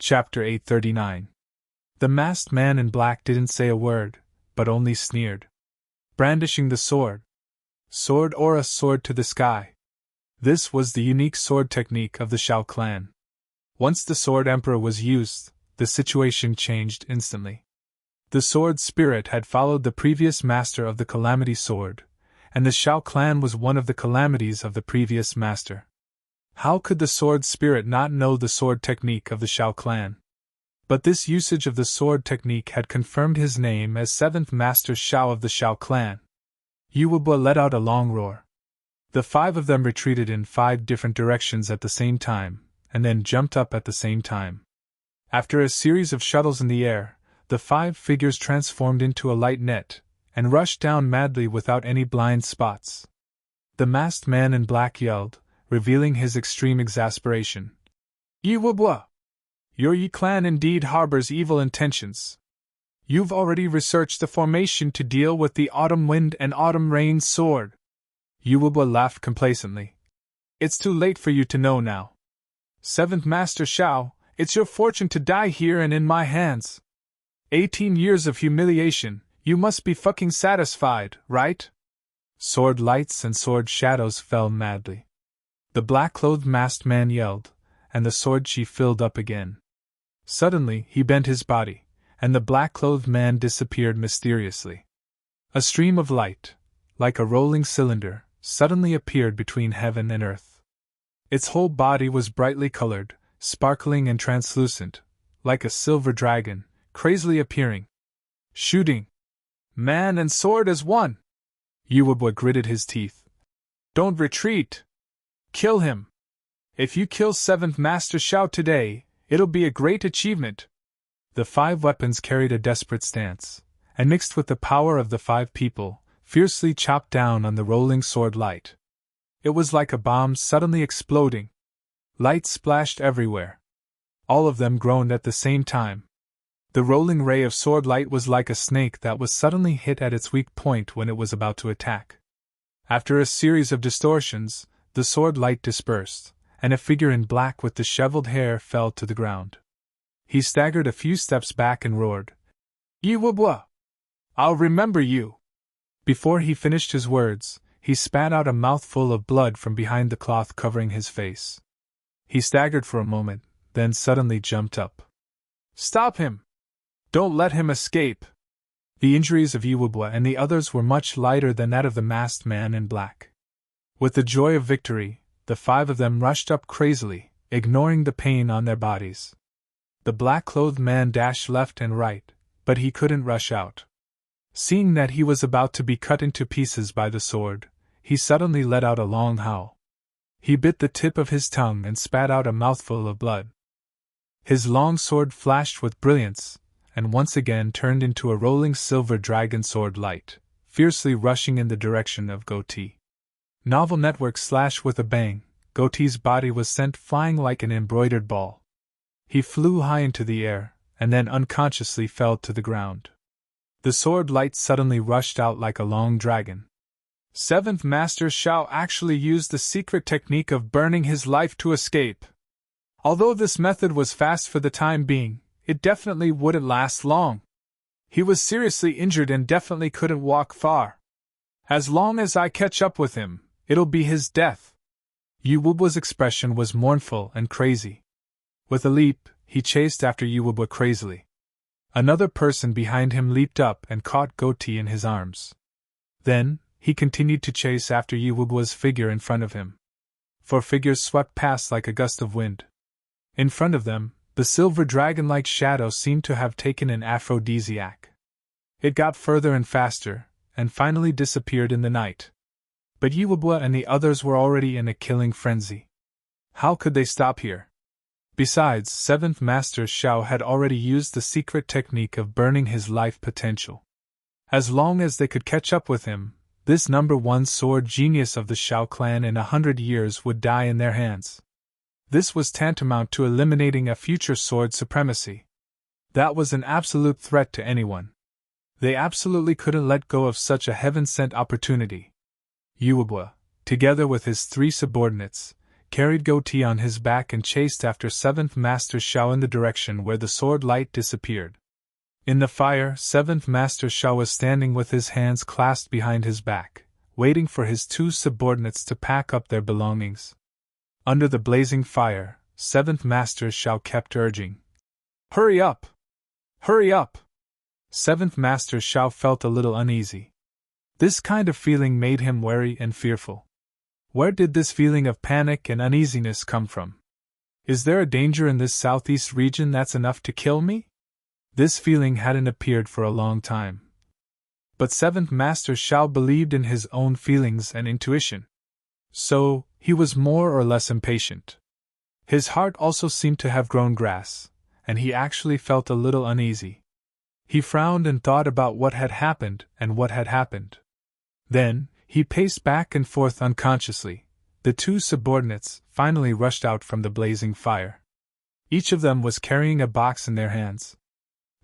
Chapter 839. The masked man in black didn't say a word, but only sneered. Brandishing the sword. Sword or a sword to the sky. This was the unique sword technique of the Shao clan. Once the Sword Emperor was used, the situation changed instantly. The sword spirit had followed the previous master of the Calamity Sword, and the Shao clan was one of the calamities of the previous master. How could the sword spirit not know the sword technique of the Shao clan? But this usage of the sword technique had confirmed his name as 7th Master Shao of the Shao clan. Yuwaba let out a long roar. The 5 of them retreated in 5 different directions at the same time, and then jumped up at the same time. After a series of shuttles in the air, the 5 figures transformed into a light net, and rushed down madly without any blind spots. The masked man in black yelled, revealing his extreme exasperation. Yuwaba! Your Yi clan indeed harbors evil intentions. You've already researched the formation to deal with the autumn wind and autumn rain sword. Yuwaba laughed complacently. It's too late for you to know now. 7th Master Shao, it's your fortune to die here and in my hands. 18 years of humiliation, you must be fucking satisfied, right? Sword lights and sword shadows fell madly. The black-clothed masked man yelled, and the sword chi filled up again. Suddenly, he bent his body, and the black-clothed man disappeared mysteriously. A stream of light, like a rolling cylinder, suddenly appeared between heaven and earth. Its whole body was brightly colored, sparkling and translucent, like a silver dragon, crazily appearing. Shooting! Man and sword as one! Yuwaba gritted his teeth. Don't retreat! Kill him! If you kill 7th Master Shao today, it'll be a great achievement. The 5 weapons carried a desperate stance, and mixed with the power of the 5 people, fiercely chopped down on the rolling sword light. It was like a bomb suddenly exploding. Light splashed everywhere. All of them groaned at the same time. The rolling ray of sword light was like a snake that was suddenly hit at its weak point when it was about to attack. After a series of distortions, the sword light dispersed, and a figure in black with disheveled hair fell to the ground. He staggered a few steps back and roared, Yuwaba! I'll remember you! Before he finished his words, he spat out a mouthful of blood from behind the cloth covering his face. He staggered for a moment, then suddenly jumped up. Stop him! Don't let him escape! The injuries of Yuwaba and the others were much lighter than that of the masked man in black. With the joy of victory, the 5 of them rushed up crazily, ignoring the pain on their bodies. The black-clothed man dashed left and right, but he couldn't rush out. Seeing that he was about to be cut into pieces by the sword, he suddenly let out a long howl. He bit the tip of his tongue and spat out a mouthful of blood. His long sword flashed with brilliance, and once again turned into a rolling silver dragon sword light, fiercely rushing in the direction of Goatee. Novel network slash with a bang, Goatee's body was sent flying like an embroidered ball. He flew high into the air, and then unconsciously fell to the ground. The sword light suddenly rushed out like a long dragon. 7th Master Shao actually used the secret technique of burning his life to escape. Although this method was fast for the time being, it definitely wouldn't last long. He was seriously injured and definitely couldn't walk far. As long as I catch up with him, it'll be his death. Yuwaba's expression was mournful and crazy. With a leap, he chased after Yuwaba crazily. Another person behind him leaped up and caught Goatee in his arms. Then, he continued to chase after Yuwaba's figure in front of him. 4 figures swept past like a gust of wind. In front of them, the silver dragon-like shadow seemed to have taken an aphrodisiac. It got further and faster, and finally disappeared in the night. But Yuwaba and the others were already in a killing frenzy. How could they stop here? Besides, 7th Master Shao had already used the secret technique of burning his life potential. As long as they could catch up with him, this number 1 sword genius of the Shao clan in 100 years would die in their hands. This was tantamount to eliminating a future sword supremacy. That was an absolute threat to anyone. They absolutely couldn't let go of such a heaven-sent opportunity. Yuwaba, together with his 3 subordinates, carried goatee on his back and chased after 7th Master Xiao in the direction where the sword light disappeared. In the fire, 7th Master Xiao was standing with his hands clasped behind his back, waiting for his two subordinates to pack up their belongings. Under the blazing fire, 7th Master Xiao kept urging, "Hurry up! Hurry up!" 7th Master Xiao felt a little uneasy. This kind of feeling made him wary and fearful. Where did this feeling of panic and uneasiness come from? Is there a danger in this southeast region that's enough to kill me? This feeling hadn't appeared for a long time. But 7th Master Xiao believed in his own feelings and intuition. So, he was more or less impatient. His heart also seemed to have grown grass, and he actually felt a little uneasy. He frowned and thought about what had happened and what had happened. Then, he paced back and forth unconsciously. The two subordinates finally rushed out from the blazing fire. Each of them was carrying a box in their hands.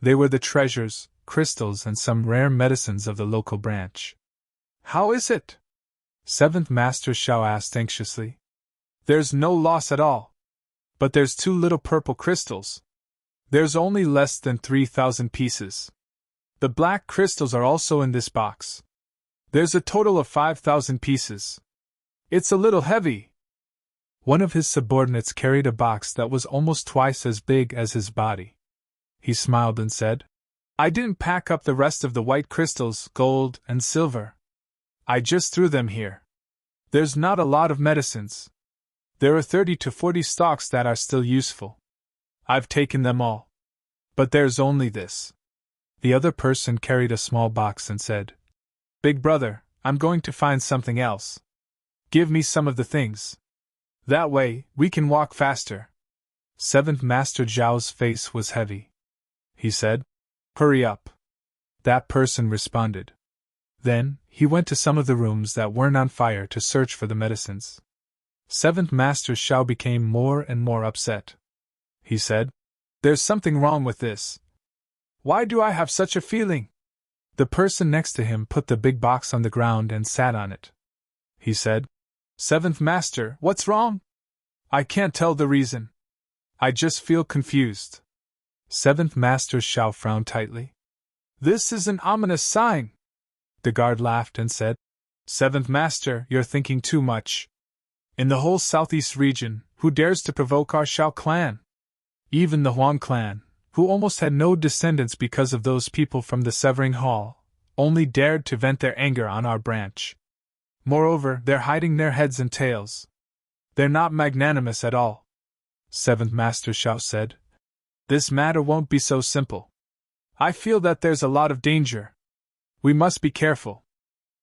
They were the treasures, crystals, and some rare medicines of the local branch. "How is it?" 7th Master Xiao asked anxiously. "There's no loss at all. But there's 2 little purple crystals. There's only less than 3,000 pieces. The black crystals are also in this box. There's a total of 5,000 pieces. It's a little heavy." One of his subordinates carried a box that was almost twice as big as his body. He smiled and said, "I didn't pack up the rest of the white crystals, gold, and silver. I just threw them here. There's not a lot of medicines. There are 30 to 40 stalks that are still useful. I've taken them all. But there's only this." The other person carried a small box and said, "Big brother, I'm going to find something else. Give me some of the things. That way, we can walk faster." 7th Master Zhao's face was heavy. He said, "Hurry up." That person responded. Then, he went to some of the rooms that weren't on fire to search for the medicines. 7th Master Xiao became more and more upset. He said, "There's something wrong with this. Why do I have such a feeling?" The person next to him put the big box on the ground and sat on it. He said, "7th Master, what's wrong? I can't tell the reason. I just feel confused." 7th Master Xiao frowned tightly. "This is an ominous sign." The guard laughed and said, "7th Master, you're thinking too much. In the whole southeast region, who dares to provoke our Xiao clan? Even the Huang clan, who almost had no descendants because of those people from the Severing Hall, only dared to vent their anger on our branch. Moreover, they're hiding their heads and tails. They're not magnanimous at all." 7th Master Xiao said, "This matter won't be so simple. I feel that there's a lot of danger. We must be careful."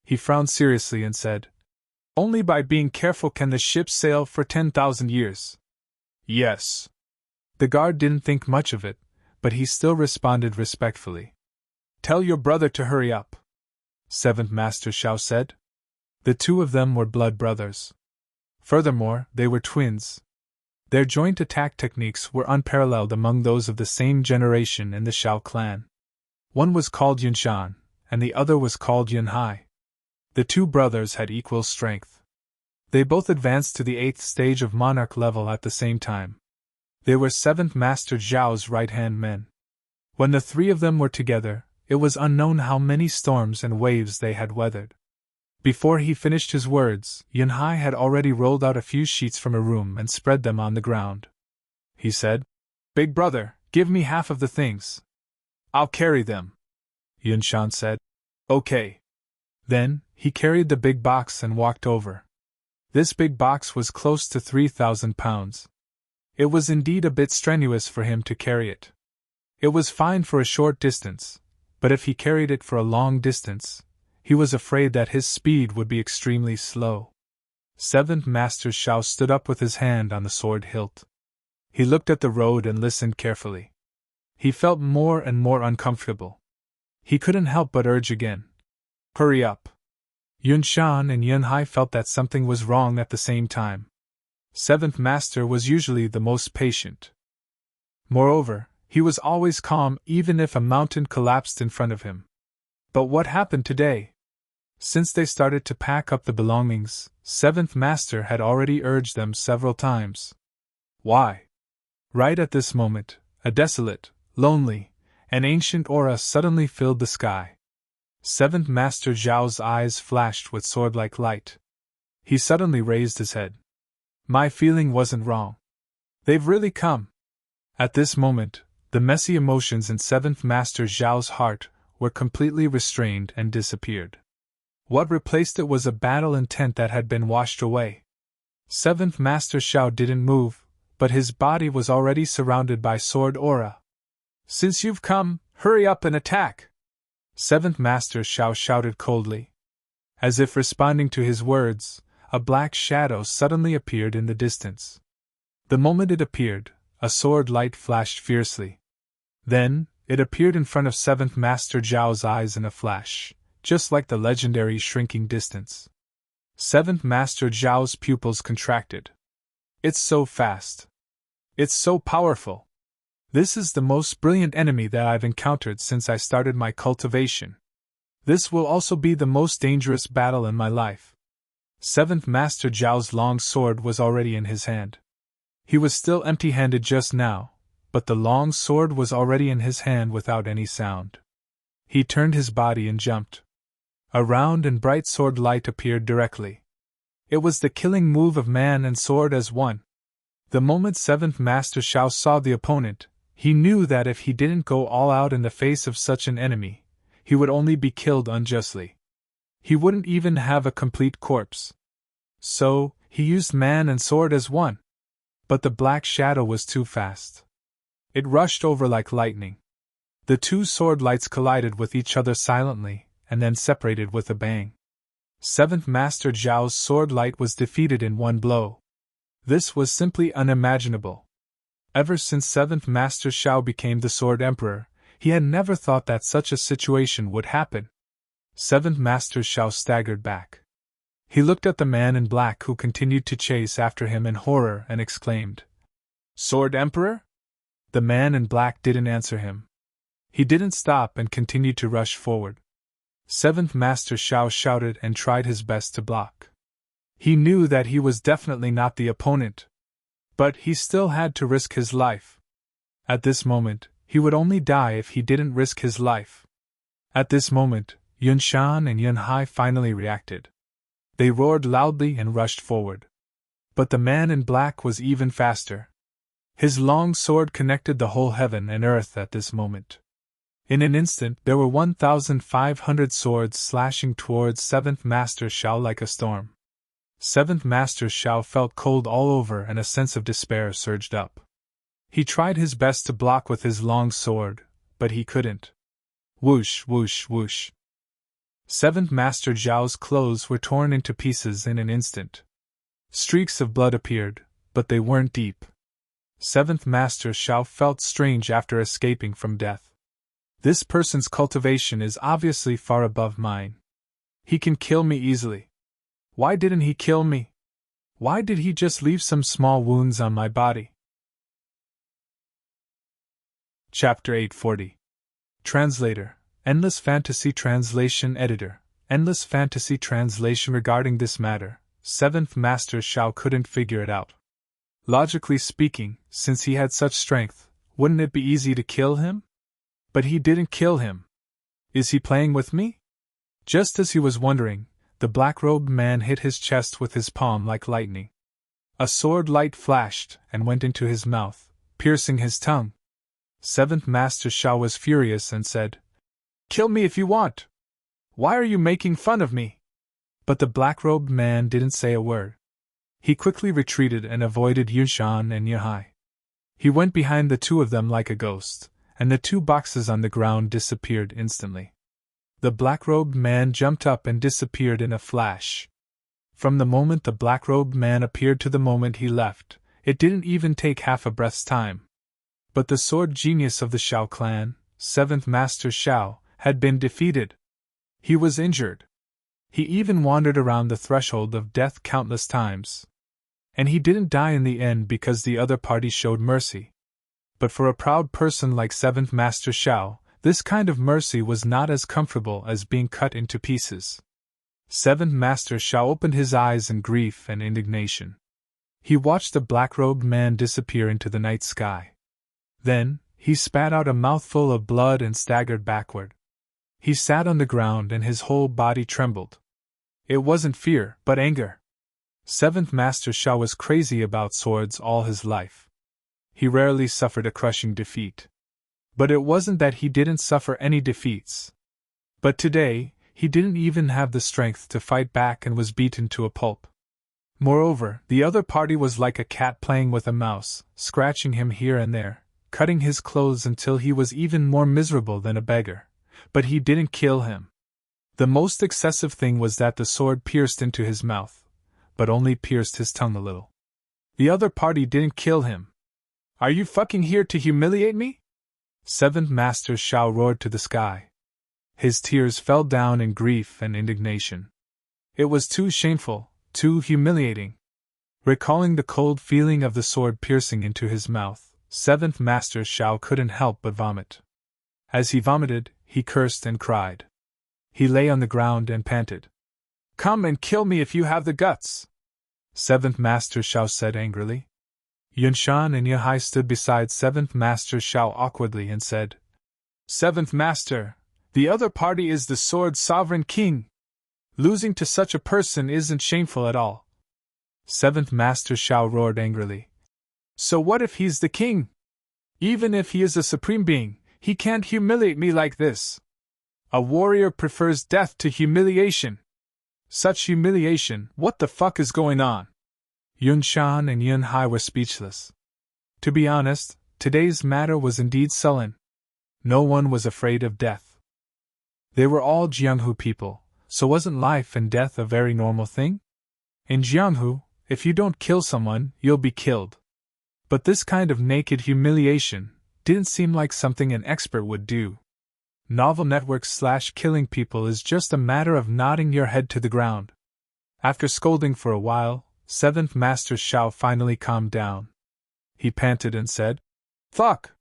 He frowned seriously and said, "Only by being careful can the ship sail for 10,000 years. "Yes." The guard didn't think much of it, but he still responded respectfully. "Tell your brother to hurry up," 7th Master Xiao said. The two of them were blood brothers. Furthermore, they were twins. Their joint attack techniques were unparalleled among those of the same generation in the Xiao clan. One was called Yunshan, and the other was called Yunhai. The two brothers had equal strength. They both advanced to the 8th stage of monarch level at the same time. They were 7th Master Zhao's right-hand men. When the three of them were together, it was unknown how many storms and waves they had weathered. Before he finished his words, Yunhai had already rolled out a few sheets from a room and spread them on the ground. He said, "Big brother, give me half of the things. I'll carry them." Yunshan said, "Okay." Then, he carried the big box and walked over. This big box was close to 3,000 pounds. It was indeed a bit strenuous for him to carry it. It was fine for a short distance, but if he carried it for a long distance, he was afraid that his speed would be extremely slow. 7th Master Xiao stood up with his hand on the sword hilt. He looked at the road and listened carefully. He felt more and more uncomfortable. He couldn't help but urge again, "Hurry up." Yunshan and Yunhai felt that something was wrong at the same time. 7th Master was usually the most patient. Moreover, he was always calm even if a mountain collapsed in front of him. But what happened today? Since they started to pack up the belongings, Seventh Master had already urged them several times. Why? Right at this moment, a desolate, lonely, and ancient aura suddenly filled the sky. Seventh Master Zhao's eyes flashed with sword-like light. He suddenly raised his head. My feeling wasn't wrong. They've really come. At this moment, the messy emotions in Seventh Master Zhao's heart were completely restrained and disappeared. What replaced it was a battle intent that had been washed away. Seventh Master Zhao didn't move, but his body was already surrounded by sword aura. Since you've come, hurry up and attack! Seventh Master Zhao shouted coldly. As if responding to his words, a black shadow suddenly appeared in the distance. The moment it appeared, a sword light flashed fiercely. Then, it appeared in front of Seventh Master Zhao's eyes in a flash, just like the legendary shrinking distance. Seventh Master Zhao's pupils contracted. It's so fast. It's so powerful. This is the most brilliant enemy that I've encountered since I started my cultivation. This will also be the most dangerous battle in my life. Seventh Master Zhao's long sword was already in his hand. He was still empty-handed just now, but the long sword was already in his hand without any sound. He turned his body and jumped. A round and bright sword light appeared directly. It was the killing move of man and sword as one. The moment Seventh Master Zhao saw the opponent, he knew that if he didn't go all out in the face of such an enemy, he would only be killed unjustly. He wouldn't even have a complete corpse. So, he used man and sword as one. But the black shadow was too fast. It rushed over like lightning. The two sword lights collided with each other silently, and then separated with a bang. Seventh Master Zhao's sword light was defeated in one blow. This was simply unimaginable. Ever since Seventh Master Zhao became the Sword Emperor, he had never thought that such a situation would happen. Seventh Master Zhao staggered back. He looked at the man in black who continued to chase after him in horror and exclaimed, "Sword Emperor?" The man in black didn't answer him. He didn't stop and continued to rush forward. Seventh Master Zhao shouted and tried his best to block. He knew that he was definitely not the opponent. But he still had to risk his life. At this moment, he would only die if he didn't risk his life. At this moment, Yunshan and Yunhai finally reacted. They roared loudly and rushed forward. But the man in black was even faster. His long sword connected the whole heaven and earth at this moment. In an instant, there were 1,500 swords slashing towards Seventh Master Zhao like a storm. Seventh Master Zhao felt cold all over and a sense of despair surged up. He tried his best to block with his long sword, but he couldn't. Whoosh, whoosh, whoosh. Seventh Master Zhao's clothes were torn into pieces in an instant. Streaks of blood appeared, but they weren't deep. Seventh Master Zhao felt strange after escaping from death. This person's cultivation is obviously far above mine. He can kill me easily. Why didn't he kill me? Why did he just leave some small wounds on my body? Chapter 840. Translator, Endless Fantasy Translation Editor, Endless Fantasy Translation. Regarding this matter, Seventh Master Zhao couldn't figure it out. Logically speaking, since he had such strength, wouldn't it be easy to kill him? But he didn't kill him. Is he playing with me? Just as he was wondering, the black-robed man hit his chest with his palm like lightning. A sword light flashed and went into his mouth, piercing his tongue. Seventh Master Zhao was furious and said, "Kill me if you want! Why are you making fun of me?" But the black-robed man didn't say a word. He quickly retreated and avoided Yunshan and Yunhai. He went behind the two of them like a ghost, and the two boxes on the ground disappeared instantly. The black-robed man jumped up and disappeared in a flash. From the moment the black-robed man appeared to the moment he left, it didn't even take half a breath's time. But the sword genius of the Zhao clan, Seventh Master Zhao, had been defeated. He was injured. He even wandered around the threshold of death countless times. And he didn't die in the end because the other party showed mercy. But for a proud person like Seventh Master Zhao, this kind of mercy was not as comfortable as being cut into pieces. Seventh Master Shao opened his eyes in grief and indignation. He watched the black-robed man disappear into the night sky. Then, he spat out a mouthful of blood and staggered backward. He sat on the ground and his whole body trembled. It wasn't fear, but anger. Seventh Master Shao was crazy about swords all his life. He rarely suffered a crushing defeat. But it wasn't that he didn't suffer any defeats. But today, he didn't even have the strength to fight back and was beaten to a pulp. Moreover, the other party was like a cat playing with a mouse, scratching him here and there, cutting his clothes until he was even more miserable than a beggar. But he didn't kill him. The most excessive thing was that the sword pierced into his mouth, but only pierced his tongue a little. The other party didn't kill him. Are you fucking here to humiliate me? Seventh Master Shao roared to the sky. His tears fell down in grief and indignation. It was too shameful, too humiliating. Recalling the cold feeling of the sword piercing into his mouth, Seventh Master Shao couldn't help but vomit. As he vomited, he cursed and cried. He lay on the ground and panted. Come and kill me if you have the guts! Seventh Master Shao said angrily. Yunshan and Yehai stood beside Seventh Master Shao awkwardly and said, Seventh Master, the other party is the sword's sovereign king. Losing to such a person isn't shameful at all. Seventh Master Shao roared angrily. So what if he's the king? Even if he is a supreme being, he can't humiliate me like this. A warrior prefers death to humiliation. Such humiliation, what the fuck is going on? Yunshan and Yunhai were speechless. To be honest, today's matter was indeed sullen. No one was afraid of death. They were all Jianghu people, so wasn't life and death a very normal thing? In Jianghu, if you don't kill someone, you'll be killed. But this kind of naked humiliation didn't seem like something an expert would do. Novel networks/killing people is just a matter of nodding your head to the ground. After scolding for a while, Seventh Master Shao finally calmed down. He panted and said, Fuck!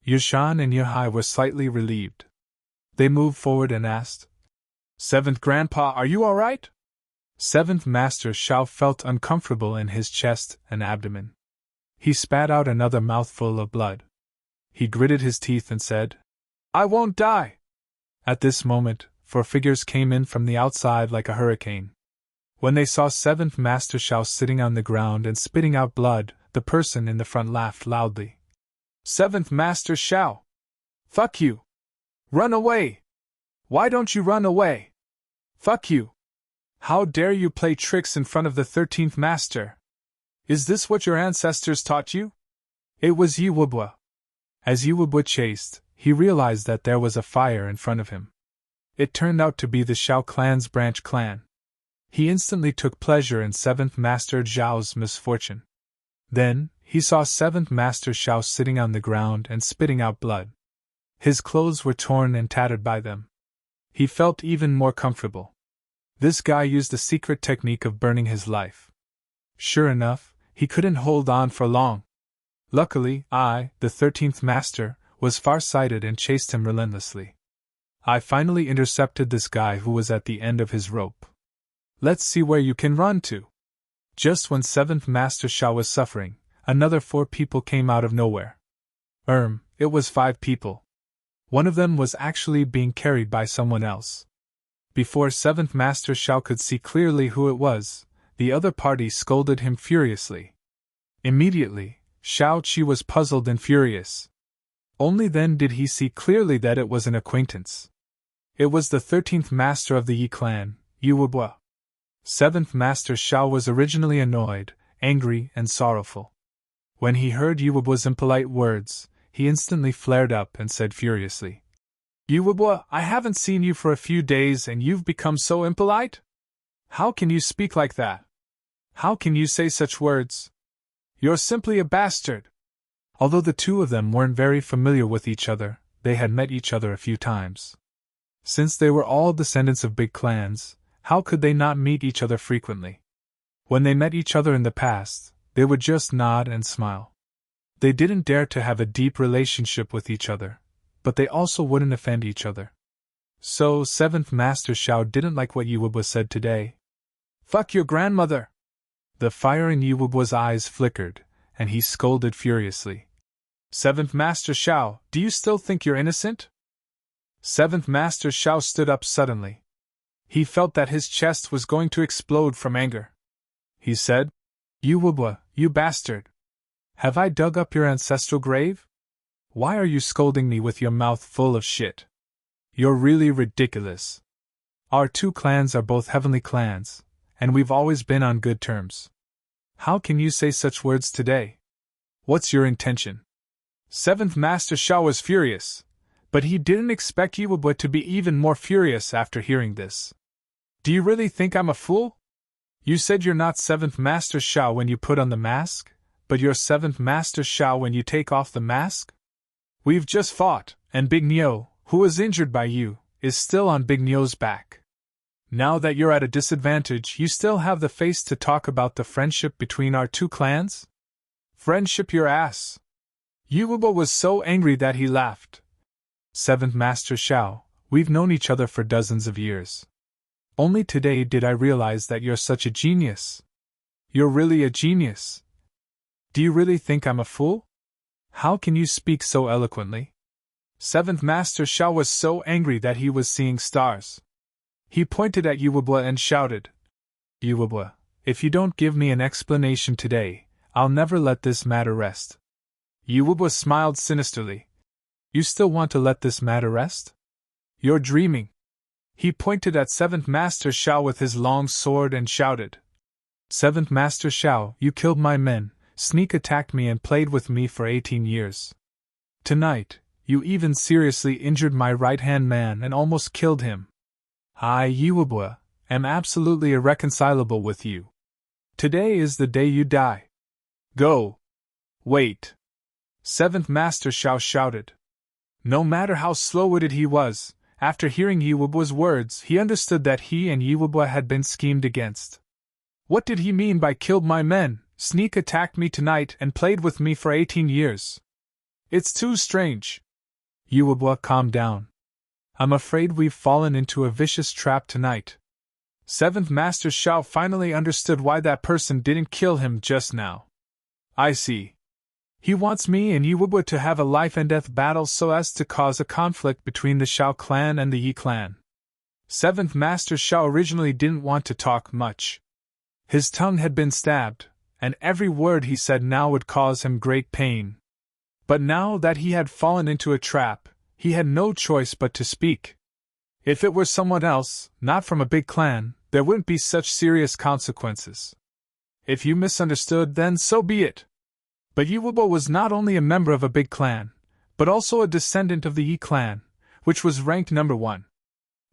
Yushan and Yuhai were slightly relieved. They moved forward and asked, Seventh Grandpa, are you alright? Seventh Master Shao felt uncomfortable in his chest and abdomen. He spat out another mouthful of blood. He gritted his teeth and said, I won't die! At this moment, 4 figures came in from the outside like a hurricane. When they saw Seventh Master Shao sitting on the ground and spitting out blood, the person in the front laughed loudly. Seventh Master Shao! Fuck you! Run away! Why don't you run away? Fuck you! How dare you play tricks in front of the 13th Master? Is this what your ancestors taught you? It was Yi Wubwa. As Yi Wubwa chased, he realized that there was a fire in front of him. It turned out to be the Shao clan's branch clan. He instantly took pleasure in 7th Master Zhao's misfortune. Then, he saw 7th Master Shao sitting on the ground and spitting out blood. His clothes were torn and tattered by them. He felt even more comfortable. This guy used the secret technique of burning his life. Sure enough, he couldn't hold on for long. Luckily, I, the 13th Master, was far-sighted and chased him relentlessly. I finally intercepted this guy who was at the end of his rope. Let's see where you can run to. Just when 7th Master Shao was suffering, another 4 people came out of nowhere. It was 5 people. One of them was actually being carried by someone else. Before 7th Master Shao could see clearly who it was, the other party scolded him furiously. Immediately, Shao Qi was puzzled and furious. Only then did he see clearly that it was an acquaintance. It was the 13th Master of the Yi clan, Yi Wubwa. 7th Master Shao was originally annoyed, angry, and sorrowful. When he heard Yi Wubwa's impolite words, he instantly flared up and said furiously, Yi Wubwa, I haven't seen you for a few days and you've become so impolite? How can you speak like that? How can you say such words? You're simply a bastard. Although the two of them weren't very familiar with each other, they had met each other a few times. Since they were all descendants of big clans, how could they not meet each other frequently? When they met each other in the past, they would just nod and smile. They didn't dare to have a deep relationship with each other, but they also wouldn't offend each other. So, Seventh Master Shao didn't like what Yuwubwa said today. Fuck your grandmother! The fire in Yuwubwa's eyes flickered, and he scolded furiously. Seventh Master Shao, do you still think you're innocent? Seventh Master Shao stood up suddenly. He felt that his chest was going to explode from anger. He said, Yuwubwa, you bastard! Have I dug up your ancestral grave? Why are you scolding me with your mouth full of shit? You're really ridiculous. Our two clans are both heavenly clans, and we've always been on good terms. How can you say such words today? What's your intention? Seventh Master Shao was furious, but he didn't expect Yuwubwa to be even more furious after hearing this. Do you really think I'm a fool? You said you're not Seventh Master Shao when you put on the mask, but you're Seventh Master Shao when you take off the mask? We've just fought, and Big Nyo, who was injured by you, is still on Big Nyo's back. Now that you're at a disadvantage, you still have the face to talk about the friendship between our two clans? Friendship your ass! Yuwubwa was so angry that he laughed. Seventh Master Shao, we've known each other for dozens of years. Only today did I realize that you're such a genius. You're really a genius. Do you really think I'm a fool? How can you speak so eloquently? Seventh Master Shao was so angry that he was seeing stars. He pointed at Yuwubwa and shouted, Yuwubwa, if you don't give me an explanation today, I'll never let this matter rest. Yuwubwa smiled sinisterly. You still want to let this matter rest? You're dreaming. He pointed at Seventh Master Shao with his long sword and shouted, Seventh Master Shao, you killed my men, sneak attacked me and played with me for 18 years. Tonight, you even seriously injured my right-hand man and almost killed him. I, Yuwubwa, am absolutely irreconcilable with you. Today is the day you die. Go. Wait. Seventh Master Shao shouted. No matter how slow-witted he was, after hearing Yuwubwa's words, he understood that he and Yuwubwa had been schemed against. What did he mean by killed my men, sneak attacked me tonight and played with me for 18 years? It's too strange. Yuwubwa, calm down. I'm afraid we've fallen into a vicious trap tonight. Seventh Master Shao finally understood why that person didn't kill him just now. I see. He wants me and Yuwubwa to have a life-and-death battle so as to cause a conflict between the Shao clan and the Yi clan. Seventh Master Shao originally didn't want to talk much. His tongue had been stabbed, and every word he said now would cause him great pain. But now that he had fallen into a trap, he had no choice but to speak. If it were someone else, not from a big clan, there wouldn't be such serious consequences. If you misunderstood, then so be it. But Yuwubwa was not only a member of a big clan, but also a descendant of the Yi clan, which was ranked number 1.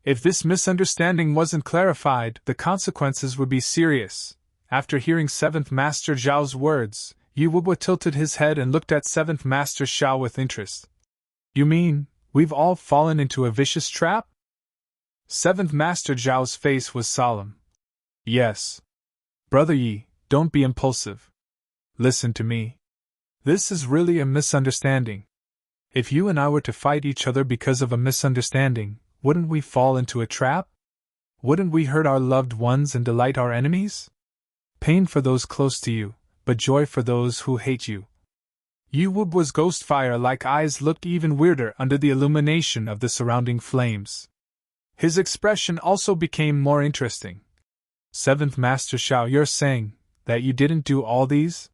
If this misunderstanding wasn't clarified, the consequences would be serious. After hearing Seventh Master Zhao's words, Yuwubwa tilted his head and looked at Seventh Master Shao with interest. You mean, we've all fallen into a vicious trap? Seventh Master Zhao's face was solemn. Yes. Brother Yi, don't be impulsive. Listen to me. This is really a misunderstanding. If you and I were to fight each other because of a misunderstanding, wouldn't we fall into a trap? Wouldn't we hurt our loved ones and delight our enemies? Pain for those close to you, but joy for those who hate you. Yuwubwa's ghost fire-like eyes looked even weirder under the illumination of the surrounding flames. His expression also became more interesting. Seventh Master Shao, you're saying that you didn't do all these?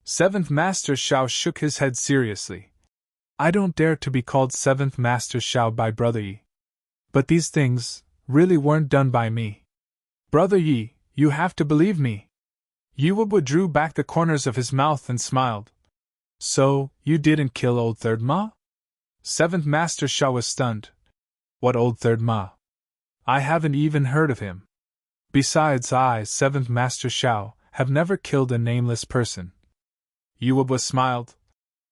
Seventh Master Shao shook his head seriously. I don't dare to be called Seventh Master Shao by Brother Yi. But these things really weren't done by me. Brother Yi, you have to believe me. Yuwubwa drew back the corners of his mouth and smiled. So, you didn't kill old Third Ma? Seventh Master Shao was stunned. What old Third Ma? I haven't even heard of him. Besides, I, Seventh Master Shao, have never killed a nameless person. Yuwubwa smiled.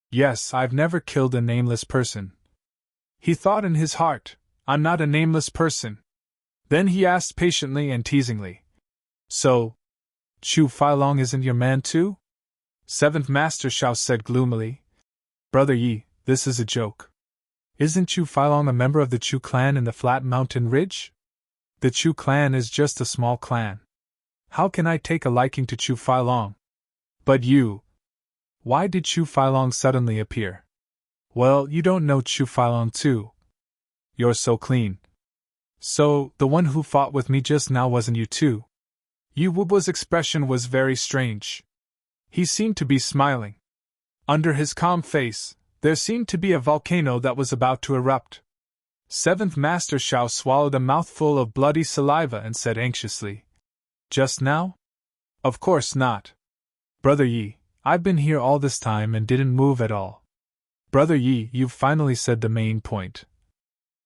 Yes, I've never killed a nameless person. He thought in his heart, I'm not a nameless person. Then he asked patiently and teasingly. So, Chu Feilong isn't your man too? Seventh Master Shao said gloomily. Brother Yi, this is a joke. Isn't Chu Filong a member of the Chu clan in the flat mountain ridge? The Chu clan is just a small clan. How can I take a liking to Chu Filong? But you. Why did Chu Filong suddenly appear? Well, you don't know Chu Filong too. You're so clean. So, the one who fought with me just now wasn't you too? Yu Wubo's expression was very strange. He seemed to be smiling. Under his calm face, there seemed to be a volcano that was about to erupt. Seventh Master Shao swallowed a mouthful of bloody saliva and said anxiously, "Just now? Of course not. Brother Yi, I've been here all this time and didn't move at all." "Brother Yi, you've finally said the main point.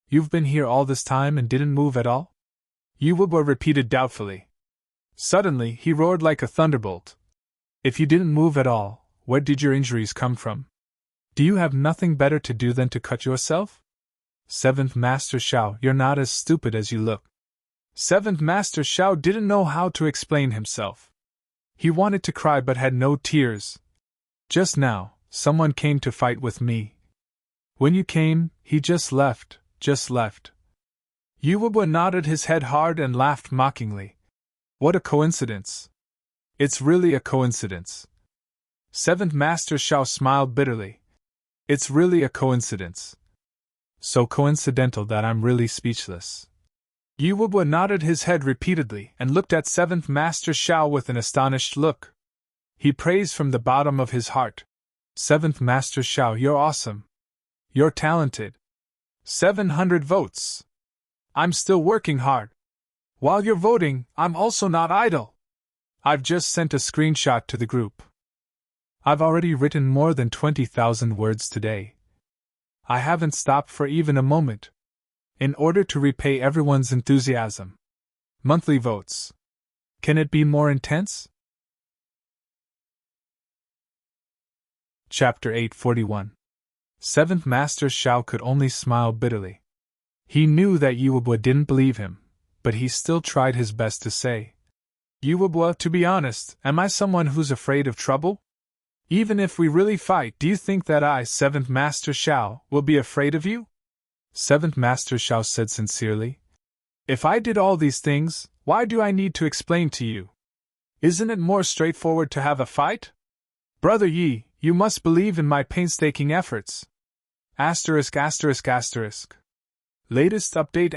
You've been here all this time and didn't move at all?" Yu Wubo repeated doubtfully. Suddenly, he roared like a thunderbolt. "If you didn't move at all, where did your injuries come from? Do you have nothing better to do than to cut yourself?" "Seventh Master Shao, you're not as stupid as you look." Seventh Master Shao didn't know how to explain himself. He wanted to cry but had no tears. "Just now, someone came to fight with me. When you came, he just left. Yu Wubo nodded his head hard and laughed mockingly. "What a coincidence. It's really a coincidence." Seventh Master Shao smiled bitterly. "It's really a coincidence. So coincidental that I'm really speechless." Yu Wubo nodded his head repeatedly and looked at Seventh Master Shao with an astonished look. He praised from the bottom of his heart. "Seventh Master Shao, you're awesome. You're talented. 700 votes. I'm still working hard. While you're voting, I'm also not idle. I've just sent a screenshot to the group. I've already written more than 20,000 words today. I haven't stopped for even a moment. In order to repay everyone's enthusiasm. Monthly votes. Can it be more intense?" Chapter 841. Seventh Master Shao could only smile bitterly. He knew that Yu Wubo didn't believe him, but he still tried his best to say, "Yu Wubo, to be honest, am I someone who's afraid of trouble? Even if we really fight, do you think that I, Seventh Master Shao, will be afraid of you?" Seventh Master Shao said sincerely, "If I did all these things, why do I need to explain to you? Isn't it more straightforward to have a fight? Brother Yi, you must believe in my painstaking efforts. Latest update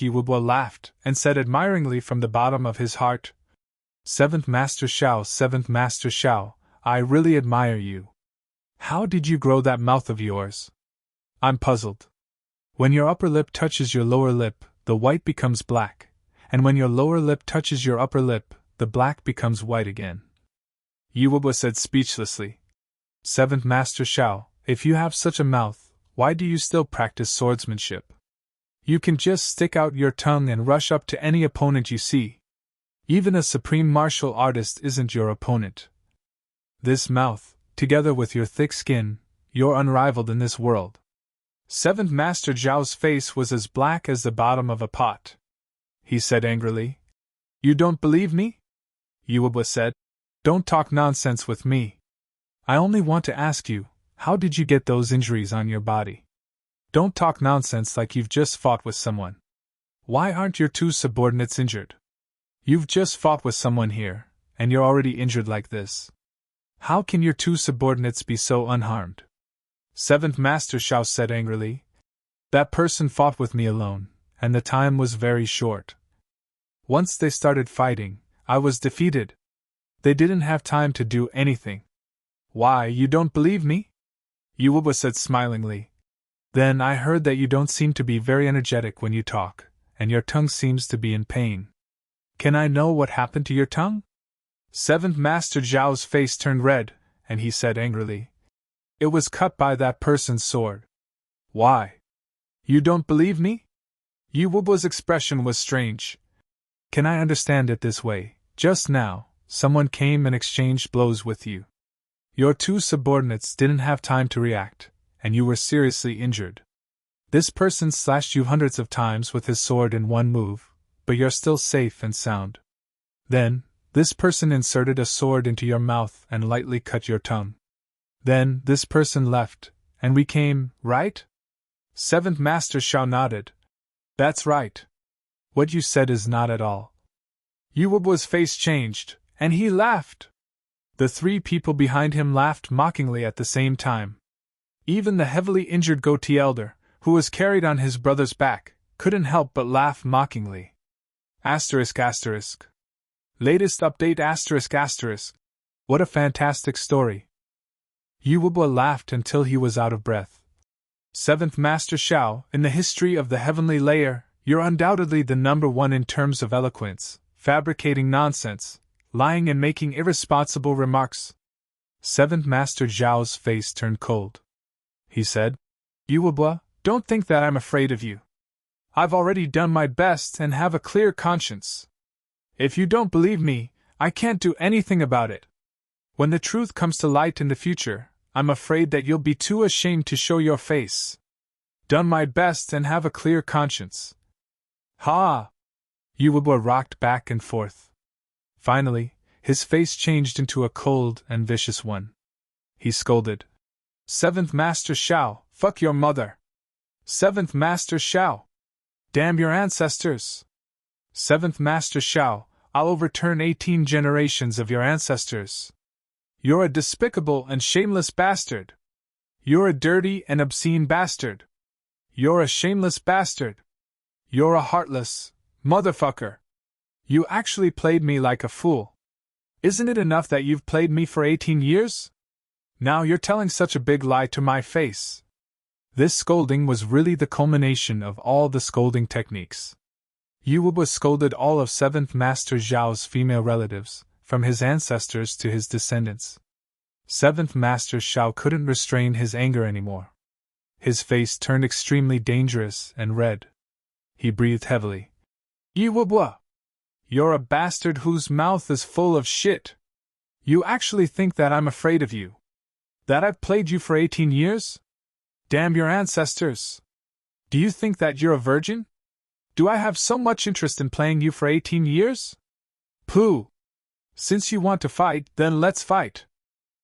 Yu Wubo laughed and said admiringly from the bottom of his heart, Seventh Master Shao, I really admire you. How did you grow that mouth of yours? I'm puzzled. When your upper lip touches your lower lip, the white becomes black, and when your lower lip touches your upper lip, the black becomes white again." Yu Wubo said speechlessly. "Seventh Master Shao, if you have such a mouth, why do you still practice swordsmanship? You can just stick out your tongue and rush up to any opponent you see. Even a supreme martial artist isn't your opponent. This mouth, together with your thick skin, you're unrivaled in this world." Seventh Master Zhao's face was as black as the bottom of a pot. He said angrily, "You don't believe me?" Yu Wubo said, "Don't talk nonsense with me. I only want to ask you, how did you get those injuries on your body? Don't talk nonsense like you've just fought with someone. Why aren't your two subordinates injured? You've just fought with someone here, and you're already injured like this. How can your two subordinates be so unharmed?" Seventh Master Shao said angrily, "That person fought with me alone, and the time was very short. Once they started fighting, I was defeated. They didn't have time to do anything." "Why, you don't believe me?" Yu Wubo said smilingly. "Then I heard that you don't seem to be very energetic when you talk, and your tongue seems to be in pain. Can I know what happened to your tongue?" Seventh Master Zhao's face turned red, and he said angrily, "It was cut by that person's sword." "Why? You don't believe me?" Yu Wubo's expression was strange. "Can I understand it this way? Just now, someone came and exchanged blows with you. Your two subordinates didn't have time to react, and you were seriously injured. This person slashed you hundreds of times with his sword in one move, but you're still safe and sound. Then, this person inserted a sword into your mouth and lightly cut your tongue. Then, this person left, And we came, right? Seventh Master Shao nodded. That's right. What you said is not at all. Yuwubua's face changed, and he laughed. The three people behind him laughed mockingly at the same time. Even the heavily injured goatee elder, who was carried on his brother's back, couldn't help but laugh mockingly. Asterisk asterisk. Latest update asterisk asterisk. What a fantastic story. Yuwubua laughed until he was out of breath. Seventh Master Shao, in the history of the heavenly layer, you're undoubtedly the number one in terms of eloquence, fabricating nonsense, lying and making irresponsible remarks. Seventh Master Zhao's face turned cold. He said, Yuwubua, don't think that I'm afraid of you. I've already done my best and have a clear conscience. If you don't believe me, I can't do anything about it. When the truth comes to light in the future, I'm afraid that you'll be too ashamed to show your face. Done my best and have a clear conscience. Ha! Yuwubua rocked back and forth. Finally, his face changed into a cold and vicious one. He scolded. Seventh Master Shao, fuck your mother. Seventh Master Shao. Damn your ancestors. Seventh Master Shao, I'll overturn 18 generations of your ancestors. You're a despicable and shameless bastard. You're a dirty and obscene bastard. You're a shameless bastard. You're a heartless motherfucker. You actually played me like a fool. Isn't it enough that you've played me for 18 years? Now you're telling such a big lie to my face. This scolding was really the culmination of all the scolding techniques. Yuwubua scolded all of Seventh Master Zhao's female relatives, from his ancestors to his descendants. Seventh Master Shao couldn't restrain his anger anymore. His face turned extremely dangerous and red. He breathed heavily. Yuwubua! You're a bastard whose mouth is full of shit. You actually think that I'm afraid of you? That I've played you for 18 years? Damn your ancestors! Do you think that you're a virgin? Do I have so much interest in playing you for 18 years? Pooh! Since you want to fight, then let's fight.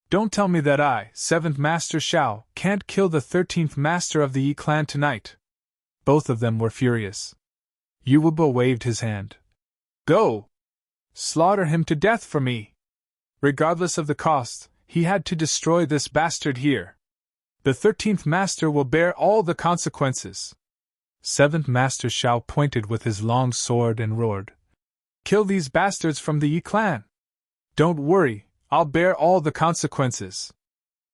Don't tell me that I, Seventh Master Shao, can't kill the 13th Master of the Yi clan tonight. Both of them were furious. Yuwubua waved his hand. Go! Slaughter him to death for me! Regardless of the cost, he had to destroy this bastard here. The 13th Master will bear all the consequences. Seventh Master Shao pointed with his long sword and roared. Kill these bastards from the Yi clan! Don't worry, I'll bear all the consequences.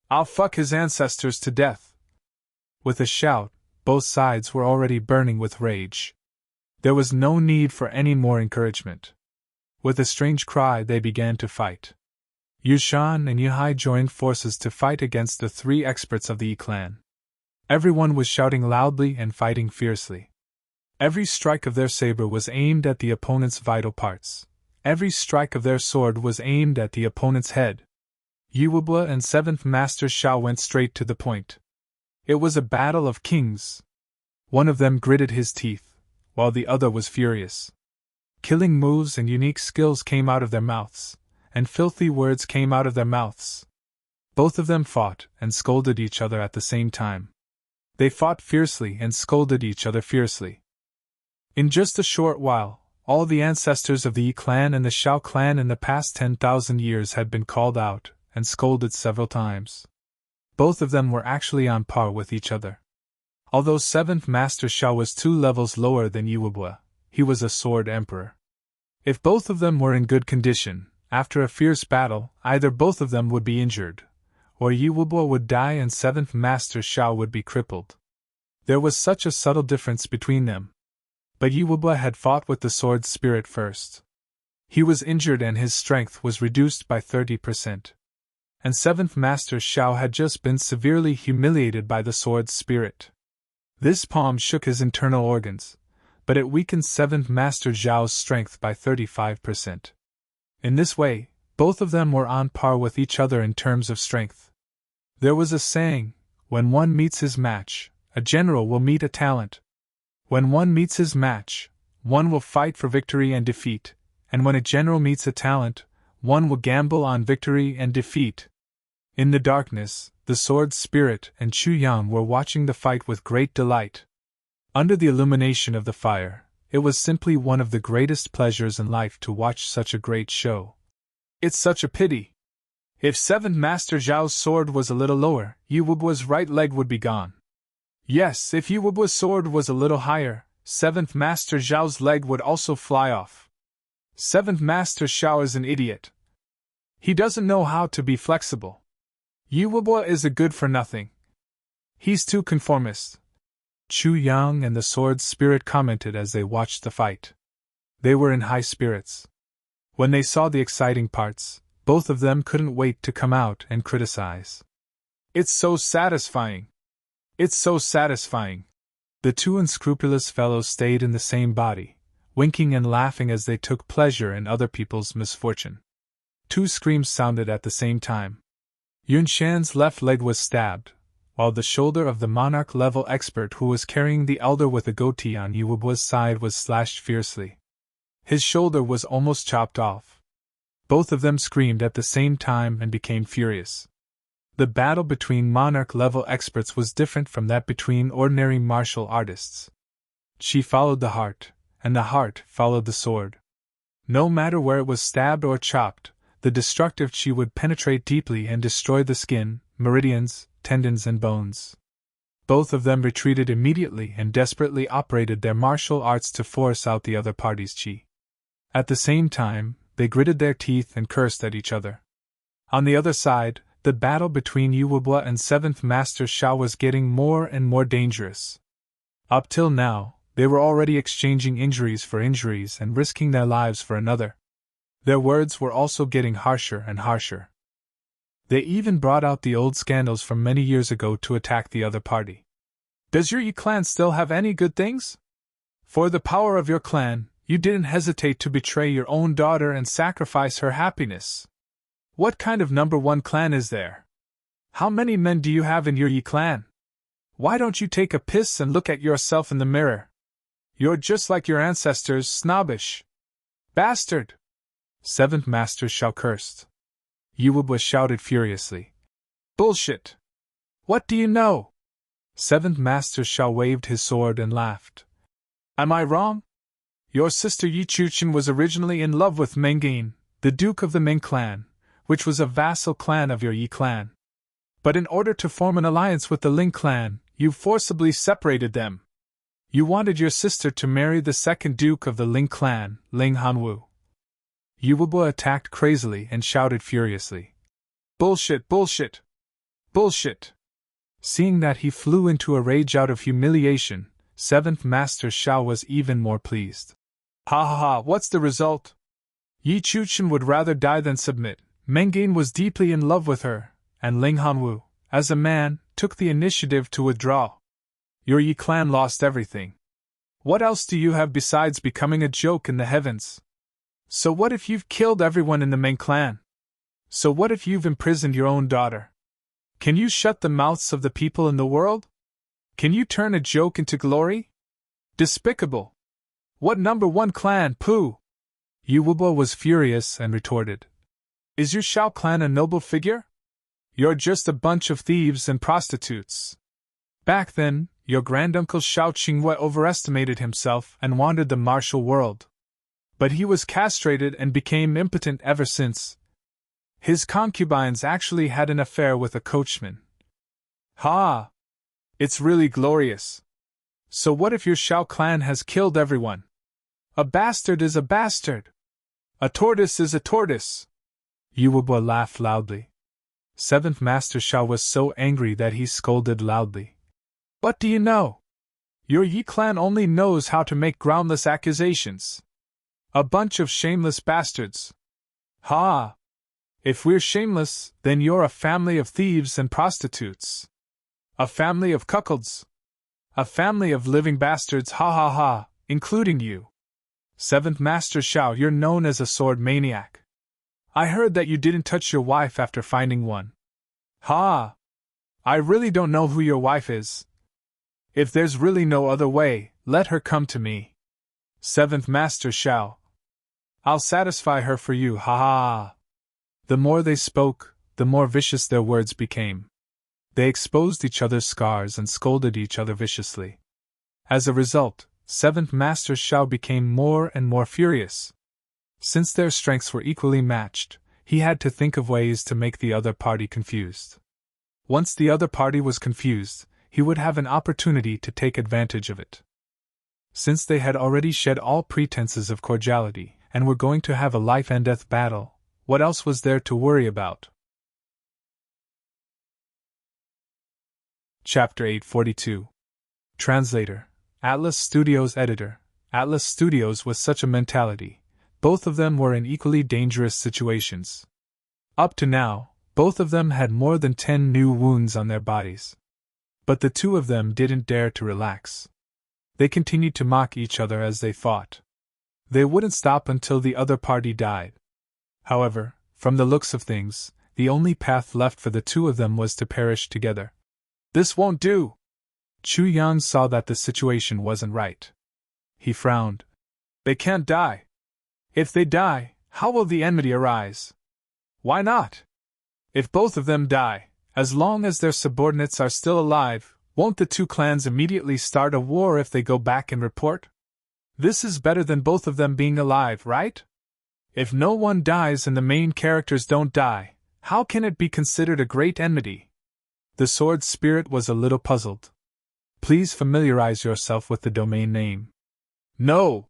I'll fuck his ancestors to death. With a shout, both sides were already burning with rage. There was no need for any more encouragement. With a strange cry, they began to fight. Yushan and Yuhai joined forces to fight against the three experts of the Yi clan. Everyone was shouting loudly and fighting fiercely. Every strike of their saber was aimed at the opponent's vital parts. Every strike of their sword was aimed at the opponent's head. Yuwubua and Seventh Master Shao went straight to the point. It was a battle of kings. One of them gritted his teeth, while the other was furious. Killing moves and unique skills came out of their mouths, and filthy words came out of their mouths. Both of them fought and scolded each other at the same time. They fought fiercely and scolded each other fiercely. In just a short while, all the ancestors of the Yi clan and the Shao clan in the past 10,000 years had been called out and scolded several times. Both of them were actually on par with each other. Although Seventh Master Shao was 2 levels lower than Yuwubua, he was a sword emperor. If both of them were in good condition, after a fierce battle, either both of them would be injured, or Yuwubua would die and Seventh Master Shao would be crippled. There was such a subtle difference between them. But Yuwubua had fought with the sword spirit first. He was injured and his strength was reduced by 30%. And Seventh Master Shao had just been severely humiliated by the sword spirit. This palm shook his internal organs, but it weakened Seventh Master Zhao's strength by 35%. In this way, both of them were on par with each other in terms of strength. There was a saying, when one meets his match, a general will meet a talent. When one meets his match, one will fight for victory and defeat, and when a general meets a talent, one will gamble on victory and defeat. In the darkness, the sword spirit and Chu Yang were watching the fight with great delight. Under the illumination of the fire, it was simply one of the greatest pleasures in life to watch such a great show. It's such a pity. If 7th Master Zhao's sword was a little lower, Yu Wubu's right leg would be gone. Yes, if Yu Wubu's sword was a little higher, 7th Master Zhao's leg would also fly off. 7th Master Zhao is an idiot. He doesn't know how to be flexible. Yu Wubu is a good-for-nothing. He's too conformist. Chu Yang and the sword spirit commented as they watched the fight. They were in high spirits. When they saw the exciting parts, both of them couldn't wait to come out and criticize. It's so satisfying. It's so satisfying. The two unscrupulous fellows stayed in the same body, winking and laughing as they took pleasure in other people's misfortune. Two screams sounded at the same time. Yun Shan's left leg was stabbed, while the shoulder of the monarch-level expert who was carrying the elder with a goatee on Yu Wubu's side was slashed fiercely. His shoulder was almost chopped off. Both of them screamed at the same time and became furious. The battle between monarch-level experts was different from that between ordinary martial artists. She followed the heart, and the heart followed the sword. No matter where it was stabbed or chopped, the destructive chi would penetrate deeply and destroy the skin, meridians, tendons and bones. Both of them retreated immediately and desperately operated their martial arts to force out the other party's chi. At the same time, they gritted their teeth and cursed at each other. On the other side, the battle between Yu Wubu and 7th Master Zhao was getting more and more dangerous. Up till now, they were already exchanging injuries for injuries and risking their lives for another. Their words were also getting harsher and harsher. They even brought out the old scandals from many years ago to attack the other party. Does your Yi clan still have any good things? For the power of your clan, you didn't hesitate to betray your own daughter and sacrifice her happiness. What kind of number 1 clan is there? How many men do you have in your Yi clan? Why don't you take a piss and look at yourself in the mirror? You're just like your ancestors, snobbish. Bastard! 7th Master Zhao cursed. Yu Wubu shouted furiously. Bullshit! What do you know? 7th Master Zhao waved his sword and laughed. Am I wrong? Your sister Yi Chuchen was originally in love with Mengyin, the Duke of the Ming clan, which was a vassal clan of your Yi clan. But in order to form an alliance with the Ling clan, you forcibly separated them. You wanted your sister to marry the second Duke of the Ling clan, Ling Hanwu. Yu Wubu attacked crazily and shouted furiously. Bullshit, bullshit! Bullshit! Seeing that he flew into a rage out of humiliation, 7th Master Zhao was even more pleased. Ha ha ha, what's the result? Yi Chuchen would rather die than submit. Mengyin was deeply in love with her, and Ling Hanwu, as a man, took the initiative to withdraw. Your Yi clan lost everything. What else do you have besides becoming a joke in the heavens? So what if you've killed everyone in the Ming clan? So what if you've imprisoned your own daughter? Can you shut the mouths of the people in the world? Can you turn a joke into glory? Despicable! What number 1 clan, pooh? Yu Wubu was furious and retorted. Is your Zhao clan a noble figure? You're just a bunch of thieves and prostitutes. Back then, your granduncle Zhao Qinghua overestimated himself and wandered the martial world. But he was castrated and became impotent ever since. His concubines actually had an affair with a coachman. Ha! It's really glorious. So what if your Zhao clan has killed everyone? A bastard is a bastard. A tortoise is a tortoise. Yu Wubu laughed loudly. 7th Master Zhao was so angry that he scolded loudly. What do you know? Your Yi clan only knows how to make groundless accusations. A bunch of shameless bastards. Ha! If we're shameless, then you're a family of thieves and prostitutes. A family of cuckolds. A family of living bastards, ha ha ha, including you. 7th Master Zhao, you're known as a sword maniac. I heard that you didn't touch your wife after finding one. Ha! I really don't know who your wife is. If there's really no other way, let her come to me. 7th Master Zhao. I'll satisfy her for you, ha ha ha. The more they spoke, the more vicious their words became. They exposed each other's scars and scolded each other viciously. As a result, Seventh Master Shao became more and more furious. Since their strengths were equally matched, he had to think of ways to make the other party confused. Once the other party was confused, he would have an opportunity to take advantage of it. Since they had already shed all pretenses of cordiality and were going to have a life-and-death battle, what else was there to worry about? Chapter 842. Translator, Atlas Studios Editor. Atlas Studios was such a mentality. Both of them were in equally dangerous situations. Up to now, both of them had more than 10 new wounds on their bodies. But the two of them didn't dare to relax. They continued to mock each other as they fought. They wouldn't stop until the other party died. However, from the looks of things, the only path left for the two of them was to perish together. This won't do! Chu Yang saw that the situation wasn't right. He frowned. They can't die. If they die, how will the enmity arise? Why not? If both of them die, as long as their subordinates are still alive, won't the two clans immediately start a war if they go back and report? This is better than both of them being alive, right? If no one dies and the main characters don't die, how can it be considered a great enmity? The sword spirit was a little puzzled. Please familiarize yourself with the domain name. No!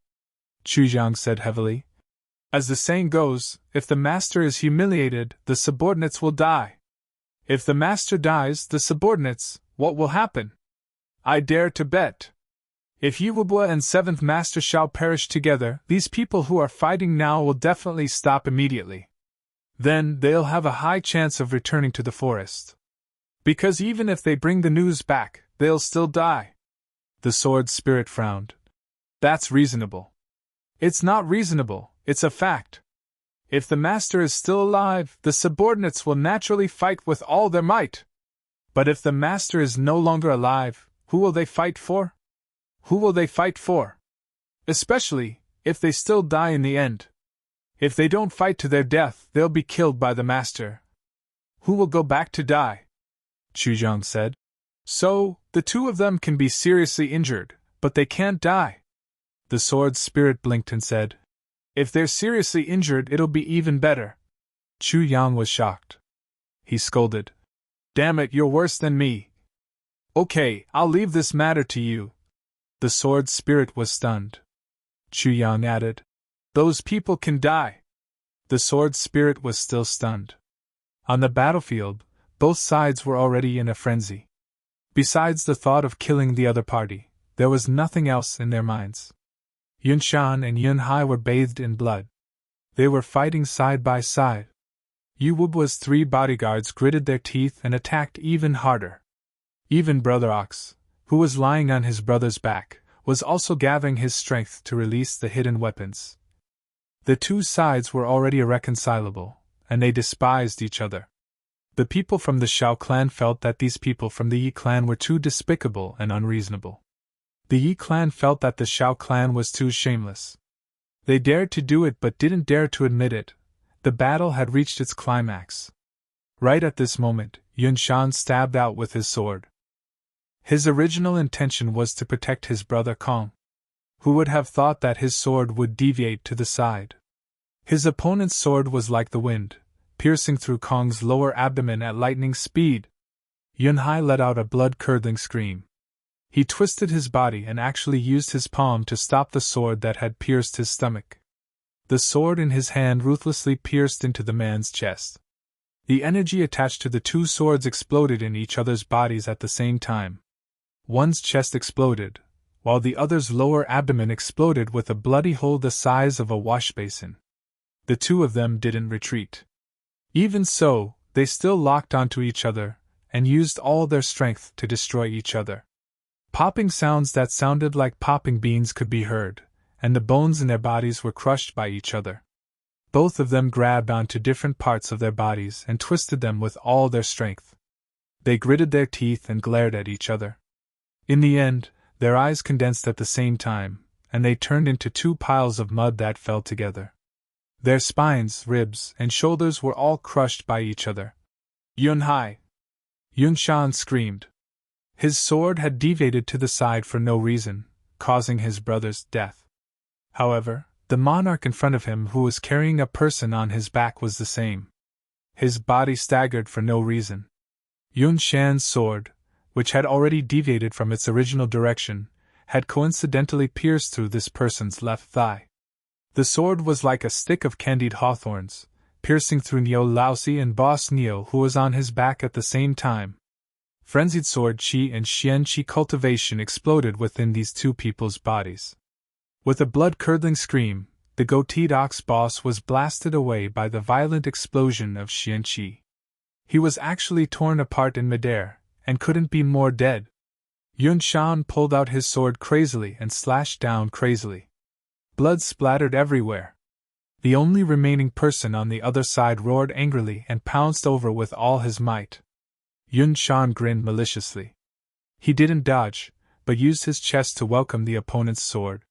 Chu Yang said heavily. As the saying goes, if the master is humiliated, the subordinates will die. If the master dies, the subordinates, what will happen? I dare to bet. If Yuwabwa and Seventh Master Shao perish together, these people who are fighting now will definitely stop immediately. Then they'll have a high chance of returning to the forest. Because even if they bring the news back, they'll still die. The sword spirit frowned. That's reasonable. It's not reasonable, it's a fact. If the master is still alive, the subordinates will naturally fight with all their might. But if the master is no longer alive, who will they fight for? Who will they fight for? Especially, if they still die in the end. If they don't fight to their death, they'll be killed by the master. Who will go back to die? Chu Zhang said. So, the two of them can be seriously injured, but they can't die. The sword spirit blinked and said, If they're seriously injured, it'll be even better. Chu Yang was shocked. He scolded. Damn it, you're worse than me. Okay, I'll leave this matter to you. The sword spirit was stunned. Chu Yang added, Those people can die. The sword spirit was still stunned. On the battlefield, both sides were already in a frenzy. Besides the thought of killing the other party, there was nothing else in their minds. Yun Shan and Yun Hai were bathed in blood. They were fighting side by side. Yu Wubwa's 3 bodyguards gritted their teeth and attacked even harder. Even Brother Ox, who was lying on his brother's back, was also gathering his strength to release the hidden weapons. The two sides were already irreconcilable, and they despised each other. The people from the Shao clan felt that these people from the Yi clan were too despicable and unreasonable. The Yi clan felt that the Shao clan was too shameless. They dared to do it but didn't dare to admit it. The battle had reached its climax. Right at this moment, Yun Shan stabbed out with his sword. His original intention was to protect his brother Kong. Who would have thought that his sword would deviate to the side? His opponent's sword was like the wind, piercing through Kong's lower abdomen at lightning speed. Yun Hai let out a blood-curdling scream. He twisted his body and actually used his palm to stop the sword that had pierced his stomach. The sword in his hand ruthlessly pierced into the man's chest. The energy attached to the two swords exploded in each other's bodies at the same time. One's chest exploded, while the other's lower abdomen exploded with a bloody hole the size of a wash basin. The two of them didn't retreat. Even so, they still locked onto each other, and used all their strength to destroy each other. Popping sounds that sounded like popping beans could be heard, and the bones in their bodies were crushed by each other. Both of them grabbed onto different parts of their bodies and twisted them with all their strength. They gritted their teeth and glared at each other. In the end, their eyes condensed at the same time, and they turned into 2 piles of mud that fell together. Their spines, ribs, and shoulders were all crushed by each other. Yun Hai! Yun Shan screamed. His sword had deviated to the side for no reason, causing his brother's death. However, the monarch in front of him who was carrying a person on his back was the same. His body staggered for no reason. Yun Shan's sword, which had already deviated from its original direction, had coincidentally pierced through this person's left thigh. The sword was like a stick of candied hawthorns, piercing through Neo Laosi and Boss Neo, who was on his back at the same time. Frenzied sword chi and xian chi cultivation exploded within these two people's bodies. With a blood-curdling scream, the goateed ox boss was blasted away by the violent explosion of xian chi. He was actually torn apart in midair, and couldn't be more dead. Yun Shan pulled out his sword crazily and slashed down crazily. Blood splattered everywhere. The only remaining person on the other side roared angrily and pounced over with all his might. Yun Shan grinned maliciously. He didn't dodge, but used his chest to welcome the opponent's sword.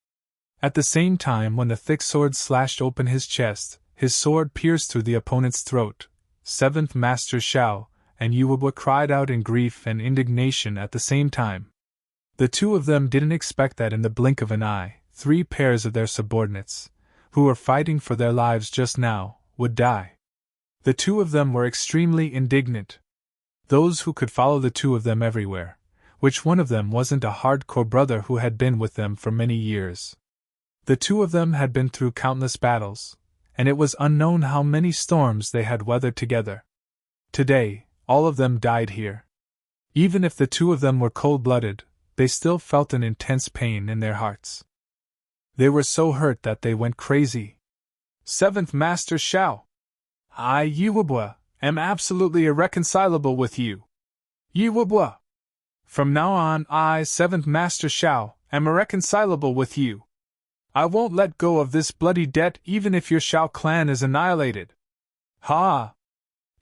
At the same time, when the thick sword slashed open his chest, his sword pierced through the opponent's throat. Seventh Master Xiao and Yuwabwa cried out in grief and indignation at the same time. The two of them didn't expect that in the blink of an eye, 3 pairs of their subordinates, who were fighting for their lives just now, would die. The two of them were extremely indignant. Those who could follow the two of them everywhere, which one of them wasn't a hardcore brother who had been with them for many years. The two of them had been through countless battles, and it was unknown how many storms they had weathered together. Today, all of them died here. Even if the two of them were cold-blooded, they still felt an intense pain in their hearts. They were so hurt that they went crazy. Seventh Master Xiao! I, Yuwabwa, am absolutely irreconcilable with you. Yuwabwa! From now on, I, Seventh Master Xiao, am irreconcilable with you. I won't let go of this bloody debt even if your Xiao clan is annihilated. Ha!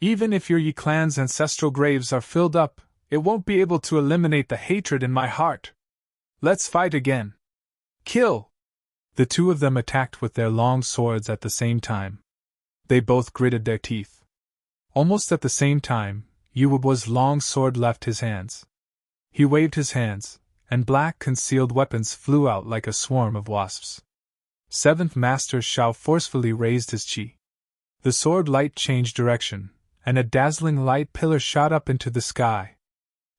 Even if your Yi clan's ancestral graves are filled up, it won't be able to eliminate the hatred in my heart. Let's fight again. Kill! The two of them attacked with their long swords at the same time. They both gritted their teeth. Almost at the same time, Yuwabwa's long sword left his hands. He waved his hands, and black concealed weapons flew out like a swarm of wasps. Seventh Master Xiao forcefully raised his chi. The sword light changed direction, and a dazzling light pillar shot up into the sky.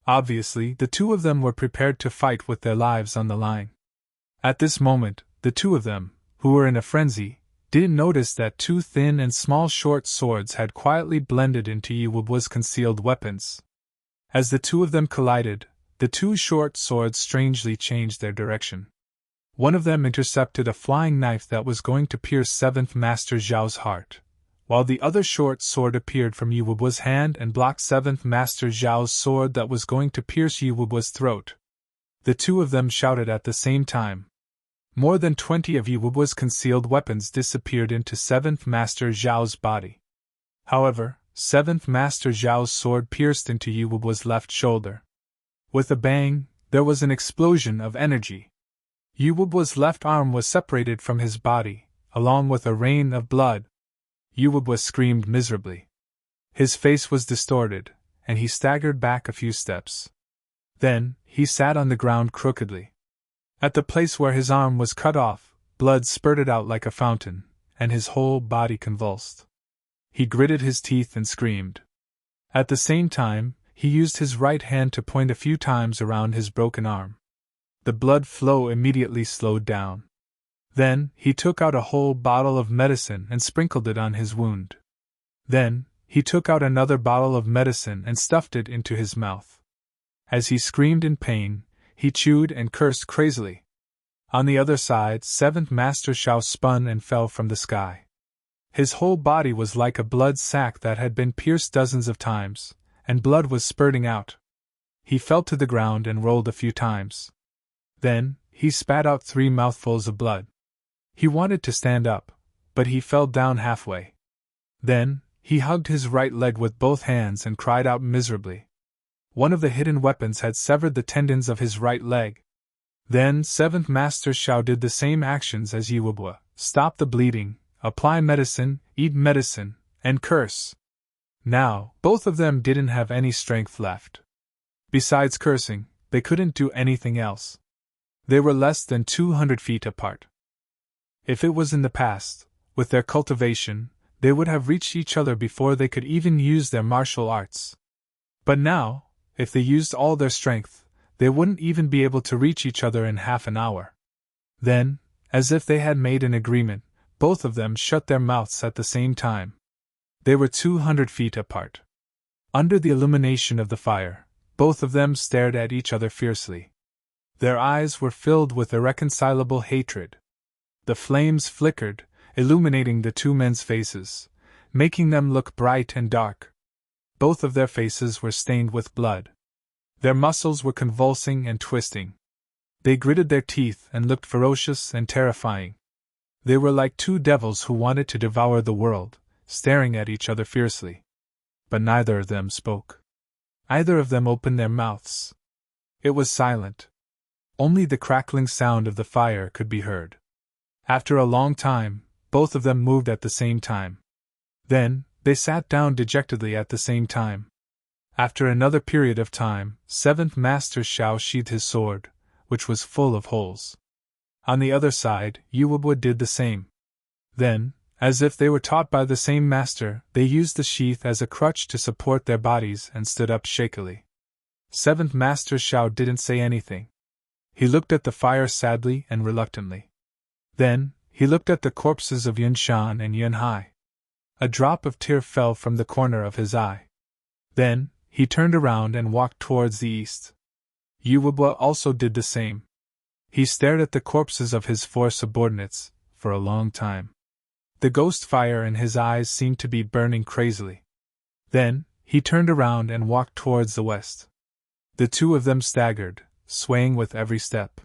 Obviously, the two of them were prepared to fight with their lives on the line. At this moment, the two of them, who were in a frenzy, didn't notice that 2 thin and small short swords had quietly blended into Yuwabwa's concealed weapons. As the two of them collided, the 2 short swords strangely changed their direction. One of them intercepted a flying knife that was going to pierce Seventh Master Zhao's heart, while the other short sword appeared from Yuwabwa's hand and blocked Seventh Master Zhao's sword that was going to pierce Yuwabwa's throat. The two of them shouted at the same time. More than 20 of Yuwabwa's concealed weapons disappeared into Seventh Master Zhao's body. However, Seventh Master Zhao's sword pierced into Yuwabwa's left shoulder. With a bang, there was an explosion of energy. Yuwabwa's left arm was separated from his body, along with a rain of blood. Yuwabwa screamed miserably. His face was distorted, and he staggered back a few steps. Then, he sat on the ground crookedly. At the place where his arm was cut off, blood spurted out like a fountain, and his whole body convulsed. He gritted his teeth and screamed. At the same time, he used his right hand to point a few times around his broken arm. The blood flow immediately slowed down. Then, he took out a whole bottle of medicine and sprinkled it on his wound. Then, he took out another bottle of medicine and stuffed it into his mouth. As he screamed in pain, he chewed and cursed crazily. On the other side, Seventh Master Xiao spun and fell from the sky. His whole body was like a blood sac that had been pierced dozens of times, and blood was spurting out. He fell to the ground and rolled a few times. Then, he spat out 3 mouthfuls of blood. He wanted to stand up, but he fell down halfway. Then, he hugged his right leg with both hands and cried out miserably. One of the hidden weapons had severed the tendons of his right leg. Then, Seventh Master Xiao did the same actions as Yuwabwa: stop the bleeding, apply medicine, eat medicine, and curse. Now, both of them didn't have any strength left. Besides cursing, they couldn't do anything else. They were less than 200 feet apart. If it was in the past, with their cultivation, they would have reached each other before they could even use their martial arts. But now, if they used all their strength, they wouldn't even be able to reach each other in half an hour. Then, as if they had made an agreement, both of them shut their mouths at the same time. They were 200 feet apart. Under the illumination of the fire, both of them stared at each other fiercely. Their eyes were filled with irreconcilable hatred. The flames flickered, illuminating the two men's faces, making them look bright and dark. Both of their faces were stained with blood. Their muscles were convulsing and twisting. They gritted their teeth and looked ferocious and terrifying. They were like two devils who wanted to devour the world, staring at each other fiercely. But neither of them spoke. Neither of them opened their mouths. It was silent. Only the crackling sound of the fire could be heard. After a long time, both of them moved at the same time. Then, they sat down dejectedly at the same time. After another period of time, Seventh Master Shao sheathed his sword, which was full of holes. On the other side, Yuwabwa did the same. Then, as if they were taught by the same master, they used the sheath as a crutch to support their bodies and stood up shakily. Seventh Master Shao didn't say anything. He looked at the fire sadly and reluctantly. Then, he looked at the corpses of Yun Shan and Yun Hai. A drop of tear fell from the corner of his eye. Then, he turned around and walked towards the east. Yuwabwa also did the same. He stared at the corpses of his four subordinates for a long time. The ghost fire in his eyes seemed to be burning crazily. Then, he turned around and walked towards the west. The two of them staggered, swaying with every step.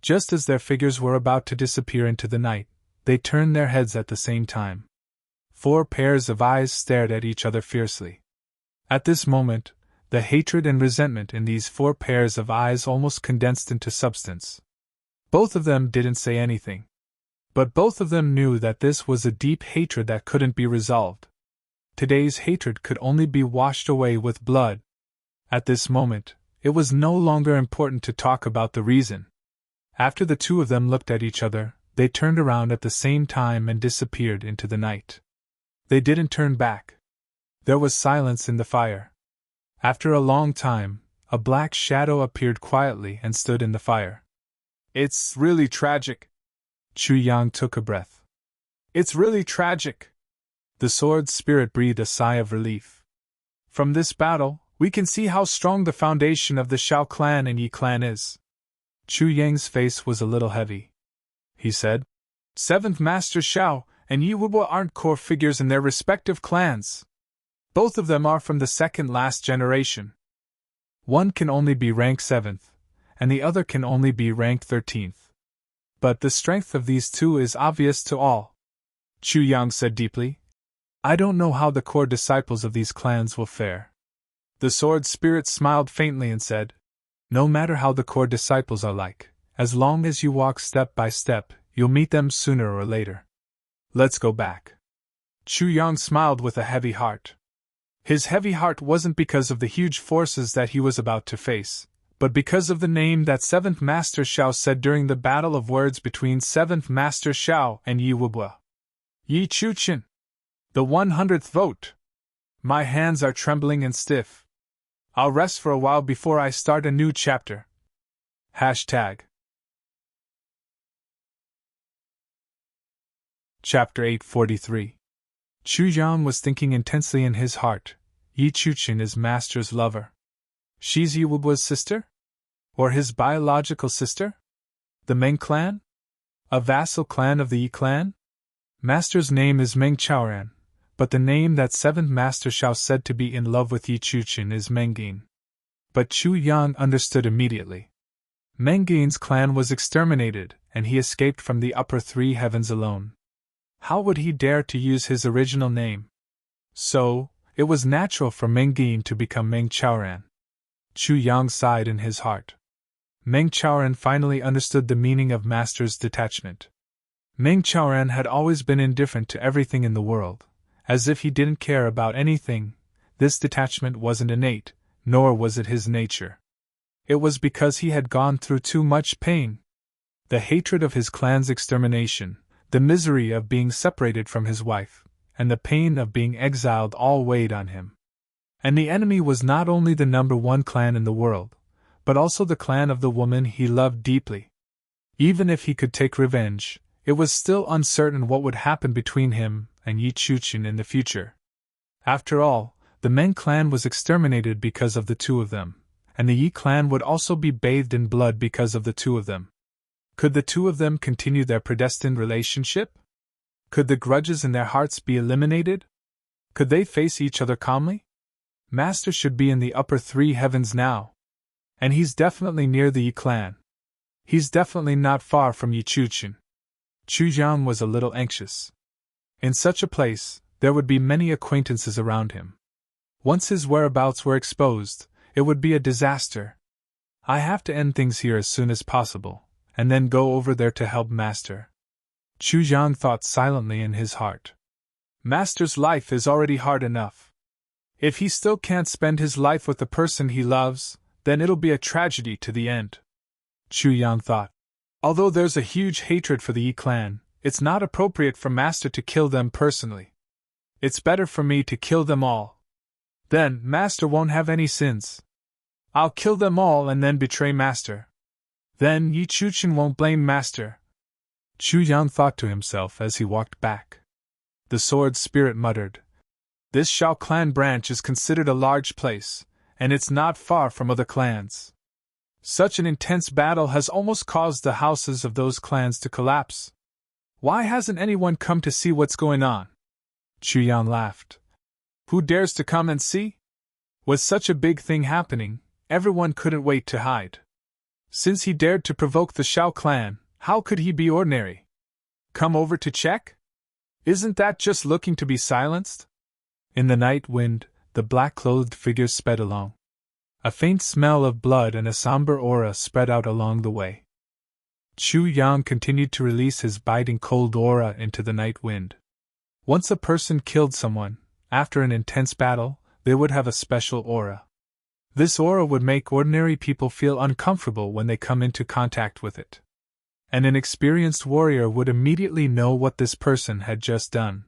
Just as their figures were about to disappear into the night, they turned their heads at the same time. 4 pairs of eyes stared at each other fiercely. At this moment, the hatred and resentment in these 4 pairs of eyes almost condensed into substance. Both of them didn't say anything. But both of them knew that this was a deep hatred that couldn't be resolved. Today's hatred could only be washed away with blood. At this moment, it was no longer important to talk about the reason. After the two of them looked at each other, they turned around at the same time and disappeared into the night. They didn't turn back. There was silence in the fire. After a long time, a black shadow appeared quietly and stood in the fire. "It's really tragic." Chu Yang took a breath. "It's really tragic." The sword spirit breathed a sigh of relief. "From this battle, we can see how strong the foundation of the Shao clan and Yi clan is." Chu Yang's face was a little heavy. He said, "Seventh Master Shao and Yi Wubo aren't core figures in their respective clans. Both of them are from the second last generation. One can only be rank 7th, and the other can only be ranked 13th. But the strength of these two is obvious to all." Chu Yang said deeply, "I don't know how the core disciples of these clans will fare." The sword spirit smiled faintly and said, "No matter how the core disciples are like, as long as you walk step by step, you'll meet them sooner or later. Let's go back." Chu Yang smiled with a heavy heart. His heavy heart wasn't because of the huge forces that he was about to face, but because of the name that 7th Master Shao said during the battle of words between 7th Master Shao and Yi Wubwa. "Yi Chuchen! The 100th vote! My hands are trembling and stiff. I'll rest for a while before I start a new chapter." Chapter 843. Chu Yang was thinking intensely in his heart. Yi Chuchen is Master's lover. She's Yi Wubwa's sister? Or his biological sister? The Meng clan? A vassal clan of the Yi clan? Master's name is Meng Chaoran, but the name that 7th Master Shao said to be in love with Yi Chuchen is Mengin. But Chu Yang understood immediately. Mengin's clan was exterminated, and he escaped from the upper 3 heavens alone. How would he dare to use his original name? So, it was natural for Mengin to become Meng Chaoran. Chu Yang sighed in his heart. Meng Chaoran finally understood the meaning of Master's detachment. Meng Chaoran had always been indifferent to everything in the world, as if he didn't care about anything, This detachment wasn't innate, nor was it his nature. It was because he had gone through too much pain. The hatred of his clan's extermination, the misery of being separated from his wife, and the pain of being exiled all weighed on him. And the enemy was not only the number one clan in the world, but also the clan of the woman he loved deeply. Even if he could take revenge, it was still uncertain what would happen between him and Yi Chuchen in the future. After all, the Meng clan was exterminated because of the two of them, and the Yi clan would also be bathed in blood because of the two of them. Could the two of them continue their predestined relationship? Could the grudges in their hearts be eliminated? Could they face each other calmly? Master should be in the upper three heavens now. And he's definitely near the Yi clan. He's definitely not far from Yi Chuchen. Chu Jiang was a little anxious. In such a place, there would be many acquaintances around him. Once his whereabouts were exposed, it would be a disaster. I have to end things here as soon as possible, and then go over there to help Master. Chu Jiang thought silently in his heart. Master's life is already hard enough. If he still can't spend his life with the person he loves, then it'll be a tragedy to the end. Chu Yang thought. Although there's a huge hatred for the Yi clan, it's not appropriate for Master to kill them personally. It's better for me to kill them all. Then, Master won't have any sins. I'll kill them all and then betray Master. Then Yi Chuchen won't blame Master. Chu Yang thought to himself as he walked back. The sword spirit muttered. This Shao clan branch is considered a large place, and it's not far from other clans. Such an intense battle has almost caused the houses of those clans to collapse. Why hasn't anyone come to see what's going on? Chu Yang laughed. Who dares to come and see? With such a big thing happening, everyone couldn't wait to hide. Since he dared to provoke the Shao clan, how could he be ordinary? Come over to check? Isn't that just looking to be silenced? In the night wind, the black-clothed figures sped along. A faint smell of blood and a somber aura spread out along the way. Chu Yang continued to release his biting cold aura into the night wind. Once a person killed someone, after an intense battle, they would have a special aura. This aura would make ordinary people feel uncomfortable when they come into contact with it. And an experienced warrior would immediately know what this person had just done.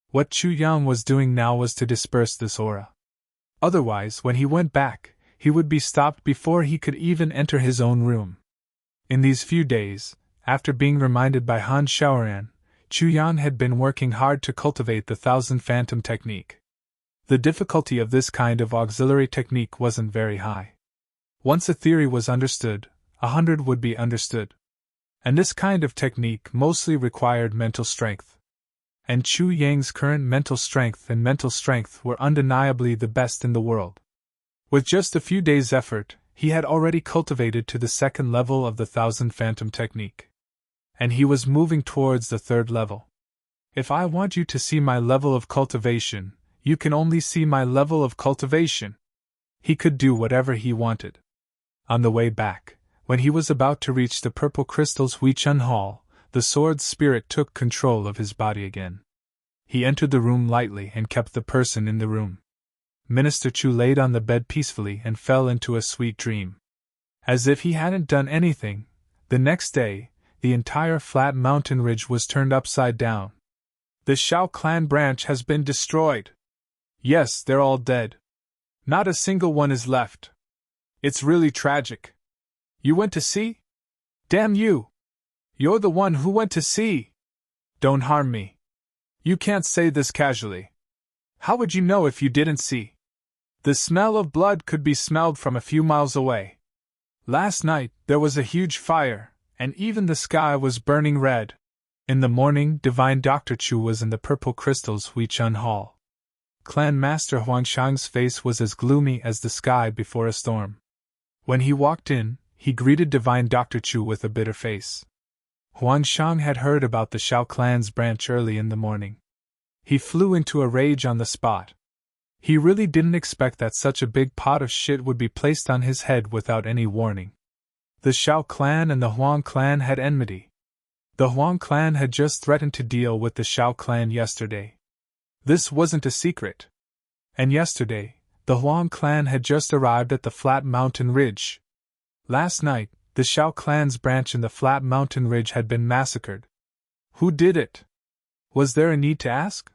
What Chu Yang was doing now was to disperse this aura. Otherwise, when he went back, he would be stopped before he could even enter his own room. In these few days, after being reminded by Han Shaoran, Chu Yang had been working hard to cultivate the Thousand Phantom technique. The difficulty of this kind of auxiliary technique wasn't very high. Once a theory was understood, 100 would be understood. And this kind of technique mostly required mental strength. And Chu Yang's current mental strength and mental strength were undeniably the best in the world. With just a few days' effort, he had already cultivated to the second level of the Thousand Phantom technique. And he was moving towards the third level. If I want you to see my level of cultivation, you can only see my level of cultivation. He could do whatever he wanted. On the way back, when he was about to reach the Purple Crystal's Huichun Hall, the sword spirit took control of his body again. He entered the room lightly and kept the person in the room. Minister Chu laid on the bed peacefully and fell into a sweet dream. As if he hadn't done anything, the next day, the entire flat mountain ridge was turned upside down. The Shao clan branch has been destroyed. Yes, they're all dead. Not a single one is left. It's really tragic. You went to see? Damn you! You're the one who went to see! Don't harm me. You can't say this casually. How would you know if you didn't see? The smell of blood could be smelled from a few miles away. Last night, there was a huge fire, and even the sky was burning red. In the morning, Divine Dr. Chu was in the Purple Crystal's Huichun Hall. Clan Master Huangshang's face was as gloomy as the sky before a storm. When he walked in, he greeted Divine Dr. Chu with a bitter face. Huangshang had heard about the Shao clan's branch early in the morning. He flew into a rage on the spot. He really didn't expect that such a big pot of shit would be placed on his head without any warning. The Shao clan and the Huang clan had enmity. The Huang clan had just threatened to deal with the Shao clan yesterday. This wasn't a secret. And yesterday, the Huang clan had just arrived at the flat mountain ridge. Last night, the Shao clan's branch in the flat mountain ridge had been massacred. Who did it? Was there a need to ask?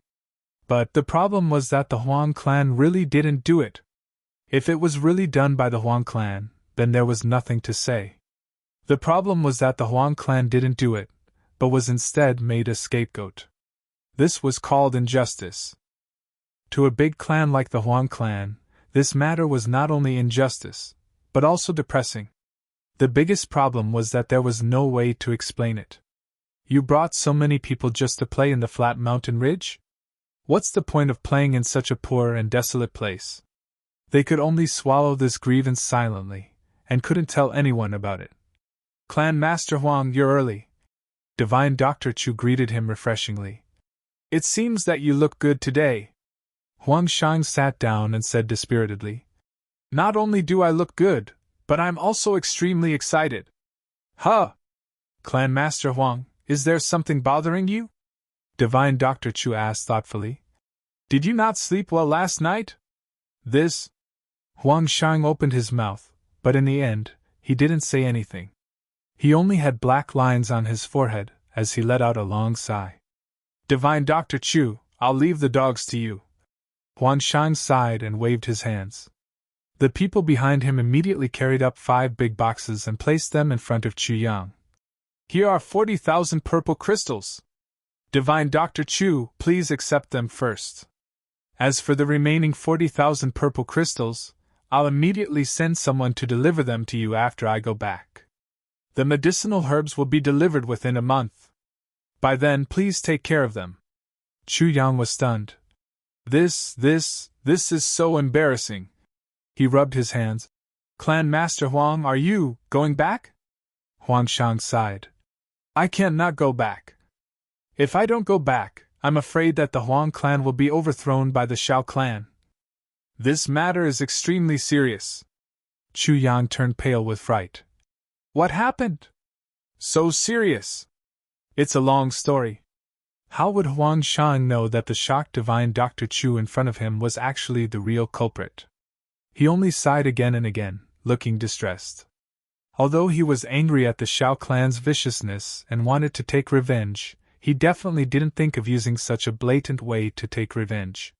But the problem was that the Huang clan really didn't do it. If it was really done by the Huang clan, then there was nothing to say. The problem was that the Huang clan didn't do it, but was instead made a scapegoat. This was called injustice. To a big clan like the Huang clan, this matter was not only injustice, but also depressing. The biggest problem was that there was no way to explain it. You brought so many people just to play in the flat mountain ridge? What's the point of playing in such a poor and desolate place? They could only swallow this grievance silently, and couldn't tell anyone about it. Clan Master Huang, you're early. Divine Dr. Chu greeted him refreshingly. It seems that you look good today. Huang Shang sat down and said dispiritedly. Not only do I look good, but I'm also extremely excited. Huh! Clan Master Huang, is there something bothering you? Divine Dr. Chu asked thoughtfully. Did you not sleep well last night? This? Huang Shang opened his mouth, but in the end, he didn't say anything. He only had black lines on his forehead as he let out a long sigh. Divine Dr. Chu, I'll leave the dogs to you. Huang Shang sighed and waved his hands. The people behind him immediately carried up 5 big boxes and placed them in front of Chu Yang. Here are 40,000 purple crystals. Divine Dr. Chu, please accept them first. As for the remaining 40,000 purple crystals, I'll immediately send someone to deliver them to you after I go back. The medicinal herbs will be delivered within a month. By then, please take care of them. Chu Yang was stunned. This is so embarrassing. He rubbed his hands. Clan Master Huang, are you going back? Huang Shang sighed. I can't not go back. If I don't go back, I'm afraid that the Huang clan will be overthrown by the Shao clan. This matter is extremely serious. Chu Yang turned pale with fright. What happened? So serious. It's a long story. How would Huang Shang know that the shocked divine Dr. Chu in front of him was actually the real culprit? He only sighed again and again, looking distressed. Although he was angry at the Shao clan's viciousness and wanted to take revenge, he definitely didn't think of using such a blatant way to take revenge.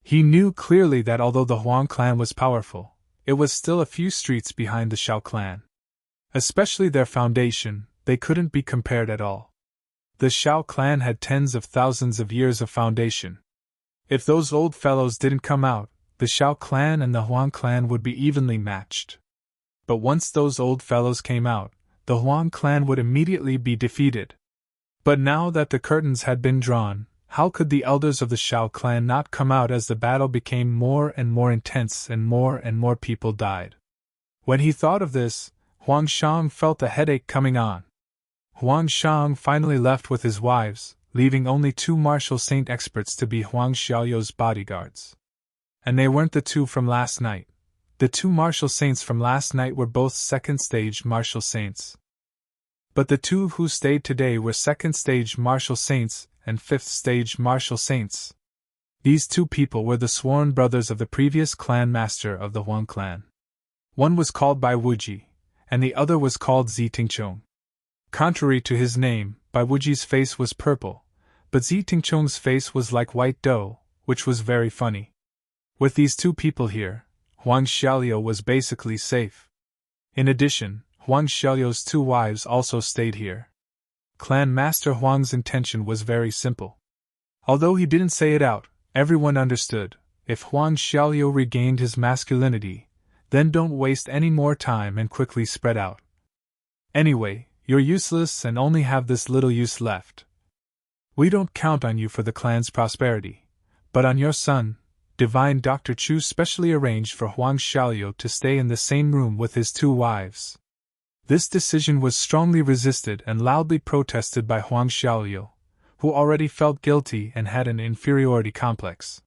He knew clearly that although the Huang clan was powerful, it was still a few streets behind the Shao clan. Especially their foundation, they couldn't be compared at all. The Shao clan had tens of thousands of years of foundation. If those old fellows didn't come out, the Shao clan and the Huang clan would be evenly matched. But once those old fellows came out, the Huang clan would immediately be defeated. But now that the curtains had been drawn, how could the elders of the Shao clan not come out as the battle became more and more intense and more people died? When he thought of this, Huang Shang felt a headache coming on. Huang Shang finally left with his wives, leaving only 2 martial saint experts to be Huang Xiaoyou's bodyguards. And they weren't the 2 from last night. The 2 martial saints from last night were both second-stage martial saints. But the 2 who stayed today were second-stage martial saints and fifth-stage martial saints. These 2 people were the sworn brothers of the previous clan master of the Huang clan. One was called Bai Wuji, and the other was called Zi Tingchong. Contrary to his name, Bai Wuji's face was purple, but Zi Tingchong's face was like white dough, which was very funny. With these 2 people here, Huang Xiaoyou was basically safe. In addition, Huang Xiaoyou's 2 wives also stayed here. Clan Master Huang's intention was very simple. Although he didn't say it out, everyone understood. If Huang Xiaoyou regained his masculinity, then don't waste any more time and quickly spread out. Anyway, you're useless and only have this little use left. We don't count on you for the clan's prosperity, but on your son. Divine Dr. Chu specially arranged for Huang Xiaoyou to stay in the same room with his 2 wives. This decision was strongly resisted and loudly protested by Huang Xiaoyou, who already felt guilty and had an inferiority complex.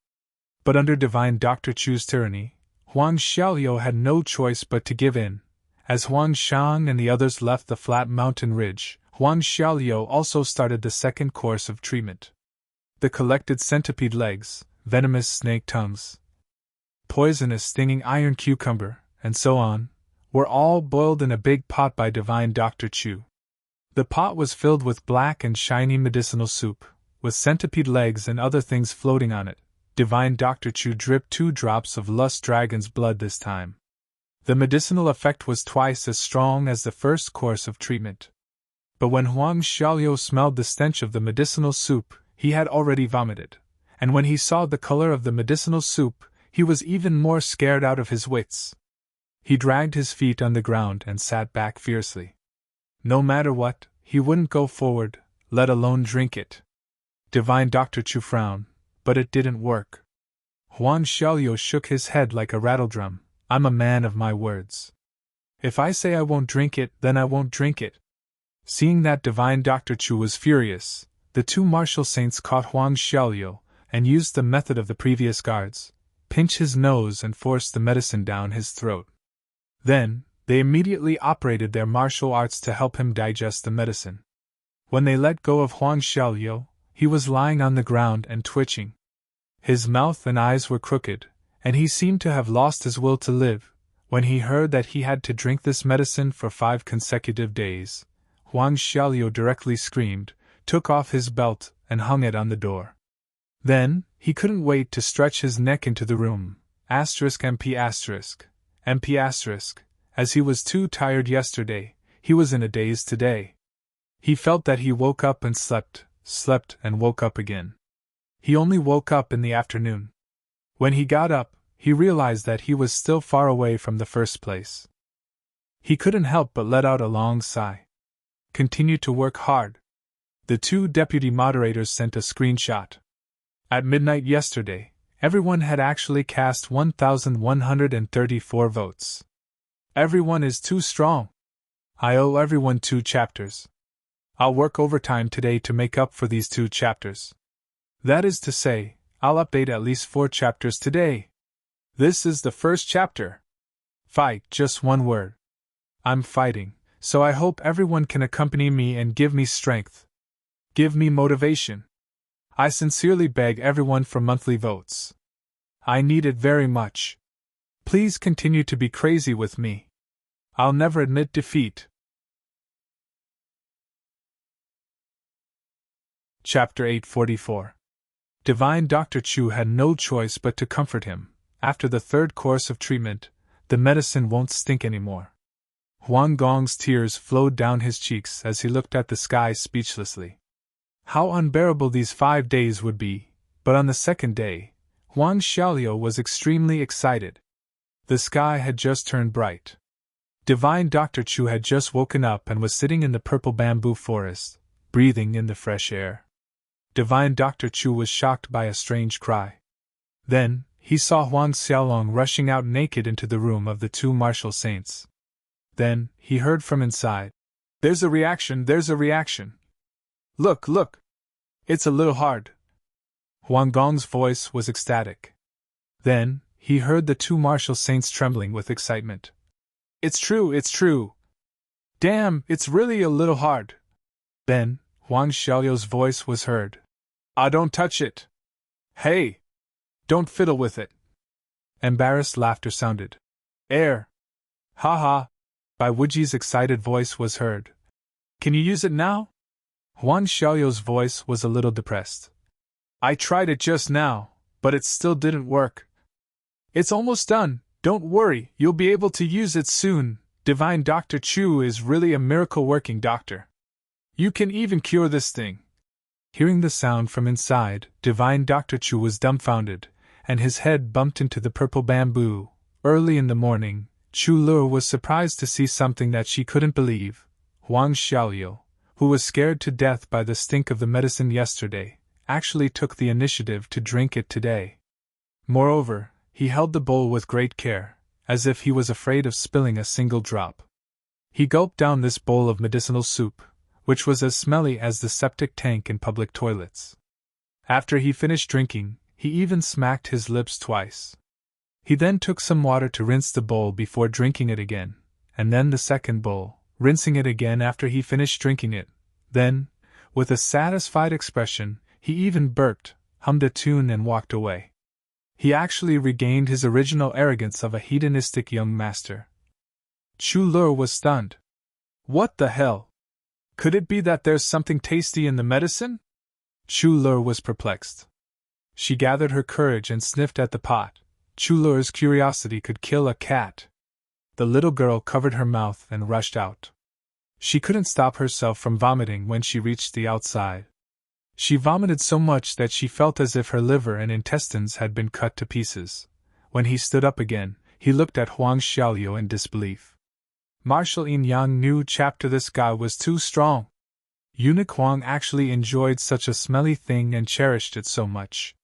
But under Divine Dr. Chu's tyranny, Huang Xiaoyou had no choice but to give in. As Huang Shang and the others left the flat mountain ridge, Huang Xiaoyou also started the second course of treatment. The collected centipede legs, venomous snake tongues, poisonous stinging iron cucumber, and so on, were all boiled in a big pot by divine Dr. Chu. The pot was filled with black and shiny medicinal soup, with centipede legs and other things floating on it. Divine Dr. Chu dripped 2 drops of lust dragon's blood this time. The medicinal effect was twice as strong as the first course of treatment. But when Huang Xiaoliu smelled the stench of the medicinal soup, he had already vomited, and when he saw the color of the medicinal soup, he was even more scared out of his wits. He dragged his feet on the ground and sat back fiercely. No matter what, he wouldn't go forward, let alone drink it. Divine Dr. Chu frowned, but it didn't work. Huang Xiaoliu shook his head like a rattledrum. I'm a man of my words. If I say I won't drink it, then I won't drink it. Seeing that divine Dr. Chu was furious, the 2 martial saints caught Huang Xiaoliu and used the method of the previous guards, pinch his nose and force the medicine down his throat. Then, they immediately operated their martial arts to help him digest the medicine. When they let go of Huang Xiaoliu, he was lying on the ground and twitching. His mouth and eyes were crooked, and he seemed to have lost his will to live. When he heard that he had to drink this medicine for 5 consecutive days, Huang Xiaoliu directly screamed, took off his belt, and hung it on the door. Then, he couldn't wait to stretch his neck into the room, MP*, as he was too tired yesterday, he was in a daze today. He felt that he woke up and slept and woke up again. He only woke up in the afternoon. When he got up, he realized that he was still far away from the first place. He couldn't help but let out a long sigh. Continue to work hard. The 2 deputy moderators sent a screenshot. At midnight yesterday, everyone had actually cast 1,134 votes. Everyone is too strong. I owe everyone 2 chapters. I'll work overtime today to make up for these 2 chapters. That is to say, I'll update at least 4 chapters today. This is the first chapter. Fight, just one word. I'm fighting, so I hope everyone can accompany me and give me strength. Give me motivation. I sincerely beg everyone for monthly votes. I need it very much. Please continue to be crazy with me. I'll never admit defeat. Chapter 844. Divine Dr. Chu had no choice but to comfort him. After the 3rd course of treatment, the medicine won't stink anymore. Huang Gong's tears flowed down his cheeks as he looked at the sky speechlessly. How unbearable these 5 days would be, but on the 2nd day, Huang Xiaoliu was extremely excited. The sky had just turned bright. Divine Dr. Chu had just woken up and was sitting in the purple bamboo forest, breathing in the fresh air. Divine Dr. Chu was shocked by a strange cry. Then, he saw Huang Xiaolong rushing out naked into the room of the 2 martial saints. Then, he heard from inside. There's a reaction. Look! It's a little hard. Huang Gong's voice was ecstatic. Then, he heard the 2 martial saints trembling with excitement. It's true. Damn, it's really a little hard. Then, Huang Xiaoliu's voice was heard. Ah, don't touch it. Hey! Don't fiddle with it. Embarrassed laughter sounded. Air! Ha ha! Bai Wuji's excited voice was heard. Can you use it now? Huang Xiaoliu's voice was a little depressed. I tried it just now, but it still didn't work. It's almost done, don't worry, you'll be able to use it soon. Divine Dr. Chu is really a miracle-working doctor. You can even cure this thing. Hearing the sound from inside, Divine Dr. Chu was dumbfounded, and his head bumped into the purple bamboo. Early in the morning, Chu Lur was surprised to see something that she couldn't believe. Huang Xiaoliu, who was scared to death by the stink of the medicine yesterday, actually took the initiative to drink it today. Moreover, he held the bowl with great care, as if he was afraid of spilling a single drop. He gulped down this bowl of medicinal soup, which was as smelly as the septic tank in public toilets. After he finished drinking, he even smacked his lips twice. He then took some water to rinse the bowl before drinking it again, and then the second bowl, rinsing it again after he finished drinking it. Then, with a satisfied expression, he even burped, hummed a tune and walked away. He actually regained his original arrogance of a hedonistic young master. Chu Lur was stunned. What the hell? Could it be that there's something tasty in the medicine? Chu Lur was perplexed. She gathered her courage and sniffed at the pot. Chu Lur's curiosity could kill a cat. The little girl covered her mouth and rushed out. She couldn't stop herself from vomiting when she reached the outside. She vomited so much that she felt as if her liver and intestines had been cut to pieces. When he stood up again, he looked at Huang Xiaoliu in disbelief. Martial Yin Yang knew chapter this guy was too strong. Eunuch Huang actually enjoyed such a smelly thing and cherished it so much.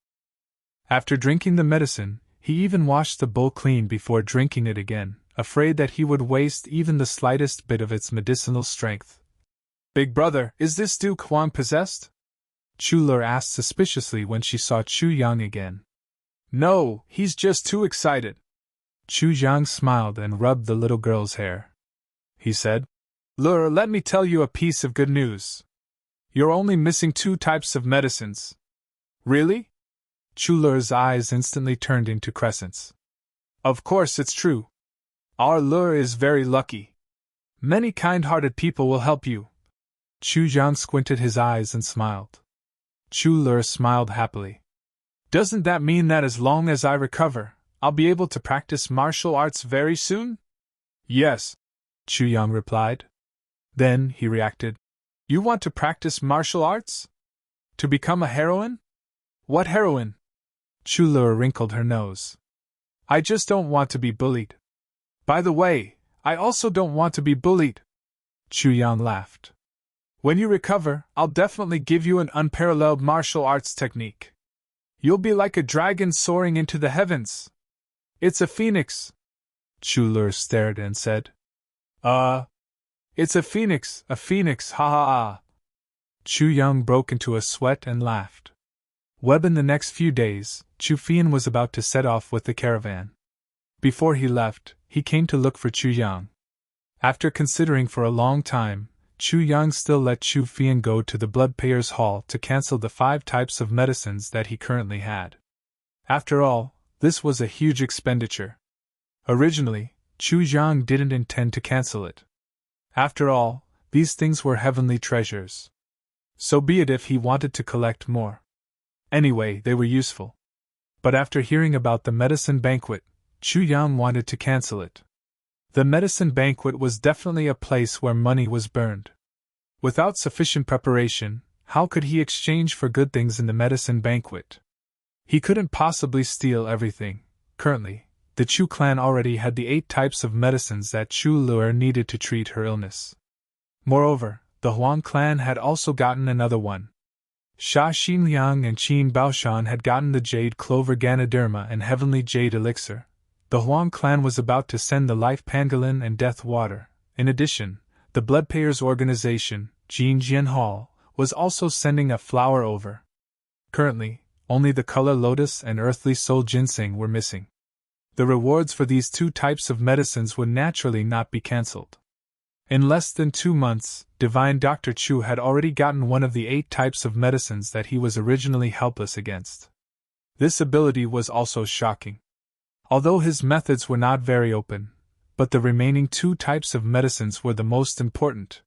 After drinking the medicine, he even washed the bowl clean before drinking it again, afraid that he would waste even the slightest bit of its medicinal strength. Big brother, is this Duke Huang possessed? Chu Lur asked suspiciously when she saw Chu Yang again. No, he's just too excited. Chu Yang smiled and rubbed the little girl's hair. He said, Lur, let me tell you a piece of good news. You're only missing 2 types of medicines. Really? Chu Lur's eyes instantly turned into crescents. Of course it's true. Our Lur is very lucky. Many kind-hearted people will help you. Chu Yang squinted his eyes and smiled. Chu Lur smiled happily. Doesn't that mean that as long as I recover, I'll be able to practice martial arts very soon? Yes, Chu Yang replied. Then he reacted. You want to practice martial arts? To become a heroine? What heroine? Chu Lur wrinkled her nose. I just don't want to be bullied. By the way, I also don't want to be bullied. Chu Yang laughed. When you recover, I'll definitely give you an unparalleled martial arts technique. You'll be like a dragon soaring into the heavens. It's a phoenix. Chu Lur stared and said, It's a phoenix, ha ha ha. Chu Yang broke into a sweat and laughed. Within the next few days, Chu Fian was about to set off with the caravan. Before he left, he came to look for Chu Yang. After considering for a long time, Chu Yang still let Chu Fian go to the Blood Payers Hall to cancel the 5 types of medicines that he currently had. After all, this was a huge expenditure. Originally, Chu Yang didn't intend to cancel it. After all, these things were heavenly treasures. So be it if he wanted to collect more. Anyway, they were useful. But after hearing about the medicine banquet, Chu Yang wanted to cancel it. The medicine banquet was definitely a place where money was burned. Without sufficient preparation, how could he exchange for good things in the medicine banquet? He couldn't possibly steal everything. Currently, the Chu clan already had the 8 types of medicines that Chu Lur needed to treat her illness. Moreover, the Huang clan had also gotten another one. Sha Xinliang and Qin Baoshan had gotten the Jade Clover Ganoderma and Heavenly Jade Elixir. The Huang clan was about to send the Life Pangolin and Death Water. In addition, the Blood Payers organization, Jinjian Hall, was also sending a flower over. Currently, only the Color Lotus and Earthly Soul Ginseng were missing. The rewards for these 2 types of medicines would naturally not be cancelled. In less than 2 months, Divine Dr. Chu had already gotten one of the 8 types of medicines that he was originally helpless against. This ability was also shocking. Although his methods were not very open, but the remaining 2 types of medicines were the most important.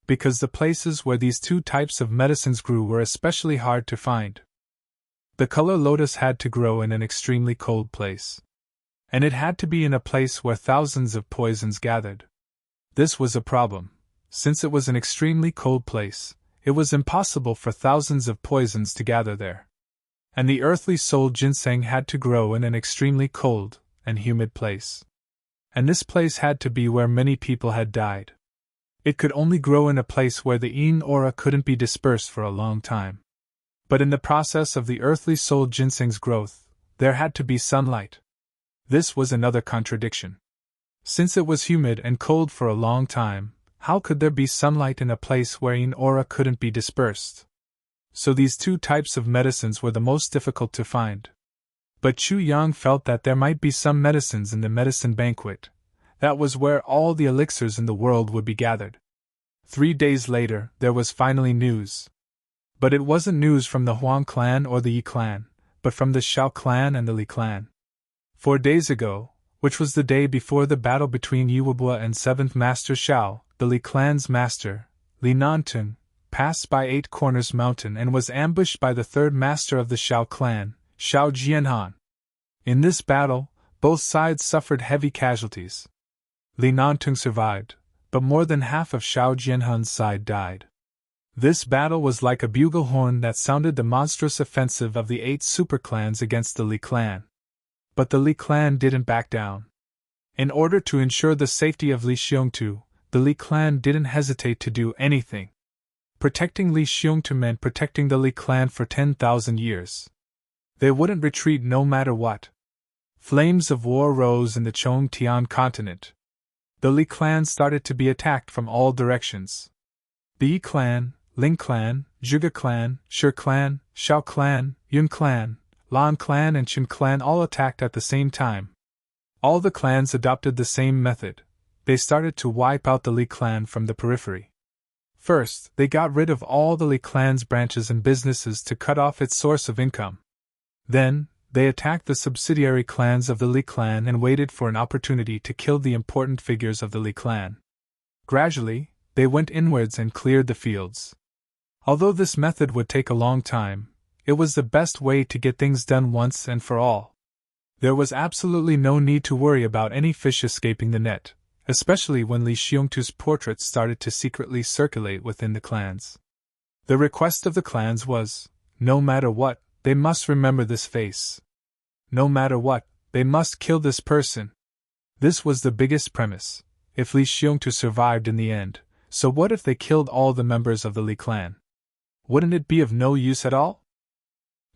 Because the places where these 2 types of medicines grew were especially hard to find. The Color Lotus had to grow in an extremely cold place. And it had to be in a place where thousands of poisons gathered. This was a problem. Since it was an extremely cold place, it was impossible for thousands of poisons to gather there. And the Earthly Soul Ginseng had to grow in an extremely cold and humid place. And this place had to be where many people had died. It could only grow in a place where the Yin aura couldn't be dispersed for a long time. But in the process of the Earthly Soul Ginseng's growth, there had to be sunlight. This was another contradiction. Since it was humid and cold for a long time, how could there be sunlight in a place where Yin aura couldn't be dispersed? So these 2 types of medicines were the most difficult to find. But Chu Yang felt that there might be some medicines in the medicine banquet. That was where all the elixirs in the world would be gathered. 3 days later, there was finally news. But it wasn't news from the Huang clan or the Yi clan. but from the Shao clan and the Li clan. 4 days ago, which was the day before the battle between Yuwabua and 7th Master Shao, the Li clan's master, Li Nantung, passed by 8 Corners Mountain and was ambushed by the 3rd master of the Shao clan, Shao Jianhan. In this battle, both sides suffered heavy casualties. Li Nantung survived, but more than half of Shao Jianhan's side died. This battle was like a bugle horn that sounded the monstrous offensive of the 8 superclans against the Li clan. But the Li clan didn't back down. In order to ensure the safety of Li Xiongtu, the Li clan didn't hesitate to do anything. Protecting Li Xiongtu meant protecting the Li clan for 10,000 years. They wouldn't retreat no matter what. Flames of war rose in the Chongtian continent. The Li clan started to be attacked from all directions. The Yi clan, Ling clan, Zhuge clan, Shi clan, Shao clan, Yun clan, Lan clan and Qin clan all attacked at the same time. All the clans adopted the same method. They started to wipe out the Li clan from the periphery. First, they got rid of all the Li clan's branches and businesses to cut off its source of income. Then, they attacked the subsidiary clans of the Li clan and waited for an opportunity to kill the important figures of the Li clan. Gradually, they went inwards and cleared the fields. Although this method would take a long time, it was the best way to get things done once and for all. There was absolutely no need to worry about any fish escaping the net, especially when Li Xiongtu's portrait started to secretly circulate within the clans. The request of the clans was, no matter what, they must remember this face. No matter what, they must kill this person. This was the biggest premise. If Li Xiongtu survived in the end, so what if they killed all the members of the Li clan? Wouldn't it be of no use at all?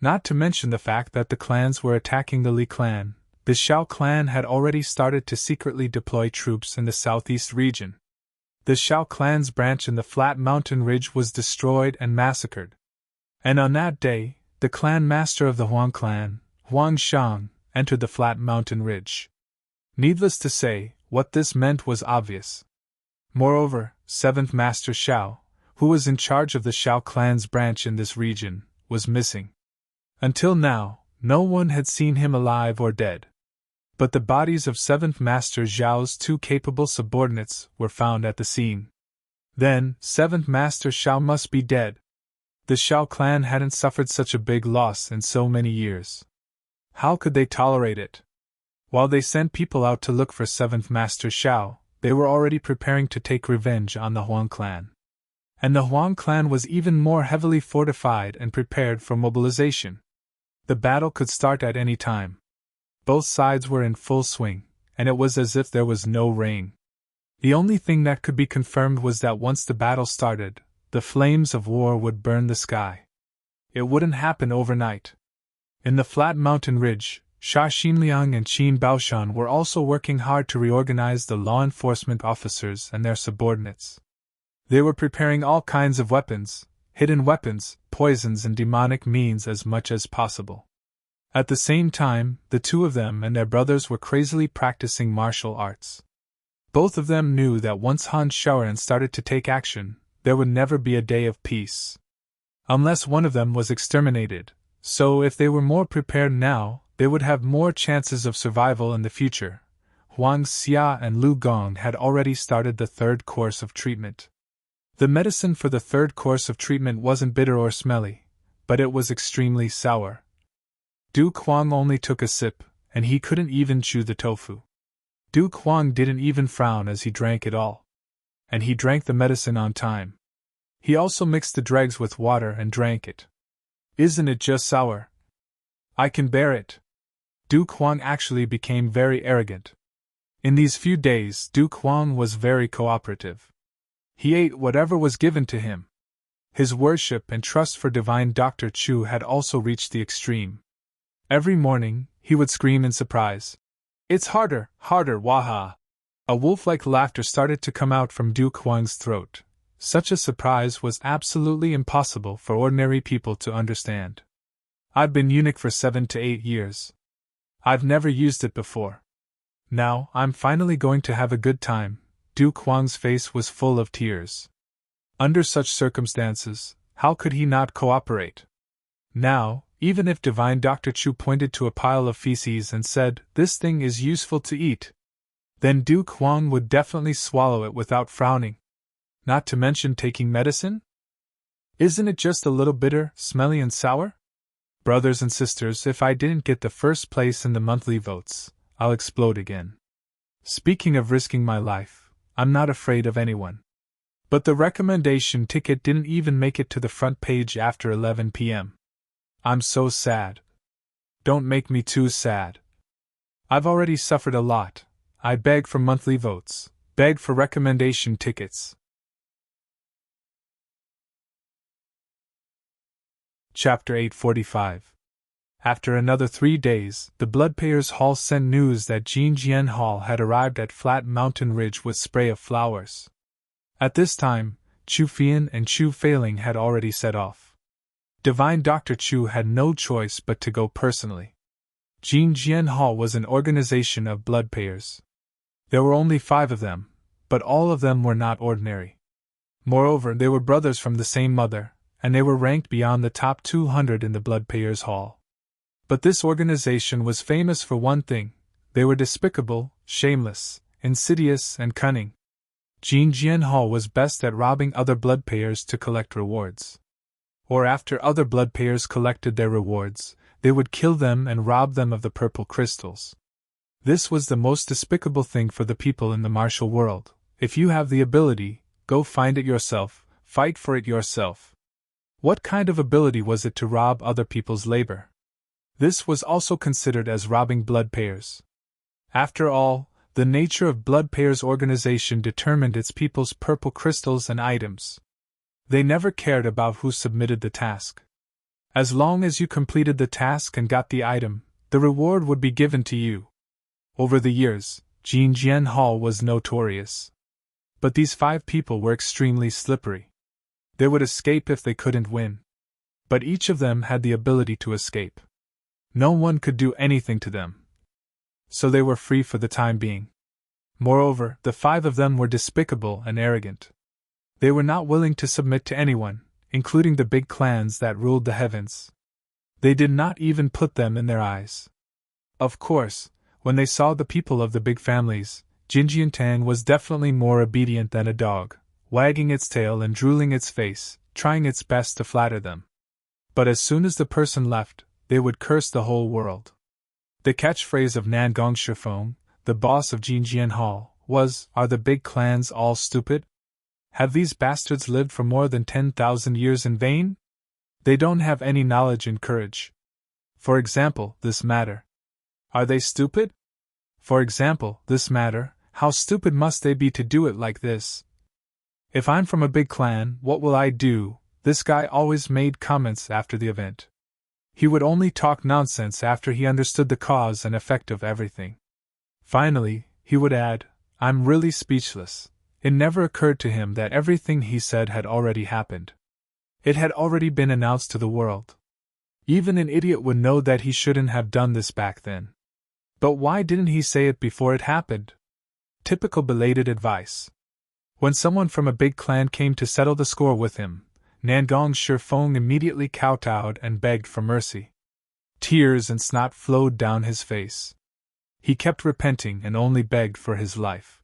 Not to mention the fact that the clans were attacking the Li clan, the Shao clan had already started to secretly deploy troops in the southeast region. The Shao clan's branch in the flat mountain ridge was destroyed and massacred. And on that day, the clan master of the Huang clan, Huang Shang, entered the flat mountain ridge. Needless to say, what this meant was obvious. Moreover, 7th Master Shao, who was in charge of the Shao clan's branch in this region, was missing. Until now, no one had seen him alive or dead. But the bodies of 7th Master Zhao's 2 capable subordinates were found at the scene. Then, 7th Master Shao must be dead. The Shao clan hadn't suffered such a big loss in so many years. How could they tolerate it? While they sent people out to look for 7th Master Shao, they were already preparing to take revenge on the Huang clan. And the Huang clan was even more heavily fortified and prepared for mobilization. The battle could start at any time. Both sides were in full swing, and it was as if there was no rain. The only thing that could be confirmed was that once the battle started, the flames of war would burn the sky. It wouldn't happen overnight. In the flat mountain ridge, Sha Xinliang and Qin Baoshan were also working hard to reorganize the law enforcement officers and their subordinates. They were preparing all kinds of weapons, hidden weapons, poisons and demonic means as much as possible. At the same time, the 2 of them and their brothers were crazily practicing martial arts. Both of them knew that once Han Shaoran started to take action, there would never be a day of peace. Unless one of them was exterminated, so if they were more prepared now, they would have more chances of survival in the future. Huang Xia and Lu Gong had already started the 3rd course of treatment. The medicine for the 3rd course of treatment wasn't bitter or smelly, but it was extremely sour. Du Kuang only took a sip, and he couldn't even chew the tofu. Du Kuang didn't even frown as he drank it all. And he drank the medicine on time. He also mixed the dregs with water and drank it. Isn't it just sour? I can bear it. Du Kuang actually became very arrogant. In these few days, Du Kuang was very cooperative. He ate whatever was given to him. His worship and trust for divine Dr. Chu had also reached the extreme. Every morning, he would scream in surprise. It's harder, harder, waha! A wolf-like laughter started to come out from Du Kuang's throat. Such a surprise was absolutely impossible for ordinary people to understand. I've been eunuch for 7 to 8 years. I've never used it before. Now, I'm finally going to have a good time. Du Kuang's face was full of tears. Under such circumstances, how could he not cooperate? Now, Even if divine Dr. Chu pointed to a pile of feces and said, "This thing is useful to eat," then Duke Huang would definitely swallow it without frowning. Not to mention taking medicine? Isn't it just a little bitter, smelly, and sour? Brothers and sisters, if I didn't get the first place in the monthly votes, I'll explode again. Speaking of risking my life, I'm not afraid of anyone. But the recommendation ticket didn't even make it to the front page after 11 p.m. I'm so sad. Don't make me too sad. I've already suffered a lot. I beg for monthly votes, beg for recommendation tickets. Chapter 845. After another 3 days, the Bloodpayers Hall sent news that Jin Jian Hall had arrived at Flat Mountain Ridge with spray of flowers. At this time, Chu Fian and Chu Feiling had already set off. Divine Dr. Chu had no choice but to go personally. Jin Jian Hall was an organization of bloodpayers. There were only 5 of them, but all of them were not ordinary. Moreover, they were brothers from the same mother, and they were ranked beyond the top 200 in the Bloodpayers Hall. But this organization was famous for one thing: they were despicable, shameless, insidious, and cunning. Jin Jian Hall was best at robbing other bloodpayers to collect rewards. Or after other bloodpayers collected their rewards, they would kill them and rob them of the purple crystals. This was the most despicable thing for the people in the martial world. If you have the ability, go find it yourself, fight for it yourself. What kind of ability was it to rob other people's labor? This was also considered as robbing bloodpayers. After all, the nature of bloodpayers' organization determined its people's purple crystals and items. They never cared about who submitted the task. As long as you completed the task and got the item, the reward would be given to you. Over the years, Jin Jian Hall was notorious. But these 5 people were extremely slippery. They would escape if they couldn't win. But each of them had the ability to escape. No one could do anything to them. So they were free for the time being. Moreover, the 5 of them were despicable and arrogant. They were not willing to submit to anyone, including the big clans that ruled the heavens. They did not even put them in their eyes. Of course, when they saw the people of the big families, Jinjian Tang was definitely more obedient than a dog, wagging its tail and drooling its face, trying its best to flatter them. But as soon as the person left, they would curse the whole world. The catchphrase of Nangong Shifeng, the boss of Jinjian Hall, was, "Are the big clans all stupid? Have these bastards lived for more than 10,000 years in vain? They don't have any knowledge and courage. For example, this matter. Are they stupid? For example, this matter, how stupid must they be to do it like this? If I'm from a big clan, what will I do?" This guy always made comments after the event. He would only talk nonsense after he understood the cause and effect of everything. Finally, he would add, "I'm really speechless." It never occurred to him that everything he said had already happened. It had already been announced to the world. Even an idiot would know that he shouldn't have done this back then. But why didn't he say it before it happened? Typical belated advice. When someone from a big clan came to settle the score with him, Nangong Shifeng immediately kowtowed and begged for mercy. Tears and snot flowed down his face. He kept repenting and only begged for his life.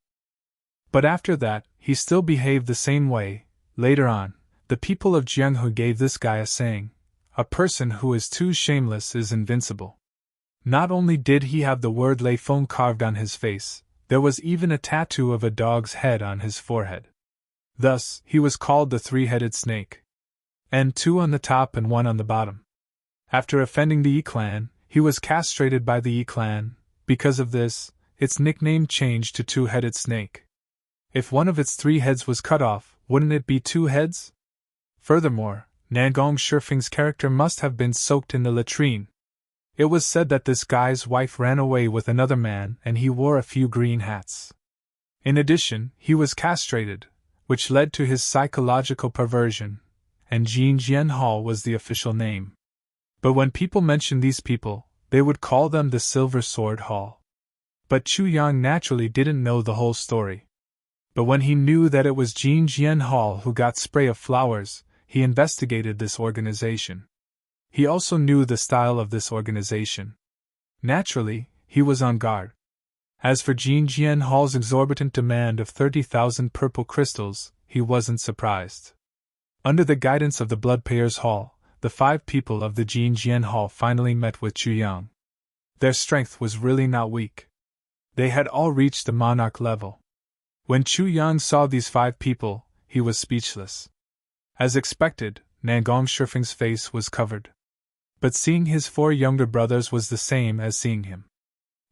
But after that, he still behaved the same way. Later on, the people of Jianghu gave this guy a saying: "A person who is too shameless is invincible." Not only did he have the word Lei Feng carved on his face, there was even a tattoo of a dog's head on his forehead. Thus, he was called the 3-headed snake. And 2 on the top and 1 on the bottom. After offending the Yi clan, he was castrated by the Yi clan. Because of this, its nickname changed to 2-headed snake. If one of its 3 heads was cut off, wouldn't it be 2 heads? Furthermore, Nangong Shifeng's character must have been soaked in the latrine. It was said that this guy's wife ran away with another man and he wore a few green hats. In addition, he was castrated, which led to his psychological perversion, and Jin Jian Hall was the official name. But when people mentioned these people, they would call them the Silver Sword Hall. But Chu Yang naturally didn't know the whole story. But when he knew that it was Jin Jian Hall who got spray of flowers, he investigated this organization. He also knew the style of this organization. Naturally, he was on guard. As for Jin Jian Hall's exorbitant demand of 30,000 purple crystals, he wasn't surprised. Under the guidance of the Bloodpayers Hall, the 5 people of the Jin Jian Hall finally met with Chu Yang. Their strength was really not weak. They had all reached the monarch level. When Chu Yang saw these 5 people, he was speechless. As expected, Nangong Shifeng's face was covered. But seeing his 4 younger brothers was the same as seeing him.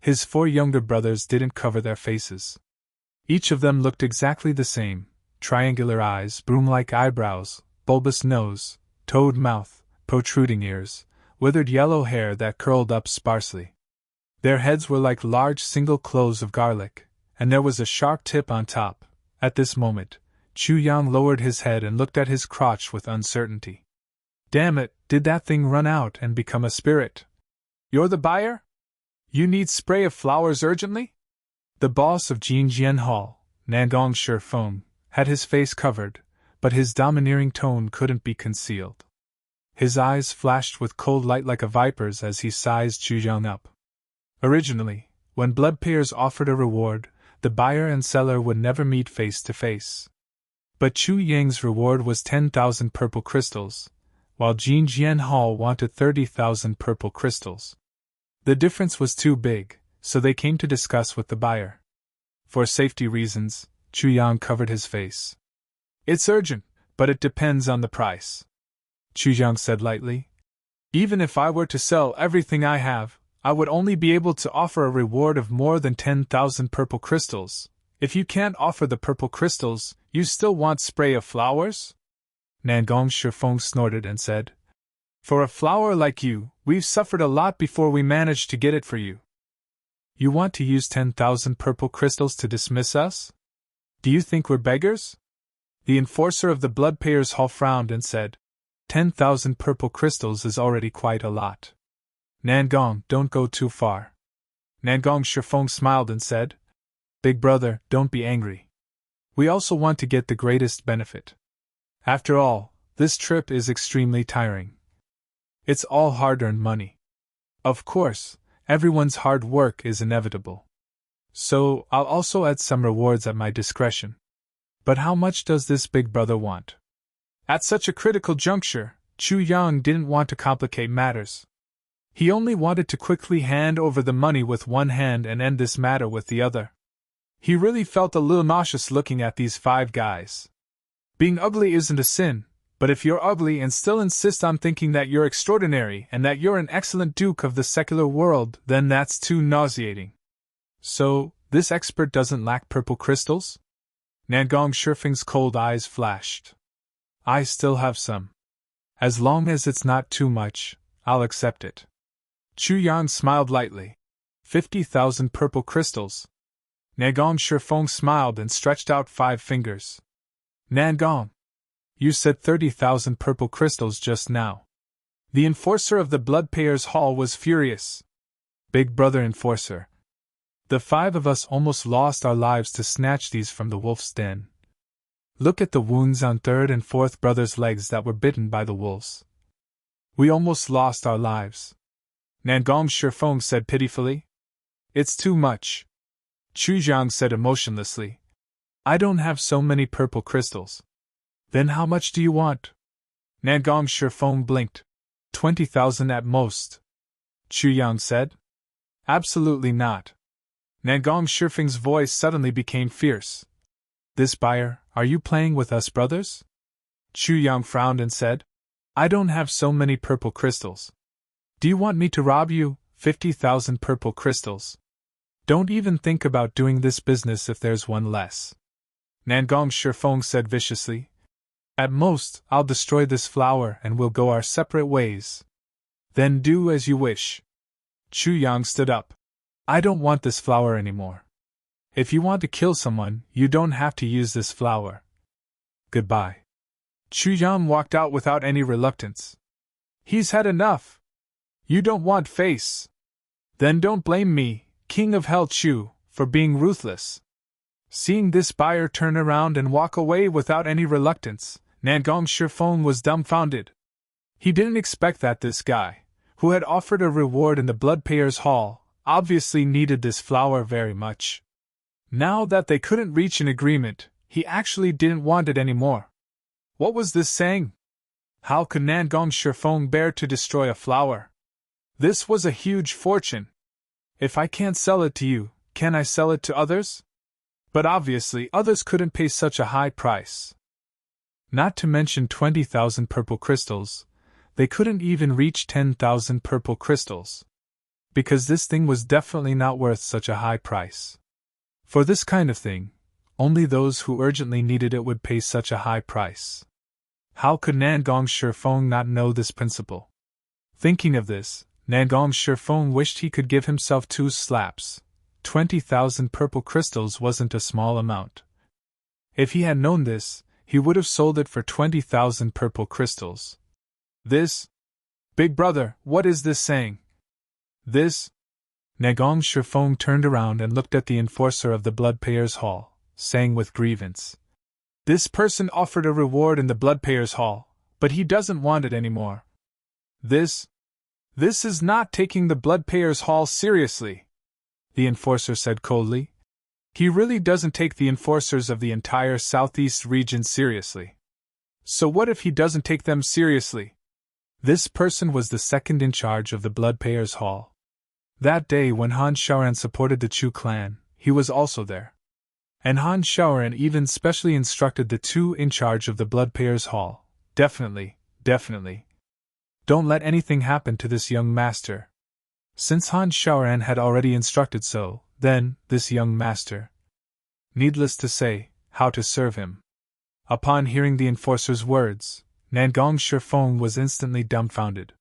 His 4 younger brothers didn't cover their faces. Each of them looked exactly the same: triangular eyes, broom-like eyebrows, bulbous nose, toad mouth, protruding ears, withered yellow hair that curled up sparsely. Their heads were like large single cloves of garlic, and there was a sharp tip on top. At this moment, Chu Yang lowered his head and looked at his crotch with uncertainty. Damn it, did that thing run out and become a spirit? You're the buyer? You need spray of flowers urgently? The boss of Jin Jian Hall, Nangong Shifeng, had his face covered, but his domineering tone couldn't be concealed. His eyes flashed with cold light like a viper's as he sized Chu Yang up. Originally, when Bloodpayers offered a reward, the buyer and seller would never meet face to face. But Chu Yang's reward was 10,000 purple crystals, while Jin Jian Hall wanted 30,000 purple crystals. The difference was too big, so they came to discuss with the buyer. For safety reasons, Chu Yang covered his face. It's urgent, but it depends on the price, Chu Yang said lightly. Even if I were to sell everything I have, I would only be able to offer a reward of more than 10,000 purple crystals. If you can't offer the purple crystals, you still want spray of flowers? Nangong Shifeng snorted and said, For a flower like you, we've suffered a lot before we managed to get it for you. You want to use 10,000 purple crystals to dismiss us? Do you think we're beggars? The enforcer of the Bloodpayers Hall frowned and said, 10,000 purple crystals is already quite a lot. Nangong, don't go too far. Nangong Shifeng smiled and said, Big brother, don't be angry. We also want to get the greatest benefit. After all, this trip is extremely tiring. It's all hard-earned money. Of course, everyone's hard work is inevitable. So, I'll also add some rewards at my discretion. But how much does this big brother want? At such a critical juncture, Chu Yang didn't want to complicate matters. He only wanted to quickly hand over the money with one hand and end this matter with the other. He really felt a little nauseous looking at these 5 guys. Being ugly isn't a sin, but if you're ugly and still insist on thinking that you're extraordinary and that you're an excellent duke of the secular world, then that's too nauseating. So, this expert doesn't lack purple crystals? Nangong Shifeng's cold eyes flashed. I still have some. As long as it's not too much, I'll accept it. Chu Yang smiled lightly. 50,000 purple crystals. Nangong Shifeng smiled and stretched out 5 fingers. Nangong, you said 30,000 purple crystals just now. The enforcer of the Bloodpayers Hall was furious. Big brother enforcer. The 5 of us almost lost our lives to snatch these from the wolf's den. Look at the wounds on 3rd and 4th brother's legs that were bitten by the wolves. We almost lost our lives. Nangong Shifeng said pitifully. It's too much. Chu Yang said emotionlessly. I don't have so many purple crystals. Then how much do you want? Nangong Shifeng blinked. 20,000 at most. Chu Yang said. Absolutely not. Nangong Shifeng's voice suddenly became fierce. This buyer, are you playing with us brothers? Chu Yang frowned and said. I don't have so many purple crystals. Do you want me to rob you? 50,000 purple crystals. Don't even think about doing this business if there's one less. Nangong Shifeng said viciously. At most, I'll destroy this flower and we'll go our separate ways. Then do as you wish. Chu Yang stood up. I don't want this flower anymore. If you want to kill someone, you don't have to use this flower. Goodbye. Chu Yang walked out without any reluctance. He's had enough. You don't want face. Then don't blame me, King of Hell Chu, for being ruthless. Seeing this buyer turn around and walk away without any reluctance, Nangong Shifeng was dumbfounded. He didn't expect that this guy, who had offered a reward in the Bloodpayers' Hall, obviously needed this flower very much. Now that they couldn't reach an agreement, he actually didn't want it anymore. What was this saying? How could Nangong Shifeng bear to destroy a flower? This was a huge fortune. If I can't sell it to you, can I sell it to others? But obviously others couldn't pay such a high price. Not to mention 20,000 purple crystals, they couldn't even reach 10,000 purple crystals. Because this thing was definitely not worth such a high price. For this kind of thing, only those who urgently needed it would pay such a high price. How could Nangong Shifeng not know this principle? Thinking of this, Nangong Shifeng wished he could give himself 2 slaps. 20,000 purple crystals wasn't a small amount. If he had known this, he would have sold it for 20,000 purple crystals. This? Big brother, what is this saying? This? Nangong Shifeng turned around and looked at the enforcer of the Bloodpayers' Hall, saying with grievance, "This person offered a reward in the Bloodpayers' Hall, but he doesn't want it anymore. This is not taking the Bloodpayers' Hall seriously," the enforcer said coldly. "He really doesn't take the enforcers of the entire Southeast region seriously. So what if he doesn't take them seriously?" This person was the second in charge of the Bloodpayers' Hall. That day when Han Shaoran supported the Chu clan, he was also there. And Han Shaoran even specially instructed the 2 in charge of the Bloodpayers' Hall, definitely, don't let anything happen to this young master. Since Han Shaoran had already instructed so, then, this young master. Needless to say, how to serve him. Upon hearing the enforcer's words, Nangong Shifeng was instantly dumbfounded.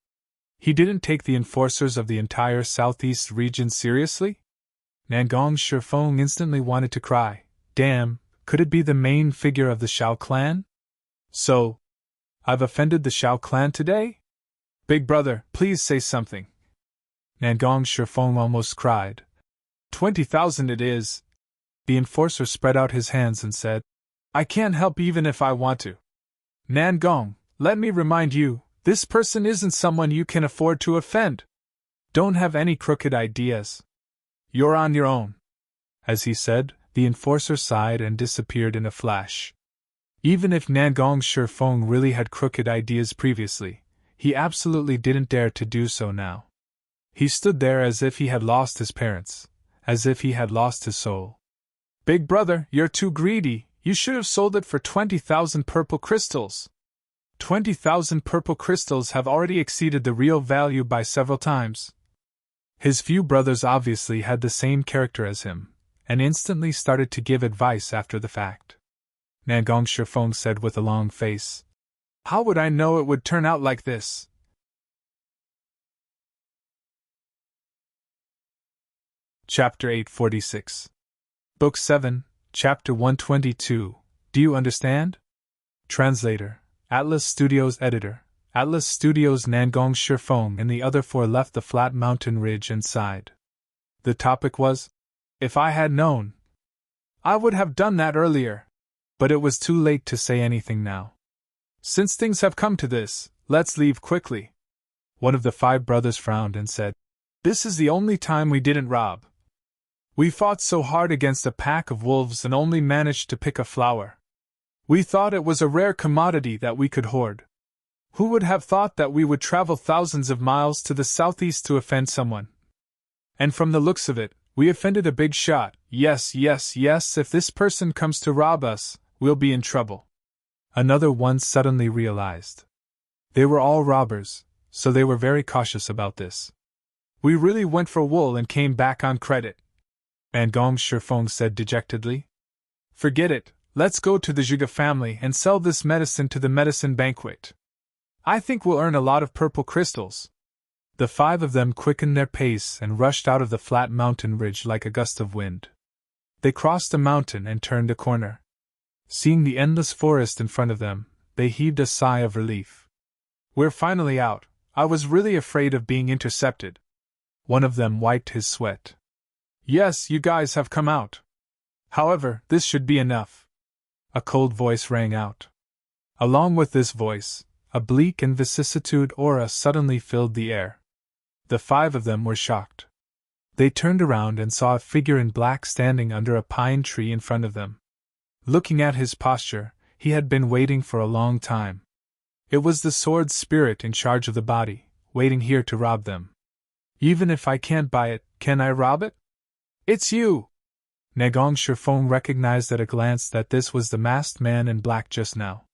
He didn't take the enforcers of the entire Southeast region seriously? Nangong Shifeng instantly wanted to cry. Damn, could it be the main figure of the Shao clan? So, I've offended the Shao clan today? Big brother, please say something. Nangong Shifeng almost cried. 20,000 it is. The enforcer spread out his hands and said, "I can't help even if I want to. Nangong, let me remind you, this person isn't someone you can afford to offend. Don't have any crooked ideas. You're on your own." As he said, the enforcer sighed and disappeared in a flash. Even if Nangong Shifeng really had crooked ideas previously, he absolutely didn't dare to do so now. He stood there as if he had lost his parents, as if he had lost his soul. "Big brother, you're too greedy, you should have sold it for 20,000 purple crystals. 20,000 purple crystals have already exceeded the real value by several times." His few brothers obviously had the same character as him, and instantly started to give advice after the fact. Nangong Shifeng said with a long face, "How would I know it would turn out like this?" Chapter 846. Book 7, Chapter 122. Do you understand? Translator, Atlas Studios Editor, Atlas Studios. Nangong Shifeng and the other 4 left the flat mountain ridge and sighed. The topic was, "If I had known, I would have done that earlier." But it was too late to say anything now. "Since things have come to this, let's leave quickly." One of the 5 brothers frowned and said, "This is the only time we didn't rob. We fought so hard against a pack of wolves and only managed to pick a flower. We thought it was a rare commodity that we could hoard. Who would have thought that we would travel thousands of miles to the southeast to offend someone? And from the looks of it, we offended a big shot. Yes, if this person comes to rob us, we'll be in trouble." Another one suddenly realized. They were all robbers, so they were very cautious about this. "We really went for wool and came back on credit," Nangong Shifeng said dejectedly. "Forget it, let's go to the Zhuge family and sell this medicine to the medicine banquet. I think we'll earn a lot of purple crystals." The 5 of them quickened their pace and rushed out of the flat mountain ridge like a gust of wind. They crossed a mountain and turned a corner. Seeing the endless forest in front of them, they heaved a sigh of relief. "We're finally out. I was really afraid of being intercepted." One of them wiped his sweat. "Yes, you guys have come out. However, this should be enough." A cold voice rang out. Along with this voice, a bleak and vicissitude aura suddenly filled the air. The 5 of them were shocked. They turned around and saw a figure in black standing under a pine tree in front of them. Looking at his posture, he had been waiting for a long time. It was the sword spirit in charge of the body, waiting here to rob them. Even if I can't buy it, can I rob it? It's you! Nagong Shifeng recognized at a glance that this was the masked man in black just now.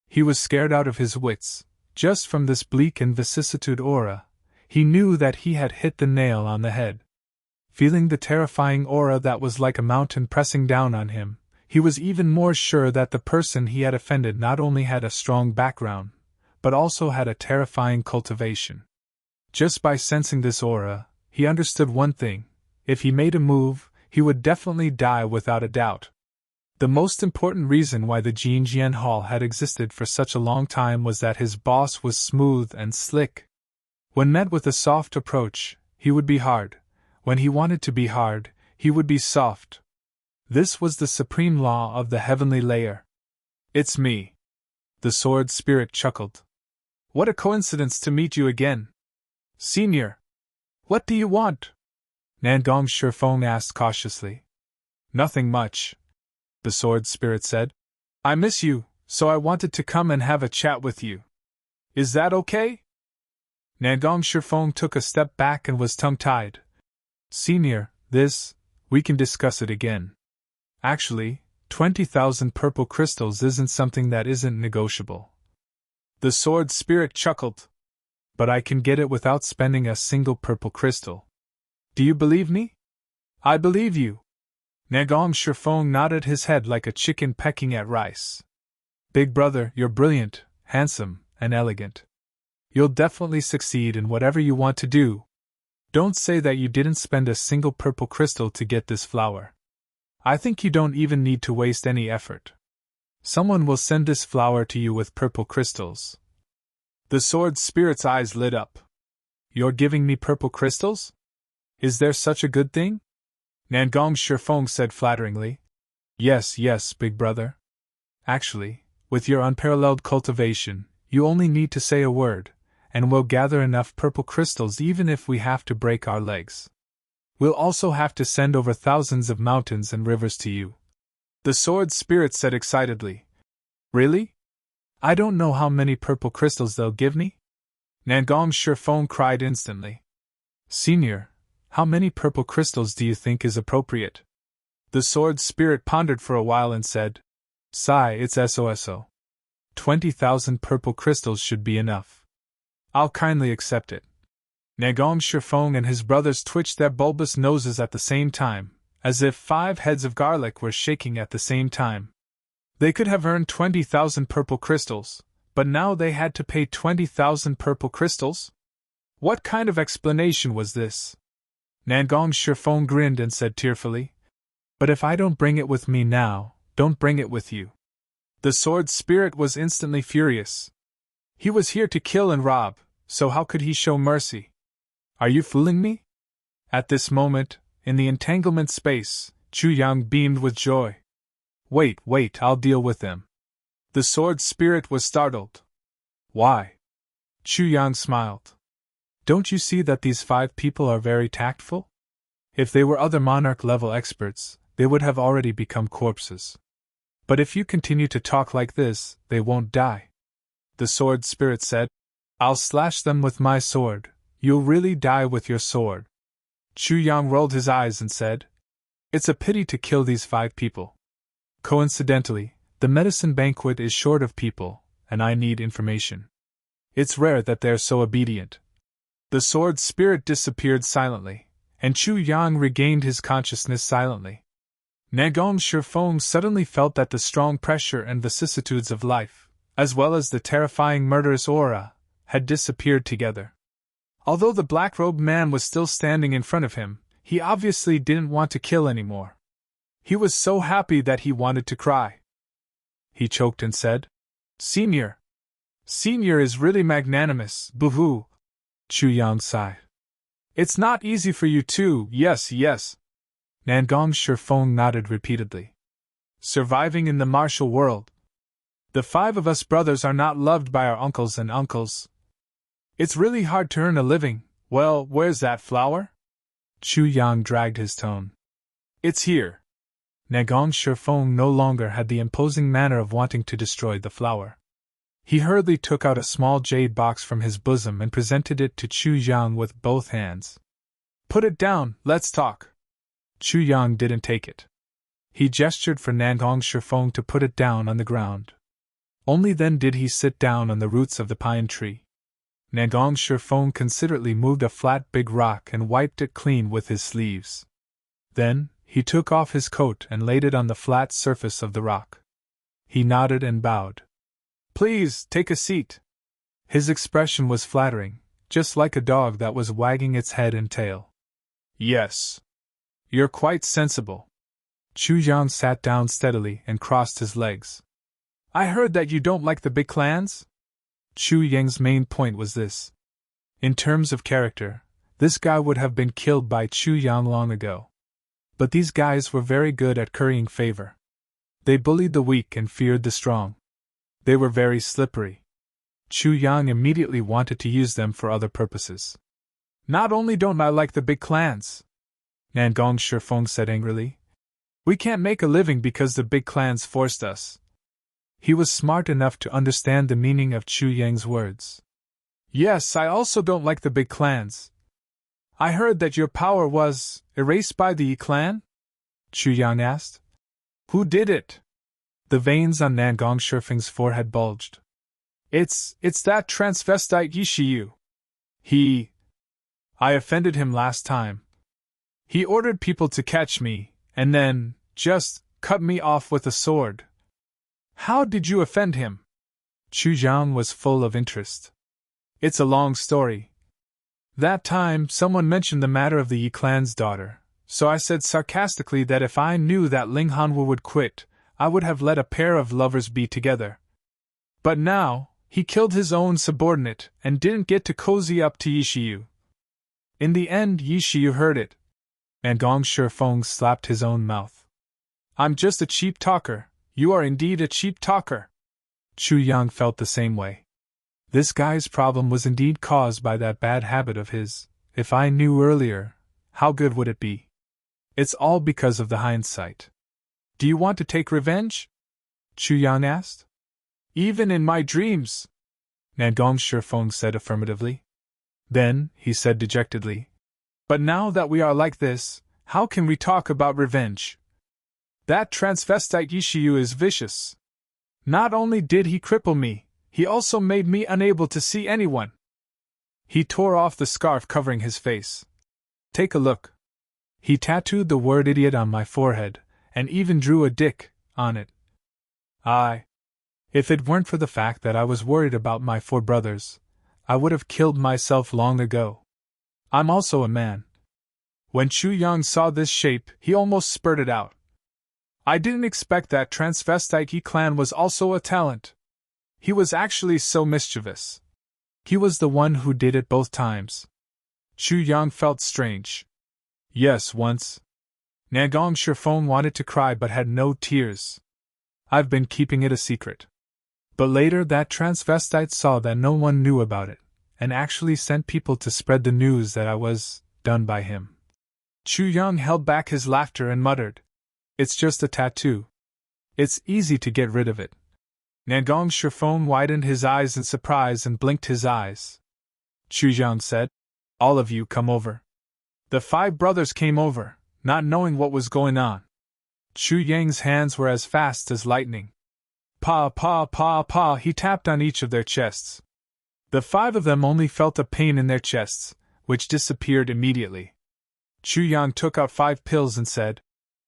He was scared out of his wits. Just from this bleak and vicissitude aura, he knew that he had hit the nail on the head. Feeling the terrifying aura that was like a mountain pressing down on him, he was even more sure that the person he had offended not only had a strong background, but also had a terrifying cultivation. Just by sensing this aura, he understood one thing: if he made a move, he would definitely die without a doubt. The most important reason why the Jinjian Hall had existed for such a long time was that his boss was smooth and slick. When met with a soft approach, he would be hard. When he wanted to be hard, he would be soft. This was the supreme law of the heavenly layer. It's me. The sword spirit chuckled. What a coincidence to meet you again. Senior. What do you want? Nagong Shifeng asked cautiously. Nothing much, the sword spirit said. I miss you, so I wanted to come and have a chat with you. Is that okay? Nagong Shifeng took a step back and was tongue-tied. Senior, we can discuss it again. Actually, 20,000 purple crystals isn't something that isn't negotiable. The sword spirit chuckled. But I can get it without spending a single purple crystal. Do you believe me? I believe you. Nagong Shifeng nodded his head like a chicken pecking at rice. Big brother, you're brilliant, handsome, and elegant. You'll definitely succeed in whatever you want to do. Don't say that you didn't spend a single purple crystal to get this flower. I think you don't even need to waste any effort. Someone will send this flower to you with purple crystals. The sword spirit's eyes lit up. You're giving me purple crystals? Is there such a good thing? Nagong Shifeng said flatteringly. Yes, big brother. Actually, with your unparalleled cultivation, you only need to say a word, and we'll gather enough purple crystals even if we have to break our legs. We'll also have to send over thousands of mountains and rivers to you. The sword spirit said excitedly. Really? I don't know how many purple crystals they'll give me? Nagong Shifeng cried instantly. Senior, how many purple crystals do you think is appropriate? The sword spirit pondered for a while and said, Sigh, it's SOSO. 20,000 purple crystals should be enough. I'll kindly accept it. Nagong Shifeng and his brothers twitched their bulbous noses at the same time, as if 5 heads of garlic were shaking at the same time. They could have earned 20,000 purple crystals, but now they had to pay 20,000 purple crystals? What kind of explanation was this? Nagong Shifeng grinned and said tearfully, But if I don't bring it with me now, don't bring it with you. The sword spirit was instantly furious. He was here to kill and rob, so how could he show mercy? Are you fooling me? At this moment, in the entanglement space, Chu Yang beamed with joy. Wait, I'll deal with them. The sword spirit was startled. Why? Chu Yang smiled. Don't you see that these 5 people are very tactful? If they were other monarch-level experts, they would have already become corpses. But if you continue to talk like this, they won't die. The sword spirit said, I'll slash them with my sword. You'll really die with your sword. Chu Yang rolled his eyes and said, It's a pity to kill these 5 people. Coincidentally, the medicine banquet is short of people, and I need information. It's rare that they're so obedient. The sword spirit disappeared silently, and Chu Yang regained his consciousness silently. Nagong Shifeng suddenly felt that the strong pressure and vicissitudes of life, as well as the terrifying murderous aura, had disappeared together. Although the black-robed man was still standing in front of him, he obviously didn't want to kill anymore. He was so happy that he wanted to cry. He choked and said, Senior is really magnanimous, boo-hoo. Chu Yang sighed. It's not easy for you too, yes. Nagong Shifeng nodded repeatedly. Surviving in the martial world. The 5 of us brothers are not loved by our uncles and uncles. It's really hard to earn a living. Well, where's that flower? Chu Yang dragged his tone. It's here. Nagong Shifeng no longer had the imposing manner of wanting to destroy the flower. He hurriedly took out a small jade box from his bosom and presented it to Chu Yang with both hands. Put it down, let's talk. Chu Yang didn't take it. He gestured for Nagong Shifeng to put it down on the ground. Only then did he sit down on the roots of the pine tree. Nagong Shifeng considerately moved a flat big rock and wiped it clean with his sleeves. Then, he took off his coat and laid it on the flat surface of the rock. He nodded and bowed. Please, take a seat. His expression was flattering, just like a dog that was wagging its head and tail. Yes. You're quite sensible. Chu Yang sat down steadily and crossed his legs. I heard that you don't like the big clans? Chu Yang's main point was this. In terms of character, this guy would have been killed by Chu Yang long ago. But these guys were very good at currying favor. They bullied the weak and feared the strong. They were very slippery. Chu Yang immediately wanted to use them for other purposes. Not only don't I like the big clans, Nagong Shifeng said angrily. We can't make a living because the big clans forced us. He was smart enough to understand the meaning of Chu Yang's words. Yes, I also don't like the big clans. I heard that your power was erased by the Yi clan? Chu Yang asked. Who did it? The veins on Nagong Shifeng's forehead bulged. It's that transvestite Yishiyu. I offended him last time. He ordered people to catch me, and then, just, cut me off with a sword. How did you offend him? Chu Yang was full of interest. It's a long story. That time, someone mentioned the matter of the Yi clan's daughter, so I said sarcastically that if I knew that Ling Hanwu would quit, I would have let a pair of lovers be together. But now, he killed his own subordinate and didn't get to cozy up to Yishiyu. In the end, Yishiyu heard it. Nagong Shifeng slapped his own mouth. I'm just a cheap talker. You are indeed a cheap talker. Chu Yang felt the same way. This guy's problem was indeed caused by that bad habit of his. If I knew earlier, how good would it be? It's all because of the hindsight. Do you want to take revenge? Chu Yang asked. Even in my dreams, Nagong Shifeng said affirmatively. Then, he said dejectedly, but now that we are like this, how can we talk about revenge? That transvestite Yishiyu is vicious. Not only did he cripple me, he also made me unable to see anyone. He tore off the scarf covering his face. Take a look. He tattooed the word idiot on my forehead, and even drew a dick on it. If it weren't for the fact that I was worried about my 4 brothers, I would have killed myself long ago. I'm also a man. When Chu Yang saw this shape, he almost spurted out. I didn't expect that transvestite Yi clan was also a talent. He was actually so mischievous. He was the one who did it both times. Chu Yang felt strange. Yes, once. Nagong Shifeng wanted to cry but had no tears. I've been keeping it a secret. But later that transvestite saw that no one knew about it, and actually sent people to spread the news that I was done by him. Chu Yang held back his laughter and muttered, It's just a tattoo. It's easy to get rid of it. Nagong Shifeng widened his eyes in surprise and blinked his eyes. Chu Yang said, All of you come over. The 5 brothers came over, not knowing what was going on. Chu Yang's hands were as fast as lightning. Pa, pa, pa, pa, he tapped on each of their chests. The 5 of them only felt a pain in their chests, which disappeared immediately. Chu Yang took out 5 pills and said,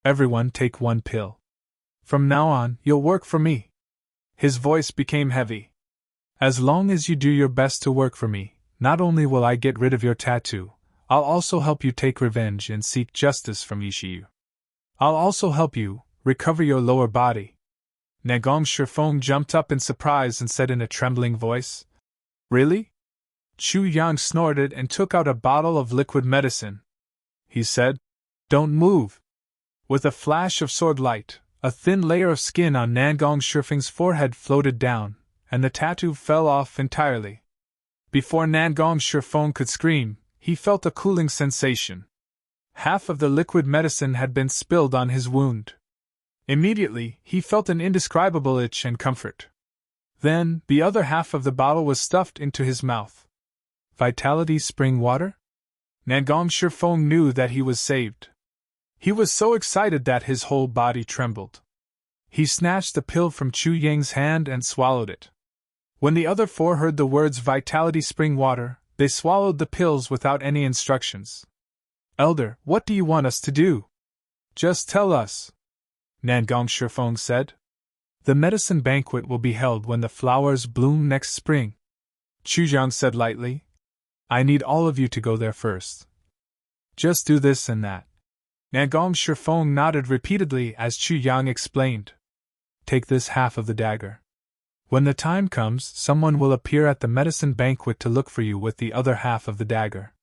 Everyone take 1 pill. From now on, you'll work for me. His voice became heavy. As long as you do your best to work for me, not only will I get rid of your tattoo, I'll also help you take revenge and seek justice from Yishiyu. I'll also help you recover your lower body. Nagong Shifeng jumped up in surprise and said in a trembling voice, Really? Chu Yang snorted and took out a bottle of liquid medicine. He said, Don't move. With a flash of sword light, A thin layer of skin on Nangong Shifeng's forehead floated down, and the tattoo fell off entirely. Before Nangong Shifeng could scream, he felt a cooling sensation. Half of the liquid medicine had been spilled on his wound. Immediately, he felt an indescribable itch and comfort. Then, the other half of the bottle was stuffed into his mouth. Vitality spring water? Nangong Shifeng knew that he was saved. He was so excited that his whole body trembled. He snatched the pill from Chu Yang's hand and swallowed it. When the other four heard the words Vitality Spring Water, they swallowed the pills without any instructions. Elder, what do you want us to do? Just tell us, Nangong Shifeng said. The medicine banquet will be held when the flowers bloom next spring, Chu Yang said lightly. I need all of you to go there first. Just do this and that. Nangong Shifeng nodded repeatedly as Chu Yang explained. Take this half of the dagger. When the time comes, someone will appear at the medicine banquet to look for you with the other half of the dagger.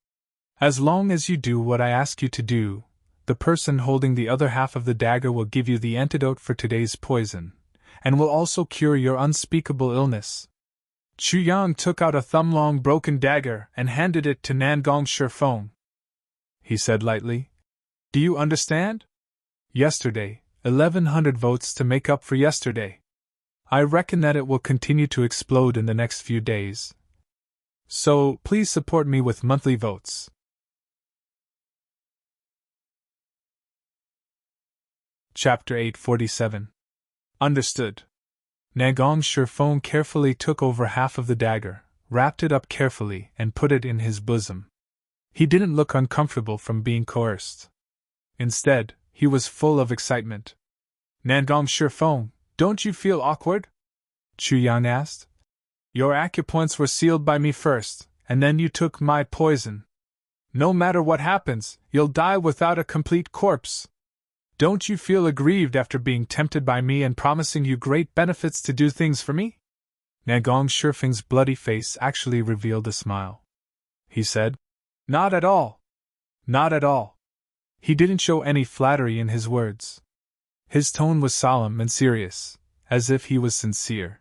As long as you do what I ask you to do, the person holding the other half of the dagger will give you the antidote for today's poison, and will also cure your unspeakable illness. Chu Yang took out a thumb-long broken dagger and handed it to Nangong Shifeng. He said lightly, do you understand? Yesterday, 1,100 votes to make up for yesterday. I reckon that it will continue to explode in the next few days. So, please support me with monthly votes. Chapter 847. Understood. Nangong Shifeng carefully took over half of the dagger, wrapped it up carefully, and put it in his bosom. He didn't look uncomfortable from being coerced. Instead, he was full of excitement. Nangong Shifeng, don't you feel awkward? Chu Yang asked. Your acupoints were sealed by me first, and then you took my poison. No matter what happens, you'll die without a complete corpse. Don't you feel aggrieved after being tempted by me and promising you great benefits to do things for me? Nangong Shifeng's bloody face actually revealed a smile. He said, Not at all. Not at all. He didn't show any flattery in his words. His tone was solemn and serious, as if he was sincere.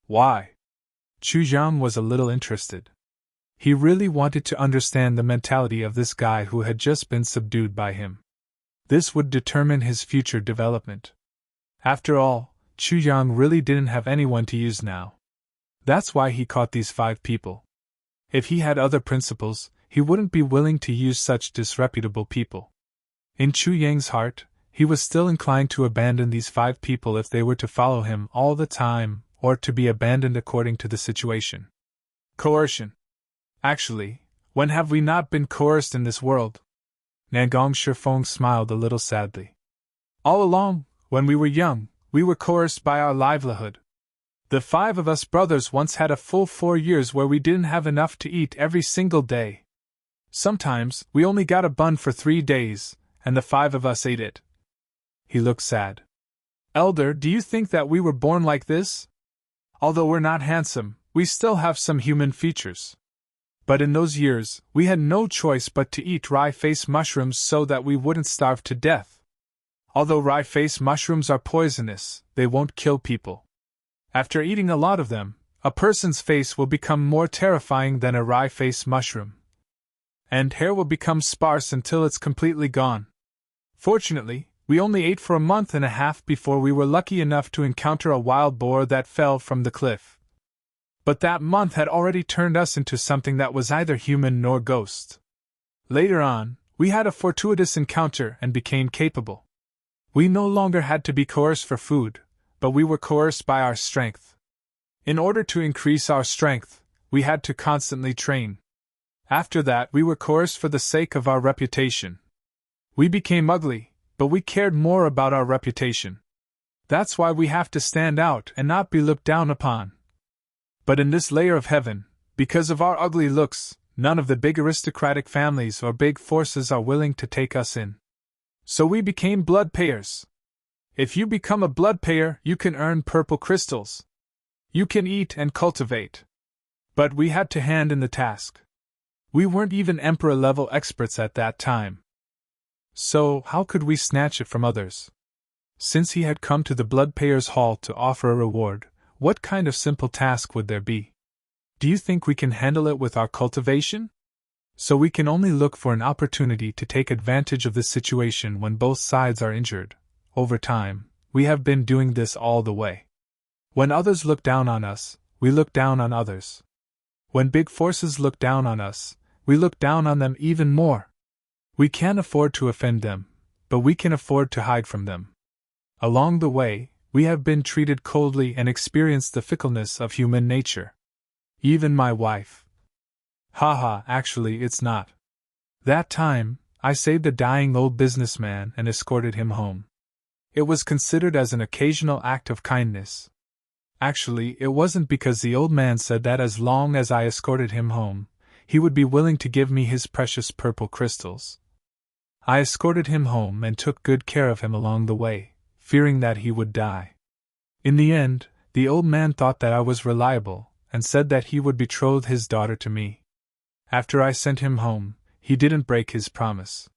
Why? Chu Yang was a little interested. He really wanted to understand the mentality of this guy who had just been subdued by him. This would determine his future development. After all, Chu Yang really didn't have anyone to use now. That's why he caught these 5 people. If he had other principles, he wouldn't be willing to use such disreputable people. In Chu Yang's heart, he was still inclined to abandon these 5 people if they were to follow him all the time, or to be abandoned according to the situation. Coercion. Actually, when have we not been coerced in this world? Nangong Shifeng smiled a little sadly. All along, when we were young, we were coerced by our livelihood. The 5 of us brothers once had a full 4 years where we didn't have enough to eat every single day. Sometimes, we only got a bun for 3 days, and the 5 of us ate it. He looked sad. Elder, do you think that we were born like this? Although we're not handsome, we still have some human features. But in those years, we had no choice but to eat rye-face mushrooms so that we wouldn't starve to death. Although rye-face mushrooms are poisonous, they won't kill people. After eating a lot of them, a person's face will become more terrifying than a rye-face mushroom. And hair will become sparse until it's completely gone. Fortunately, we only ate for a month and a half before we were lucky enough to encounter a wild boar that fell from the cliff. But that month had already turned us into something that was neither human nor ghost. Later on, we had a fortuitous encounter and became capable. We no longer had to be coerced for food, but we were coerced by our strength. In order to increase our strength, we had to constantly train. After that, we were coerced for the sake of our reputation. We became ugly, but we cared more about our reputation. That's why we have to stand out and not be looked down upon. But in this layer of heaven, because of our ugly looks, none of the big aristocratic families or big forces are willing to take us in. So we became blood payers. If you become a blood payer, you can earn purple crystals. You can eat and cultivate. But we had to hand in the task. We weren't even emperor-level experts at that time. So, how could we snatch it from others? Since he had come to the blood-payers' hall to offer a reward, what kind of simple task would there be? Do you think we can handle it with our cultivation? So we can only look for an opportunity to take advantage of this situation when both sides are injured. Over time, we have been doing this all the way. When others look down on us, we look down on others. When big forces look down on us, we look down on them even more. We can't afford to offend them, but we can afford to hide from them. Along the way, we have been treated coldly and experienced the fickleness of human nature. Even my wife. Actually it's not. That time, I saved a dying old businessman and escorted him home. It was considered as an occasional act of kindness. Actually, it wasn't, because the old man said that as long as I escorted him home, he would be willing to give me his precious purple crystals. I escorted him home and took good care of him along the way, fearing that he would die. In the end, the old man thought that I was reliable, and said that he would betroth his daughter to me. After I sent him home, he didn't break his promise.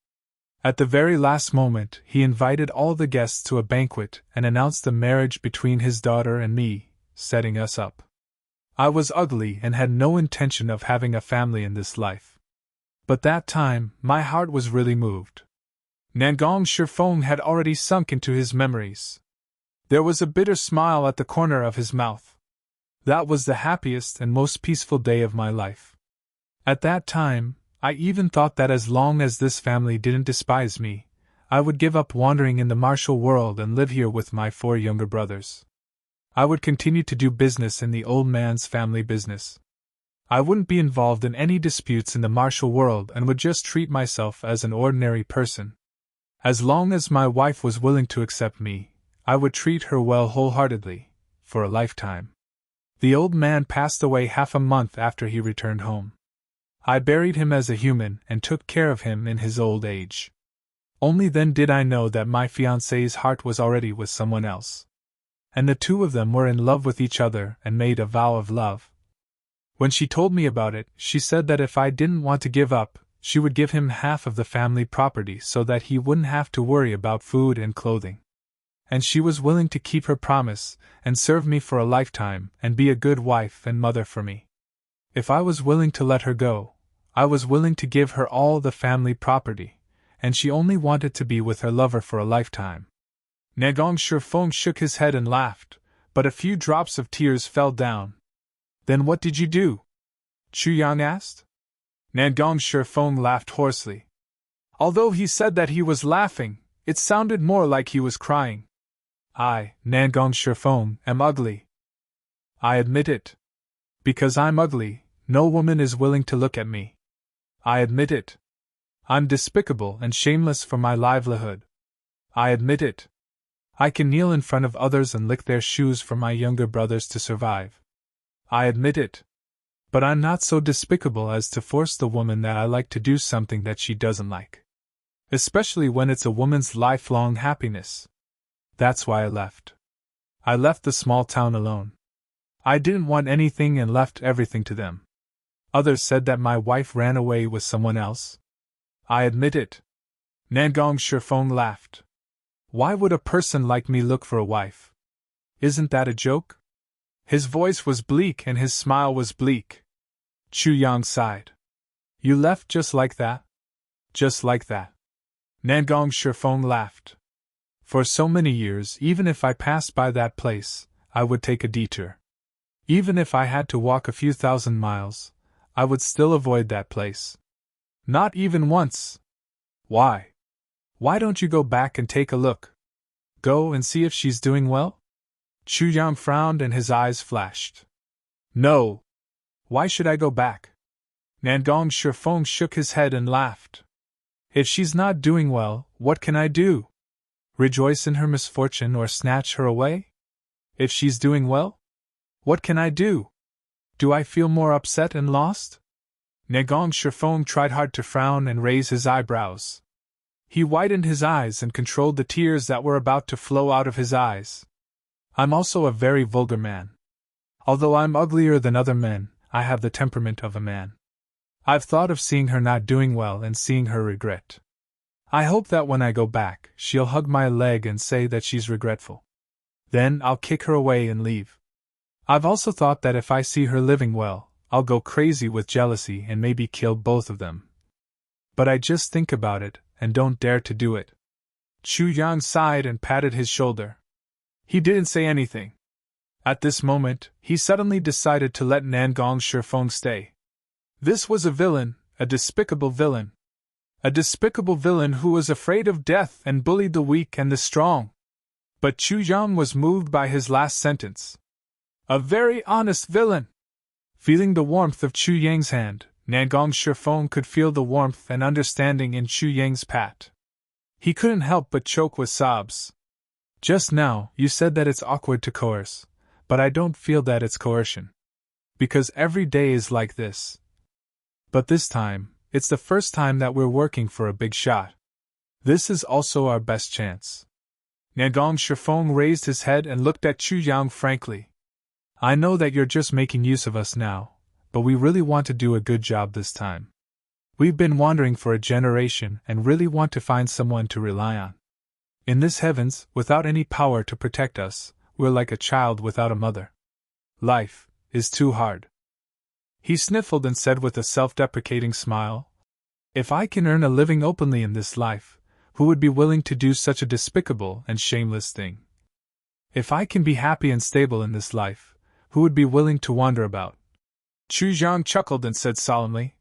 At the very last moment, he invited all the guests to a banquet and announced the marriage between his daughter and me, setting us up. I was ugly and had no intention of having a family in this life. But that time, my heart was really moved. Nangong Shifeng had already sunk into his memories. There was a bitter smile at the corner of his mouth. That was the happiest and most peaceful day of my life. At that time, I even thought that as long as this family didn't despise me, I would give up wandering in the martial world and live here with my 4 younger brothers. I would continue to do business in the old man's family business. I wouldn't be involved in any disputes in the martial world and would just treat myself as an ordinary person. As long as my wife was willing to accept me, I would treat her well wholeheartedly, for a lifetime. The old man passed away half a month after he returned home. I buried him as a human and took care of him in his old age. Only then did I know that my fiancée's heart was already with someone else. And the two of them were in love with each other and made a vow of love. When she told me about it, she said that if I didn't want to give up, she would give him half of the family property so that he wouldn't have to worry about food and clothing. And she was willing to keep her promise and serve me for a lifetime and be a good wife and mother for me. If I was willing to let her go, I was willing to give her all the family property, and she only wanted to be with her lover for a lifetime. Nangong Shifeng shook his head and laughed, but a few drops of tears fell down. Then what did you do? Chu Yang asked. Nangong Shifeng laughed hoarsely. Although he said that he was laughing, it sounded more like he was crying. I, Nangong Shifeng, am ugly. I admit it. Because I'm ugly, no woman is willing to look at me. I admit it. I'm despicable and shameless for my livelihood. I admit it. I can kneel in front of others and lick their shoes for my younger brothers to survive. I admit it. But I'm not so despicable as to force the woman that I like to do something that she doesn't like. Especially when it's a woman's lifelong happiness. That's why I left. I left the small town alone. I didn't want anything and left everything to them. Others said that my wife ran away with someone else. I admit it. Nangong Shifeng laughed. Why would a person like me look for a wife? Isn't that a joke? His voice was bleak and his smile was bleak. Chu Yang sighed. You left just like that? Just like that. Nangong Shifeng laughed. For so many years, even if I passed by that place, I would take a detour. Even if I had to walk a few thousand miles, I would still avoid that place. Not even once. Why? Why don't you go back and take a look? Go and see if she's doing well? Chu Yang frowned and his eyes flashed. No. Why should I go back? Nangong Shifeng shook his head and laughed. If she's not doing well, what can I do? Rejoice in her misfortune or snatch her away? If she's doing well? What can I do? Do I feel more upset and lost? Nangong Shifeng tried hard to frown and raise his eyebrows. He widened his eyes and controlled the tears that were about to flow out of his eyes. I'm also a very vulgar man. Although I'm uglier than other men, I have the temperament of a man. I've thought of seeing her not doing well and seeing her regret. I hope that when I go back, she'll hug my leg and say that she's regretful. Then I'll kick her away and leave. I've also thought that if I see her living well, I'll go crazy with jealousy and maybe kill both of them. But I just think about it, and don't dare to do it. Chu Yang sighed and patted his shoulder. He didn't say anything. At this moment, he suddenly decided to let Nangong Shifeng stay. This was a villain, a despicable villain. A despicable villain who was afraid of death and bullied the weak and the strong. But Chu Yang was moved by his last sentence. A very honest villain! Feeling the warmth of Chu Yang's hand, Nangong Shifeng could feel the warmth and understanding in Chu Yang's pat. He couldn't help but choke with sobs. Just now, you said that it's awkward to coerce, but I don't feel that it's coercion. Because every day is like this. But this time, it's the first time that we're working for a big shot. This is also our best chance. Nangong Shifeng raised his head and looked at Chu Yang frankly. I know that you're just making use of us now, but we really want to do a good job this time. We've been wandering for a generation and really want to find someone to rely on. In this heavens, without any power to protect us, we're like a child without a mother. Life is too hard. He sniffled and said with a self-deprecating smile, If I can earn a living openly in this life, who would be willing to do such a despicable and shameless thing? If I can be happy and stable in this life, who would be willing to wander about? Chu Yang chuckled and said solemnly,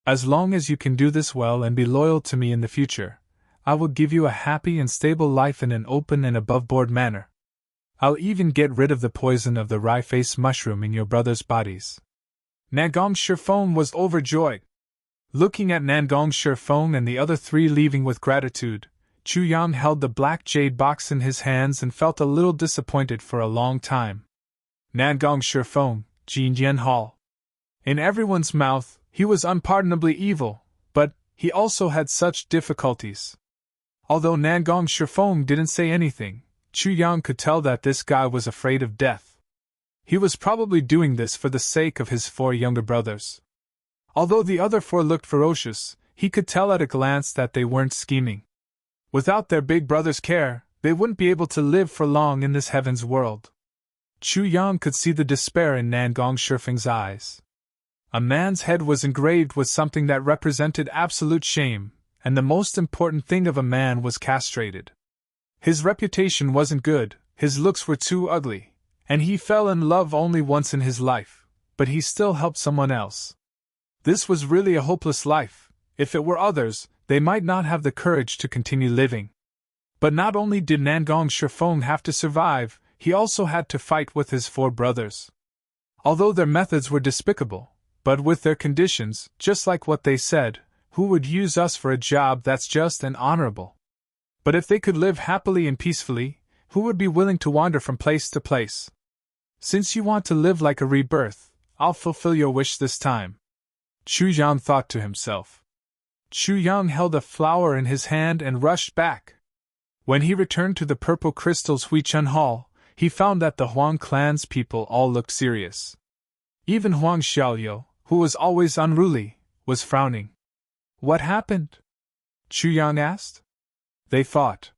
As long as you can do this well and be loyal to me in the future, I will give you a happy and stable life in an open and above-board manner. I'll even get rid of the poison of the rye-face mushroom in your brothers' bodies. Nangong Shifeng was overjoyed. Looking at Nangong Shifeng and the other three leaving with gratitude, Chu Yang held the black jade box in his hands and felt a little disappointed for a long time. Nangong Shifeng, Jin Yen Hall. In everyone's mouth, he was unpardonably evil, but he also had such difficulties. Although Nangong Shifeng didn't say anything, Chu Yang could tell that this guy was afraid of death. He was probably doing this for the sake of his 4 younger brothers. Although the other 4 looked ferocious, he could tell at a glance that they weren't scheming. Without their big brother's care, they wouldn't be able to live for long in this heaven's world. Chu Yang could see the despair in Nangong Shifeng's eyes. A man's head was engraved with something that represented absolute shame, and the most important thing of a man was castrated. His reputation wasn't good, his looks were too ugly, and he fell in love only once in his life, but he still helped someone else. This was really a hopeless life. If it were others, they might not have the courage to continue living. But not only did Nangong Shifeng have to survive, he also had to fight with his 4 brothers. Although their methods were despicable, but with their conditions, just like what they said, who would use us for a job that's just and honorable? But if they could live happily and peacefully, who would be willing to wander from place to place? Since you want to live like a rebirth, I'll fulfill your wish this time. Chu Yang thought to himself. Chu Yang held a flower in his hand and rushed back. When he returned to the Purple Crystal's Huichun Hall, he found that the Huang clan's people all looked serious. Even Huang Xiaoliu, who was always unruly, was frowning. What happened? Chu Yang asked. They fought.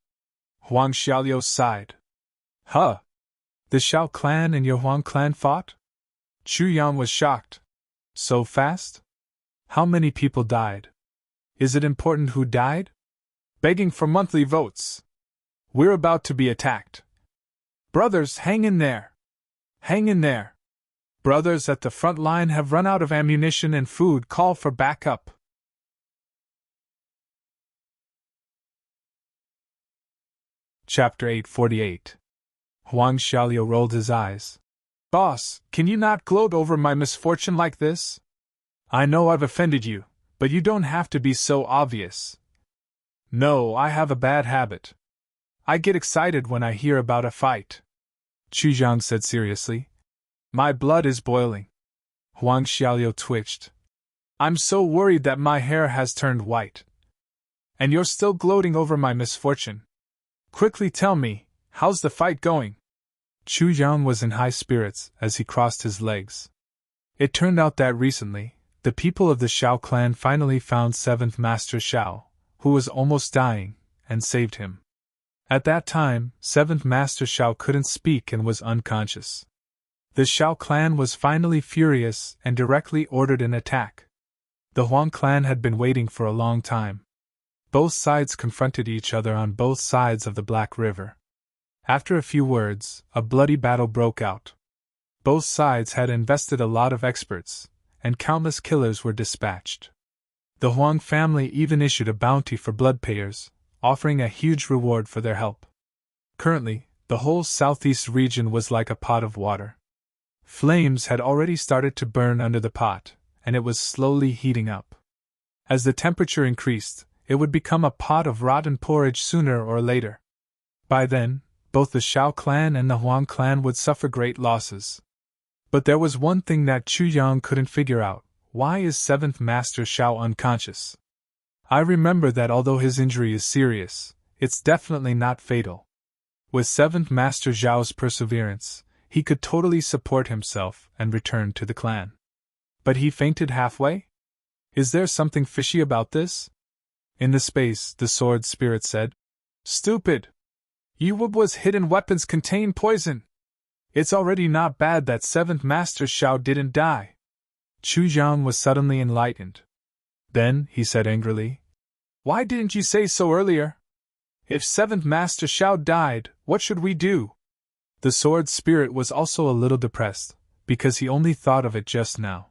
Huang Xiaoliu sighed. Huh? The Xiao clan and your Huang clan fought? Chu Yang was shocked. So fast? How many people died? Is it important who died? Begging for monthly votes. We're about to be attacked. Brothers, hang in there. Hang in there. Brothers at the front line have run out of ammunition and food. Call for backup. Chapter 848. Huang Xiaoliu rolled his eyes. Boss, can you not gloat over my misfortune like this? I know I've offended you, but you don't have to be so obvious. No, I have a bad habit. I get excited when I hear about a fight. Chu Yang said seriously. My blood is boiling. Huang Xiaoliu twitched. I'm so worried that my hair has turned white. And you're still gloating over my misfortune. Quickly tell me, how's the fight going? Chu Yang was in high spirits as he crossed his legs. It turned out that recently, the people of the Xiao clan finally found 7th Master Xiao, who was almost dying, and saved him. At that time, 7th Master Shao couldn't speak and was unconscious. The Shao clan was finally furious and directly ordered an attack. The Huang clan had been waiting for a long time. Both sides confronted each other on both sides of the Black River. After a few words, a bloody battle broke out. Both sides had invested a lot of experts, and countless killers were dispatched. The Huang family even issued a bounty for bloodpayers, offering a huge reward for their help. Currently, the whole southeast region was like a pot of water. Flames had already started to burn under the pot, and it was slowly heating up. As the temperature increased, it would become a pot of rotten porridge sooner or later. By then, both the Shao clan and the Huang clan would suffer great losses. But there was one thing that Chu Yang couldn't figure out: why is 7th Master Shao unconscious? I remember that although his injury is serious, it's definitely not fatal. With 7th Master Zhao's perseverance, he could totally support himself and return to the clan. But he fainted halfway? Is there something fishy about this? In the space, the sword spirit said. Stupid! Yuwubua's hidden weapons contain poison. It's already not bad that 7th Master Shao didn't die. Chu Zhang was suddenly enlightened. Then, he said angrily, why didn't you say so earlier? If 7th Master Shao died, what should we do? The sword spirit was also a little depressed, because he only thought of it just now.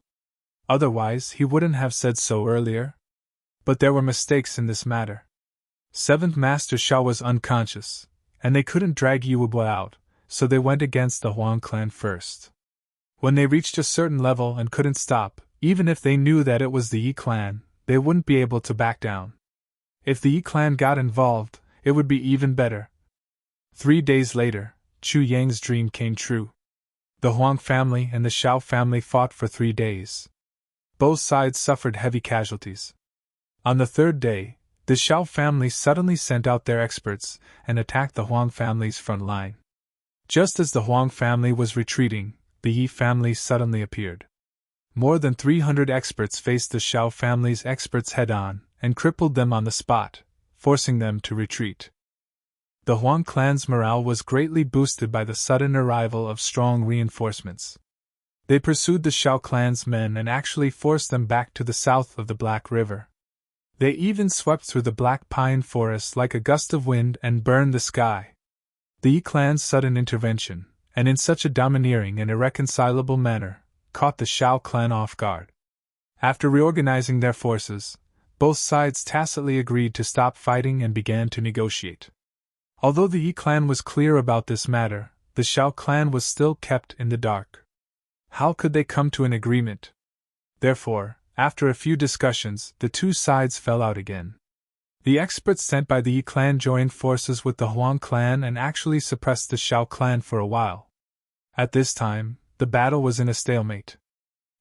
Otherwise, he wouldn't have said so earlier. But there were mistakes in this matter. 7th Master Shao was unconscious, and they couldn't drag Yuwubua out, so they went against the Huang clan first. When they reached a certain level and couldn't stop, even if they knew that it was the Yi clan, they wouldn't be able to back down. If the Yi clan got involved, it would be even better. 3 days later, Chu Yang's dream came true. The Huang family and the Shao family fought for 3 days. Both sides suffered heavy casualties. On the 3rd day, the Shao family suddenly sent out their experts and attacked the Huang family's front line. Just as the Huang family was retreating, the Yi family suddenly appeared. More than 300 experts faced the Shao family's experts head-on and crippled them on the spot, forcing them to retreat. The Huang clan's morale was greatly boosted by the sudden arrival of strong reinforcements. They pursued the Shao clan's men and actually forced them back to the south of the Black River. They even swept through the Black Pine Forest like a gust of wind and burned the sky. The Yi clan's sudden intervention, and in such a domineering and irreconcilable manner, caught the Shao clan off guard. After reorganizing their forces, both sides tacitly agreed to stop fighting and began to negotiate. Although the Yi clan was clear about this matter, the Shao clan was still kept in the dark. How could they come to an agreement? Therefore, after a few discussions, the two sides fell out again. The experts sent by the Yi clan joined forces with the Huang clan and actually suppressed the Shao clan for a while. At this time, the battle was in a stalemate.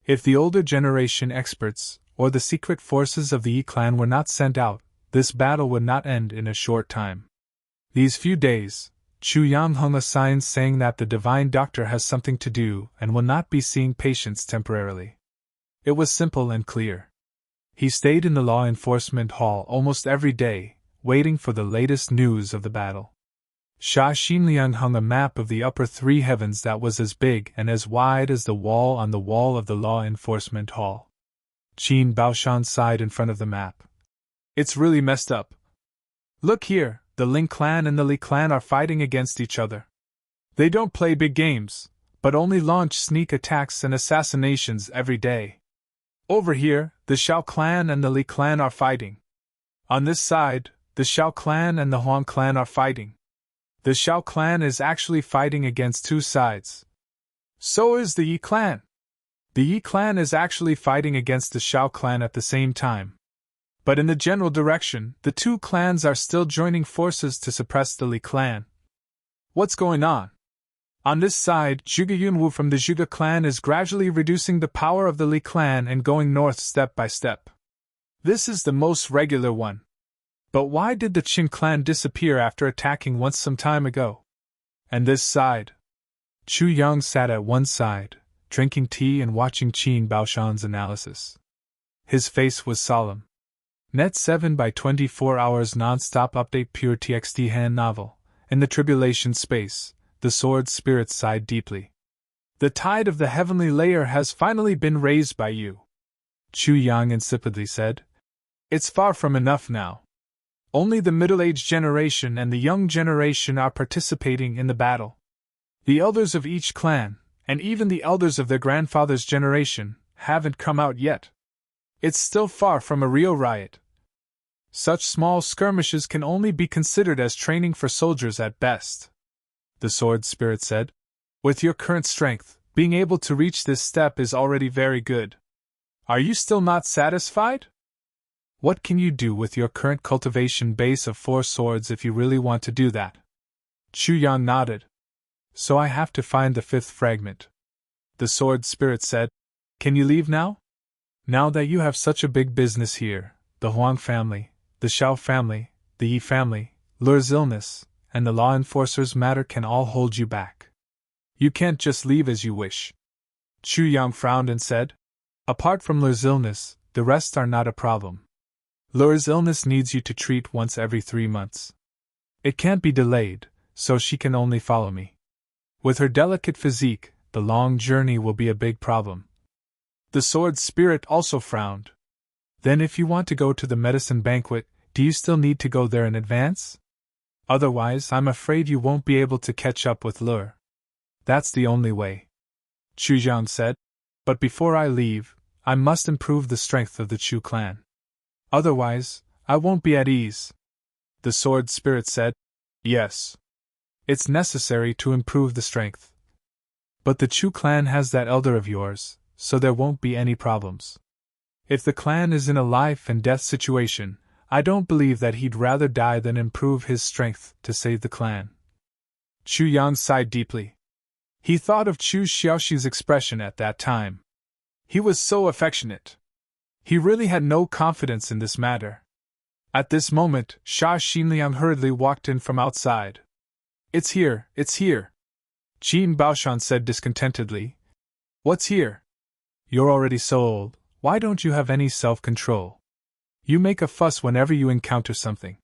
If the older generation experts, or the secret forces of the Yi clan were not sent out, this battle would not end in a short time. These few days, Chu Yang hung a sign saying that the divine doctor has something to do and will not be seeing patients temporarily. It was simple and clear. He stayed in the law enforcement hall almost every day, waiting for the latest news of the battle. Sha Xinliang hung a map of the upper 3 heavens that was as big and as wide as the wall on the wall of the law enforcement hall. Qin Baoshan sighed in front of the map. It's really messed up. Look here, the Ling clan and the Li clan are fighting against each other. They don't play big games, but only launch sneak attacks and assassinations every day. Over here, the Shao clan and the Li clan are fighting. On this side, the Shao clan and the Huang clan are fighting. The Shao clan is actually fighting against 2 sides. So is the Yi clan. The Yi clan is actually fighting against the Shao clan at the same time. But in the general direction, the 2 clans are still joining forces to suppress the Li clan. What's going on? On this side, Zhuge Yunwu from the Zhuge clan is gradually reducing the power of the Li clan and going north step by step. This is the most regular one. But why did the Qin clan disappear after attacking once some time ago? And this side? Chu Yang sat at one side, drinking tea and watching Qin Baoshan's analysis. His face was solemn. Net 7 by 24 hours non-stop update pure TXT hand novel. In the tribulation space, the sword spirit sighed deeply. The tide of the heavenly layer has finally been raised by you, Chu Yang insipidly said. It's far from enough now. Only the middle-aged generation and the young generation are participating in the battle. The elders of each clan, and even the elders of their grandfather's generation, haven't come out yet. It's still far from a real riot. Such small skirmishes can only be considered as training for soldiers at best, the sword spirit said. With your current strength, being able to reach this step is already very good. Are you still not satisfied? What can you do with your current cultivation base of 4 swords if you really want to do that? Chu Yang nodded. So I have to find the 5th fragment, the sword spirit said. Can you leave now? Now that you have such a big business here, the Huang family, the Xiao family, the Yi family, Lure's illness, and the law enforcer's matter can all hold you back. You can't just leave as you wish. Chu Yang frowned and said, apart from Lure's illness, the rest are not a problem. Lure's illness needs you to treat once every 3 months. It can't be delayed, so she can only follow me. With her delicate physique, the long journey will be a big problem. The sword spirit also frowned. Then if you want to go to the medicine banquet, do you still need to go there in advance? Otherwise, I'm afraid you won't be able to catch up with Lure. That's the only way, Chu Yang said. But before I leave, I must improve the strength of the Chu clan. Otherwise, I won't be at ease. The sword spirit said. Yes. It's necessary to improve the strength. But the Chu clan has that elder of yours, so there won't be any problems. If the clan is in a life and death situation, I don't believe that he'd rather die than improve his strength to save the clan. Chu Yang sighed deeply. He thought of Chu Xiaoxi's expression at that time. He was so affectionate. He really had no confidence in this matter. At this moment, Sha Xinliang hurriedly walked in from outside. It's here, it's here, Qin Baoshan said discontentedly. What's here? You're already so old, why don't you have any self-control? You make a fuss whenever you encounter something.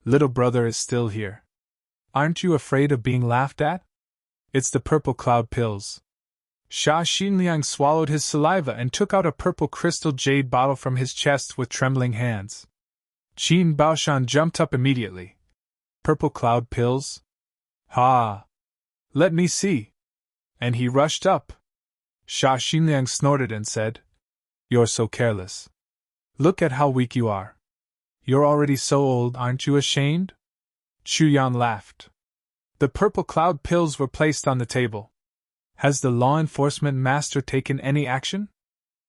Little brother is still here. Aren't you afraid of being laughed at? It's the purple cloud pills. Sha Xinliang swallowed his saliva and took out a purple crystal jade bottle from his chest with trembling hands. Qin Baoshan jumped up immediately. Purple cloud pills? Ha! Let me see. And he rushed up. Sha Xinliang snorted and said, You're so careless. Look at how weak you are. You're already so old, aren't you ashamed? Chu Yan laughed. The purple cloud pills were placed on the table. Has the law enforcement master taken any action?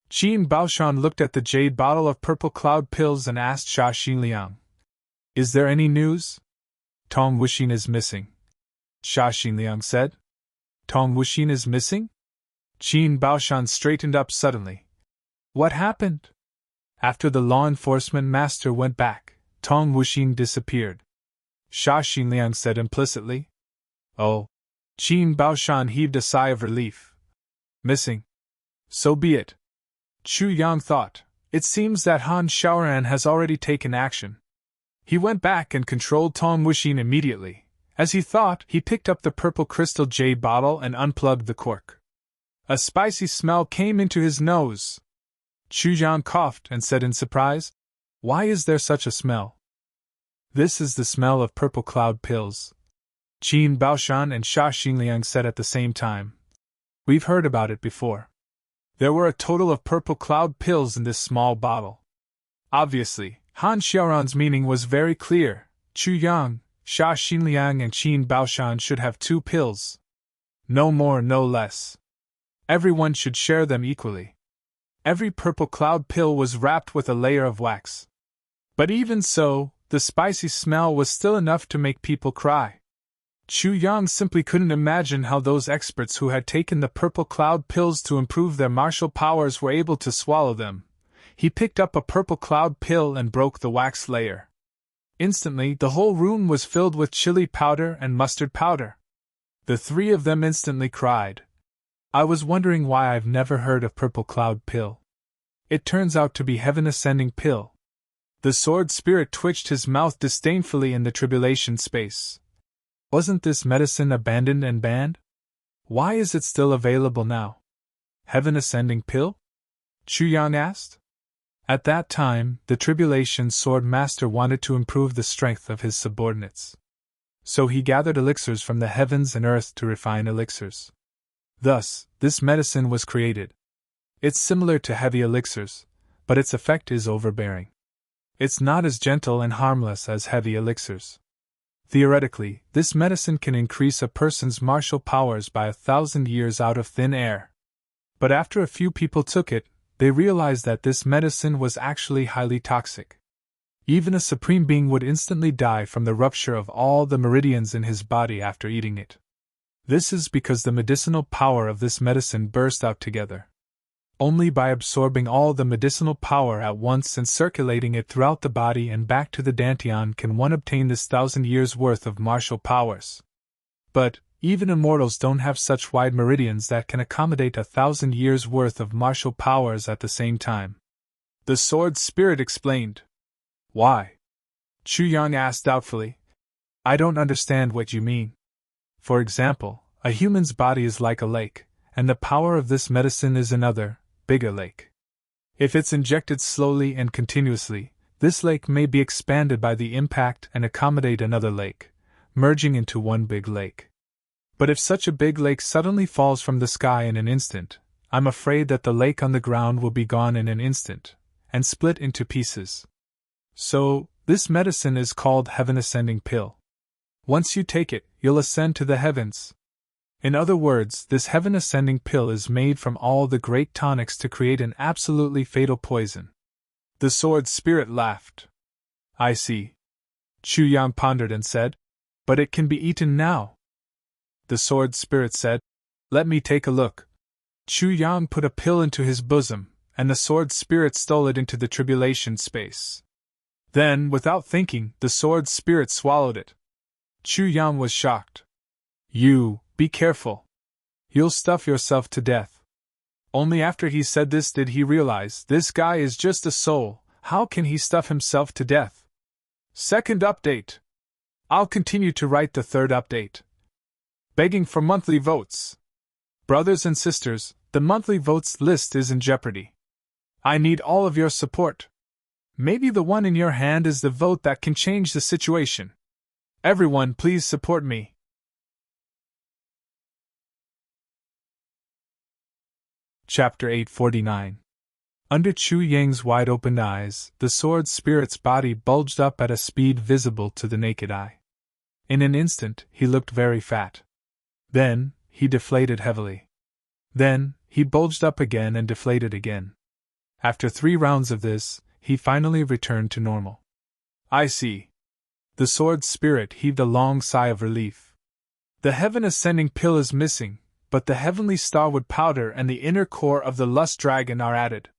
Qin Baoshan looked at the jade bottle of purple cloud pills and asked Sha Xinliang. Is there any news? Tong Wuxin is missing, Sha Xinliang said. Tong Wuxin is missing? Qin Baoshan straightened up suddenly. What happened? After the law enforcement master went back, Tong Wuxin disappeared. Sha Xinliang said implicitly. Oh. Qin Baoshan heaved a sigh of relief. Missing. So be it. Chu Yang thought, it seems that Han Xiaoran has already taken action. He went back and controlled Tong Wuxin immediately. As he thought, he picked up the purple crystal jade bottle and unplugged the cork. A spicy smell came into his nose. Chu Yang coughed and said in surprise, Why is there such a smell? This is the smell of purple cloud pills, Qin Baoshan and Sha Xinliang said at the same time. We've heard about it before. There were a total of purple cloud pills in this small bottle. Obviously, Han Xiaoran's meaning was very clear. Chu Yang, Sha Xinliang and Qin Baoshan should have 2 pills. No more, no less. Everyone should share them equally. Every purple cloud pill was wrapped with a layer of wax. But even so, the spicy smell was still enough to make people cry. Chu Yang simply couldn't imagine how those experts who had taken the purple cloud pills to improve their martial powers were able to swallow them. He picked up a purple cloud pill and broke the wax layer. Instantly, the whole room was filled with chili powder and mustard powder. The 3 of them instantly cried. I was wondering why I've never heard of purple cloud pill. It turns out to be heaven ascending pill. The sword spirit twitched his mouth disdainfully in the tribulation space. Wasn't this medicine abandoned and banned? Why is it still available now? Heaven ascending pill? Chu Yang asked. At that time, the tribulation sword master wanted to improve the strength of his subordinates. So he gathered elixirs from the heavens and earth to refine elixirs. Thus, this medicine was created. It's similar to heavy elixirs, but its effect is overbearing. It's not as gentle and harmless as heavy elixirs. Theoretically, this medicine can increase a person's martial powers by 1,000 years out of thin air. But after a few people took it, they realized that this medicine was actually highly toxic. Even a supreme being would instantly die from the rupture of all the meridians in his body after eating it. This is because the medicinal power of this medicine burst out together. Only by absorbing all the medicinal power at once and circulating it throughout the body and back to the dantian can one obtain this 1,000 years' worth of martial powers. But, even immortals don't have such wide meridians that can accommodate 1,000 years' worth of martial powers at the same time. The sword spirit explained. Why? Chu Yang asked doubtfully. I don't understand what you mean. For example, a human's body is like a lake, and the power of this medicine is another, bigger lake. If it's injected slowly and continuously, this lake may be expanded by the impact and accommodate another lake, merging into one big lake. But if such a big lake suddenly falls from the sky in an instant, I'm afraid that the lake on the ground will be gone in an instant, and split into pieces. So, this medicine is called Heaven Ascending Pill. Once you take it, you'll ascend to the heavens. In other words, this Heaven Ascending Pill is made from all the great tonics to create an absolutely fatal poison. The sword spirit laughed. I see. Chu Yang pondered and said, but it can be eaten now. The sword spirit said, let me take a look. Chu Yang put a pill into his bosom, and the sword spirit stole it into the tribulation space. Then, without thinking, the sword spirit swallowed it. Chu Yang was shocked. You, be careful. You'll stuff yourself to death. Only after he said this did he realize, this guy is just a soul, how can he stuff himself to death? Second update. I'll continue to write the third update. Begging for monthly votes. Brothers and sisters, the monthly votes list is in jeopardy. I need all of your support. Maybe the one in your hand is the vote that can change the situation. Everyone, please support me. Chapter 849. Under Chu Yang's wide-open eyes, the sword spirit's body bulged up at a speed visible to the naked eye. In an instant, he looked very fat. Then, he deflated heavily. Then, he bulged up again and deflated again. After 3 rounds of this, he finally returned to normal. I see. The sword spirit heaved a long sigh of relief. The Heaven Ascending Pill is missing, but the heavenly starwood powder and the inner core of the lust dragon are added.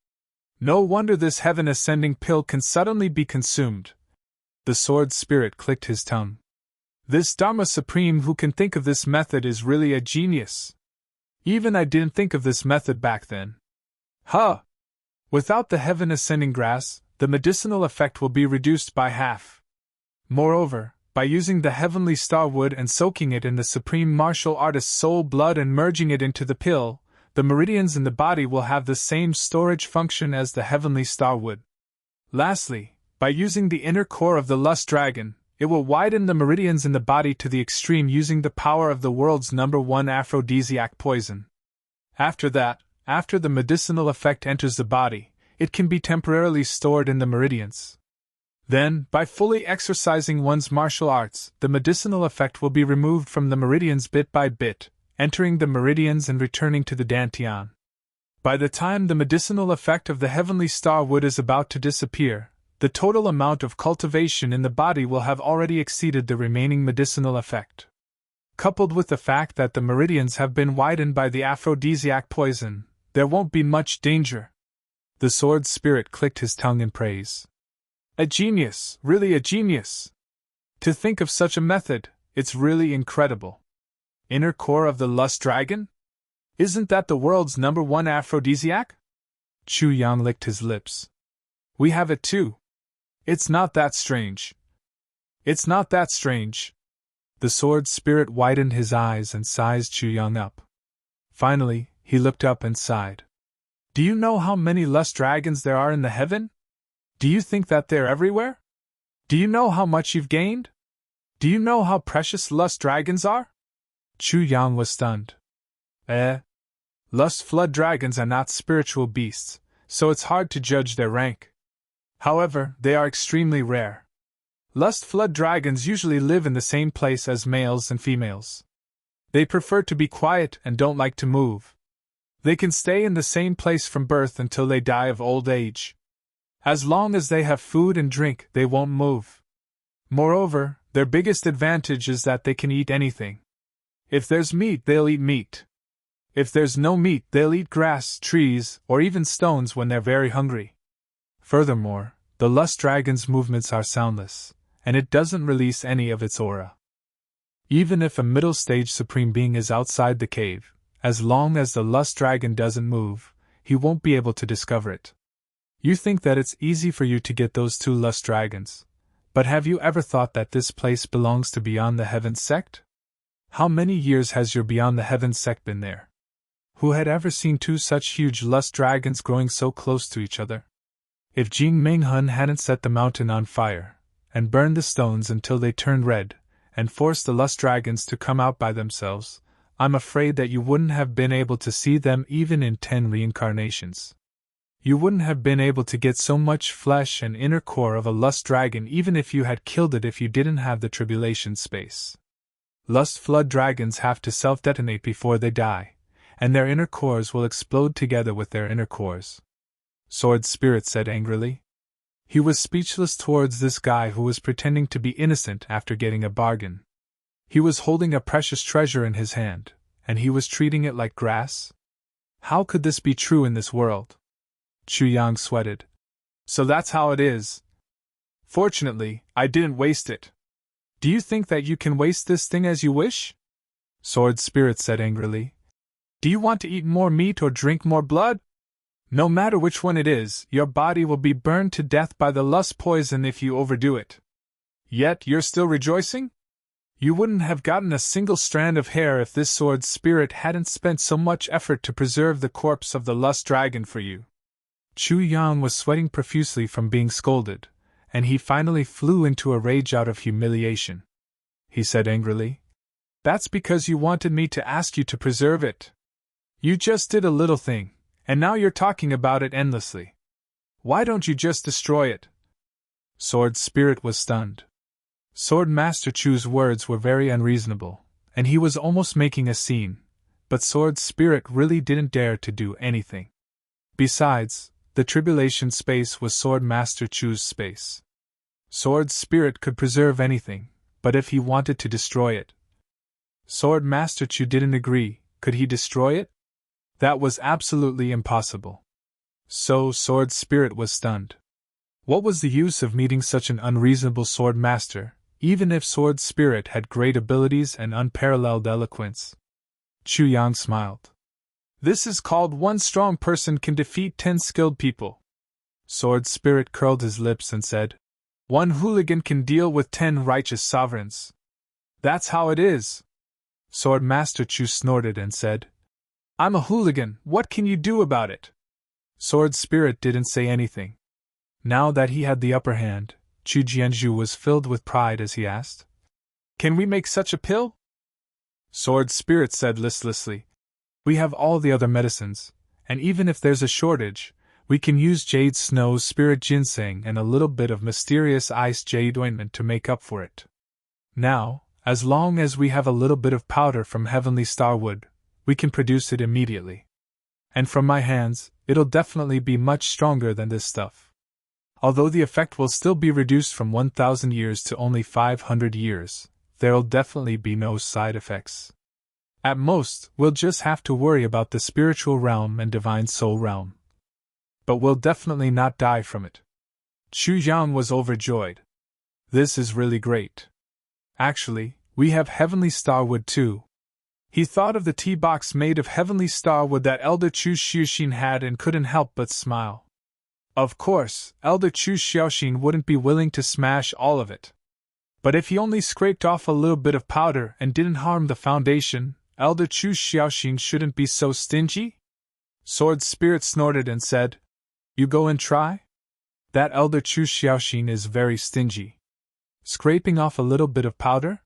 No wonder this Heaven Ascending Pill can suddenly be consumed. The sword spirit clicked his tongue. This Dharma Supreme who can think of this method is really a genius. Even I didn't think of this method back then. Huh! Without the Heaven Ascending Grass, the medicinal effect will be reduced by half. Moreover, by using the heavenly starwood and soaking it in the supreme martial artist's soul blood and merging it into the pill, the meridians in the body will have the same storage function as the heavenly starwood. Lastly, by using the inner core of the lust dragon, it will widen the meridians in the body to the extreme using the power of the world's #1 aphrodisiac poison. After that, after the medicinal effect enters the body, it can be temporarily stored in the meridians. Then, by fully exercising one's martial arts, the medicinal effect will be removed from the meridians bit by bit, entering the meridians and returning to the dantian. By the time the medicinal effect of the heavenly starwood is about to disappear, the total amount of cultivation in the body will have already exceeded the remaining medicinal effect. Coupled with the fact that the meridians have been widened by the aphrodisiac poison, there won't be much danger. The sword spirit clicked his tongue in praise. A genius, really a genius. To think of such a method, it's really incredible. Inner core of the lust dragon? Isn't that the world's #1 aphrodisiac? Chu Yang licked his lips. We have it too. It's not that strange. It's not that strange. The sword spirit widened his eyes and sized Chu Yang up. Finally, he looked up and sighed. Do you know how many lust dragons there are in the heaven? Do you think that they're everywhere? Do you know how much you've gained? Do you know how precious lust dragons are? Chu Yang was stunned. Lust flood dragons are not spiritual beasts, so it's hard to judge their rank. However, they are extremely rare. Lust flood dragons usually live in the same place as males and females. They prefer to be quiet and don't like to move. They can stay in the same place from birth until they die of old age. As long as they have food and drink, they won't move. Moreover, their biggest advantage is that they can eat anything. If there's meat, they'll eat meat. If there's no meat, they'll eat grass, trees, or even stones when they're very hungry. Furthermore, the lust dragon's movements are soundless, and it doesn't release any of its aura. Even if a middle-stage supreme being is outside the cave, as long as the lust dragon doesn't move, he won't be able to discover it. You think that it's easy for you to get those 2 lust dragons, but have you ever thought that this place belongs to Beyond the Heavens sect? How many years has your Beyond the Heavens sect been there? Who had ever seen 2 such huge lust dragons growing so close to each other? If Jing Minghun hadn't set the mountain on fire, and burned the stones until they turned red, and forced the lust dragons to come out by themselves, I'm afraid that you wouldn't have been able to see them even in 10 reincarnations. You wouldn't have been able to get so much flesh and inner core of a lust dragon even if you had killed it if you didn't have the tribulation space. Lust flood dragons have to self-detonate before they die, and their inner cores will explode together with their inner cores. Sword Spirit said angrily. He was speechless towards this guy who was pretending to be innocent after getting a bargain. He was holding a precious treasure in his hand, and he was treating it like grass? How could this be true in this world? Chu Yang sweated. So that's how it is. Fortunately, I didn't waste it. Do you think that you can waste this thing as you wish? Sword Spirit said angrily. Do you want to eat more meat or drink more blood? No matter which one it is, your body will be burned to death by the lust poison if you overdo it. Yet you're still rejoicing? You wouldn't have gotten a single strand of hair if this sword spirit hadn't spent so much effort to preserve the corpse of the lust dragon for you. Chu Yang was sweating profusely from being scolded, and he finally flew into a rage out of humiliation. He said angrily, That's because you wanted me to ask you to preserve it. You just did a little thing, and now you're talking about it endlessly. Why don't you just destroy it? Sword Spirit was stunned. Sword Master Chu's words were very unreasonable, and he was almost making a scene, but Sword Spirit really didn't dare to do anything. Besides, the tribulation space was Sword Master Chu's space. Sword Spirit could preserve anything, but if he wanted to destroy it. Sword Master Chu didn't agree. Could he destroy it? That was absolutely impossible. So Sword Spirit was stunned. What was the use of meeting such an unreasonable Sword Master, even if Sword Spirit had great abilities and unparalleled eloquence? Chu Yang smiled. This is called one strong person can defeat 10 skilled people. Sword Spirit curled his lips and said, One hooligan can deal with 10 righteous sovereigns. That's how it is. Sword Master Chu snorted and said, I'm a hooligan, what can you do about it? Sword Spirit didn't say anything. Now that he had the upper hand, Chu Jianzhu was filled with pride as he asked, Can we make such a pill? Sword Spirit said listlessly, We have all the other medicines, and even if there's a shortage, we can use Jade Snow's Spirit Ginseng and a little bit of mysterious ice jade ointment to make up for it. Now, as long as we have a little bit of powder from Heavenly Starwood, we can produce it immediately. And from my hands, it'll definitely be much stronger than this stuff. Although the effect will still be reduced from 1,000 years to only 500 years, there'll definitely be no side effects. At most, we'll just have to worry about the spiritual realm and divine soul realm. But we'll definitely not die from it. Chu Yang was overjoyed. This is really great. Actually, we have Heavenly Starwood too. He thought of the tea box made of Heavenly Starwood that Elder Chu Xiuxin had and couldn't help but smile. Of course, Elder Chu Xiaoxin wouldn't be willing to smash all of it. But if he only scraped off a little bit of powder and didn't harm the foundation, Elder Chu Xiaoxin shouldn't be so stingy? Sword Spirit snorted and said, You go and try? That Elder Chu Xiaoxin is very stingy. Scraping off a little bit of powder?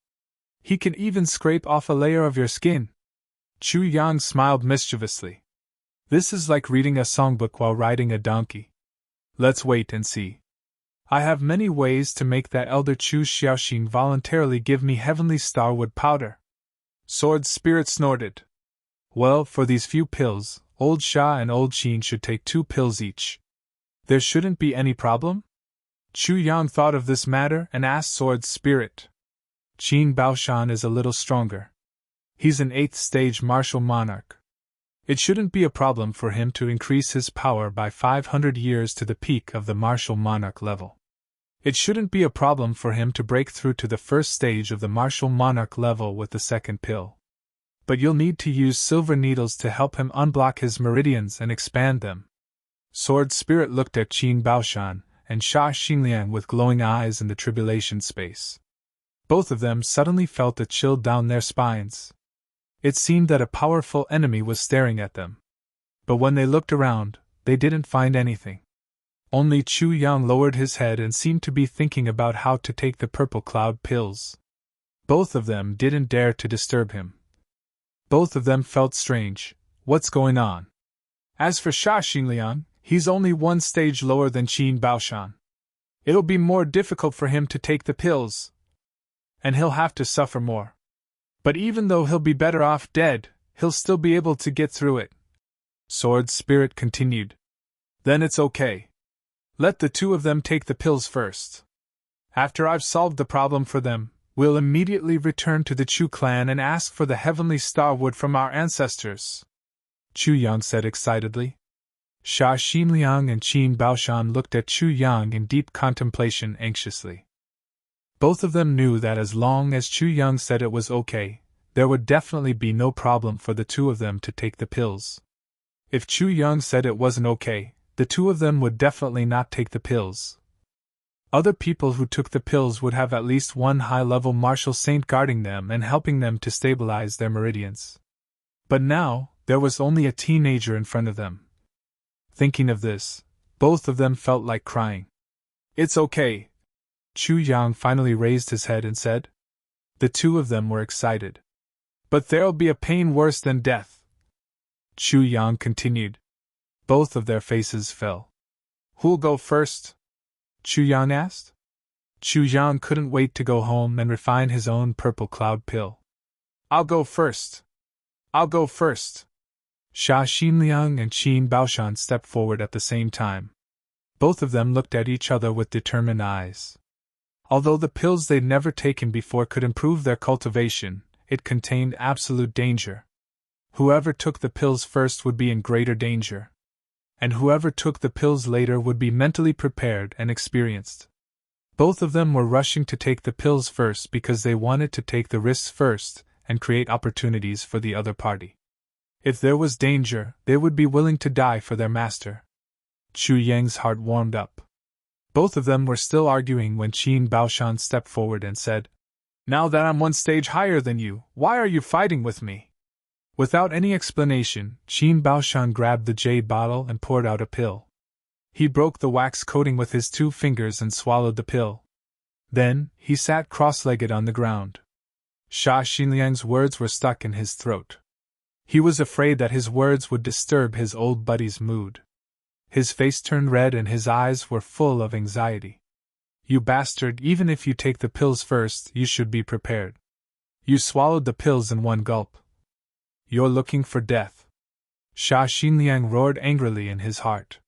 He can even scrape off a layer of your skin. Chu Yang smiled mischievously. This is like reading a songbook while riding a donkey. Let's wait and see. I have many ways to make that Elder Chu Xiaoxin voluntarily give me heavenly starwood powder. Sword Spirit snorted. Well, for these few pills, Old Sha and Old Qin should take 2 pills each. There shouldn't be any problem? Chu Yang thought of this matter and asked Sword Spirit. Qin Baoshan is a little stronger. He's an 8th stage martial monarch. It shouldn't be a problem for him to increase his power by 500 years to the peak of the martial monarch level. It shouldn't be a problem for him to break through to the 1st stage of the martial monarch level with the 2nd pill. But you'll need to use silver needles to help him unblock his meridians and expand them. Sword Spirit looked at Qin Baoshan and Sha Xingliang with glowing eyes in the tribulation space. Both of them suddenly felt a chill down their spines. It seemed that a powerful enemy was staring at them. But when they looked around, they didn't find anything. Only Chu Yang lowered his head and seemed to be thinking about how to take the purple cloud pills. Both of them didn't dare to disturb him. Both of them felt strange. What's going on? As for Sha Xingliang, he's only 1 stage lower than Qin Baoshan. It'll be more difficult for him to take the pills, and he'll have to suffer more. But even though he'll be better off dead, he'll still be able to get through it. Sword Spirit continued. Then it's okay. Let the 2 of them take the pills first. After I've solved the problem for them, we'll immediately return to the Chu clan and ask for the heavenly starwood from our ancestors. Chu Yang said excitedly. Sha Xinliang and Qin Baoshan looked at Chu Yang in deep contemplation anxiously. Both of them knew that as long as Chu Yang said it was okay, there would definitely be no problem for the 2 of them to take the pills. If Chu Yang said it wasn't okay, the 2 of them would definitely not take the pills. Other people who took the pills would have at least 1 high-level martial saint guarding them and helping them to stabilize their meridians. But now, there was only a teenager in front of them. Thinking of this, both of them felt like crying. It's okay. Chu Yang finally raised his head and said. The 2 of them were excited. But there'll be a pain worse than death. Chu Yang continued. Both of their faces fell. Who'll go first? Chu Yang asked. Chu Yang couldn't wait to go home and refine his own purple cloud pill. I'll go first. I'll go first. Sha Xinliang and Qin Baoshan stepped forward at the same time. Both of them looked at each other with determined eyes. Although the pills they'd never taken before could improve their cultivation, it contained absolute danger. Whoever took the pills first would be in greater danger. And whoever took the pills later would be mentally prepared and experienced. Both of them were rushing to take the pills first because they wanted to take the risks first and create opportunities for the other party. If there was danger, they would be willing to die for their master. Chu Yang's heart warmed up. Both of them were still arguing when Qin Baoshan stepped forward and said, Now that I'm 1 stage higher than you, why are you fighting with me? Without any explanation, Qin Baoshan grabbed the jade bottle and poured out a pill. He broke the wax coating with his 2 fingers and swallowed the pill. Then, he sat cross-legged on the ground. Sha Xinliang's words were stuck in his throat. He was afraid that his words would disturb his old buddy's mood. His face turned red and his eyes were full of anxiety. You bastard, even if you take the pills first, you should be prepared. You swallowed the pills in 1 gulp. You're looking for death. Sha Xinliang roared angrily in his heart.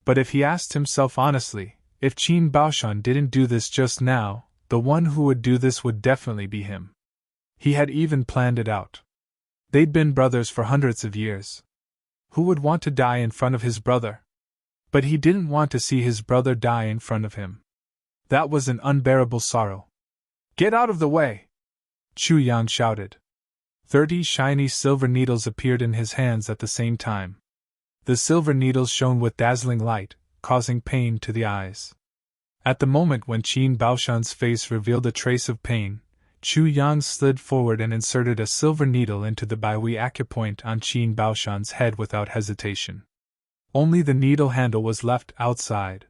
But if he asked himself honestly, if Qin Baoshan didn't do this just now, the one who would do this would definitely be him. He had even planned it out. They'd been brothers for hundreds of years. Who would want to die in front of his brother? But he didn't want to see his brother die in front of him. That was an unbearable sorrow. Get out of the way! Chu Yang shouted. 30 shiny silver needles appeared in his hands at the same time. The silver needles shone with dazzling light, causing pain to the eyes. At the moment when Qin Baoshan's face revealed a trace of pain, Chu Yang slid forward and inserted a silver needle into the Baihui acupoint on Qin Baoshan's head without hesitation. Only the needle handle was left outside.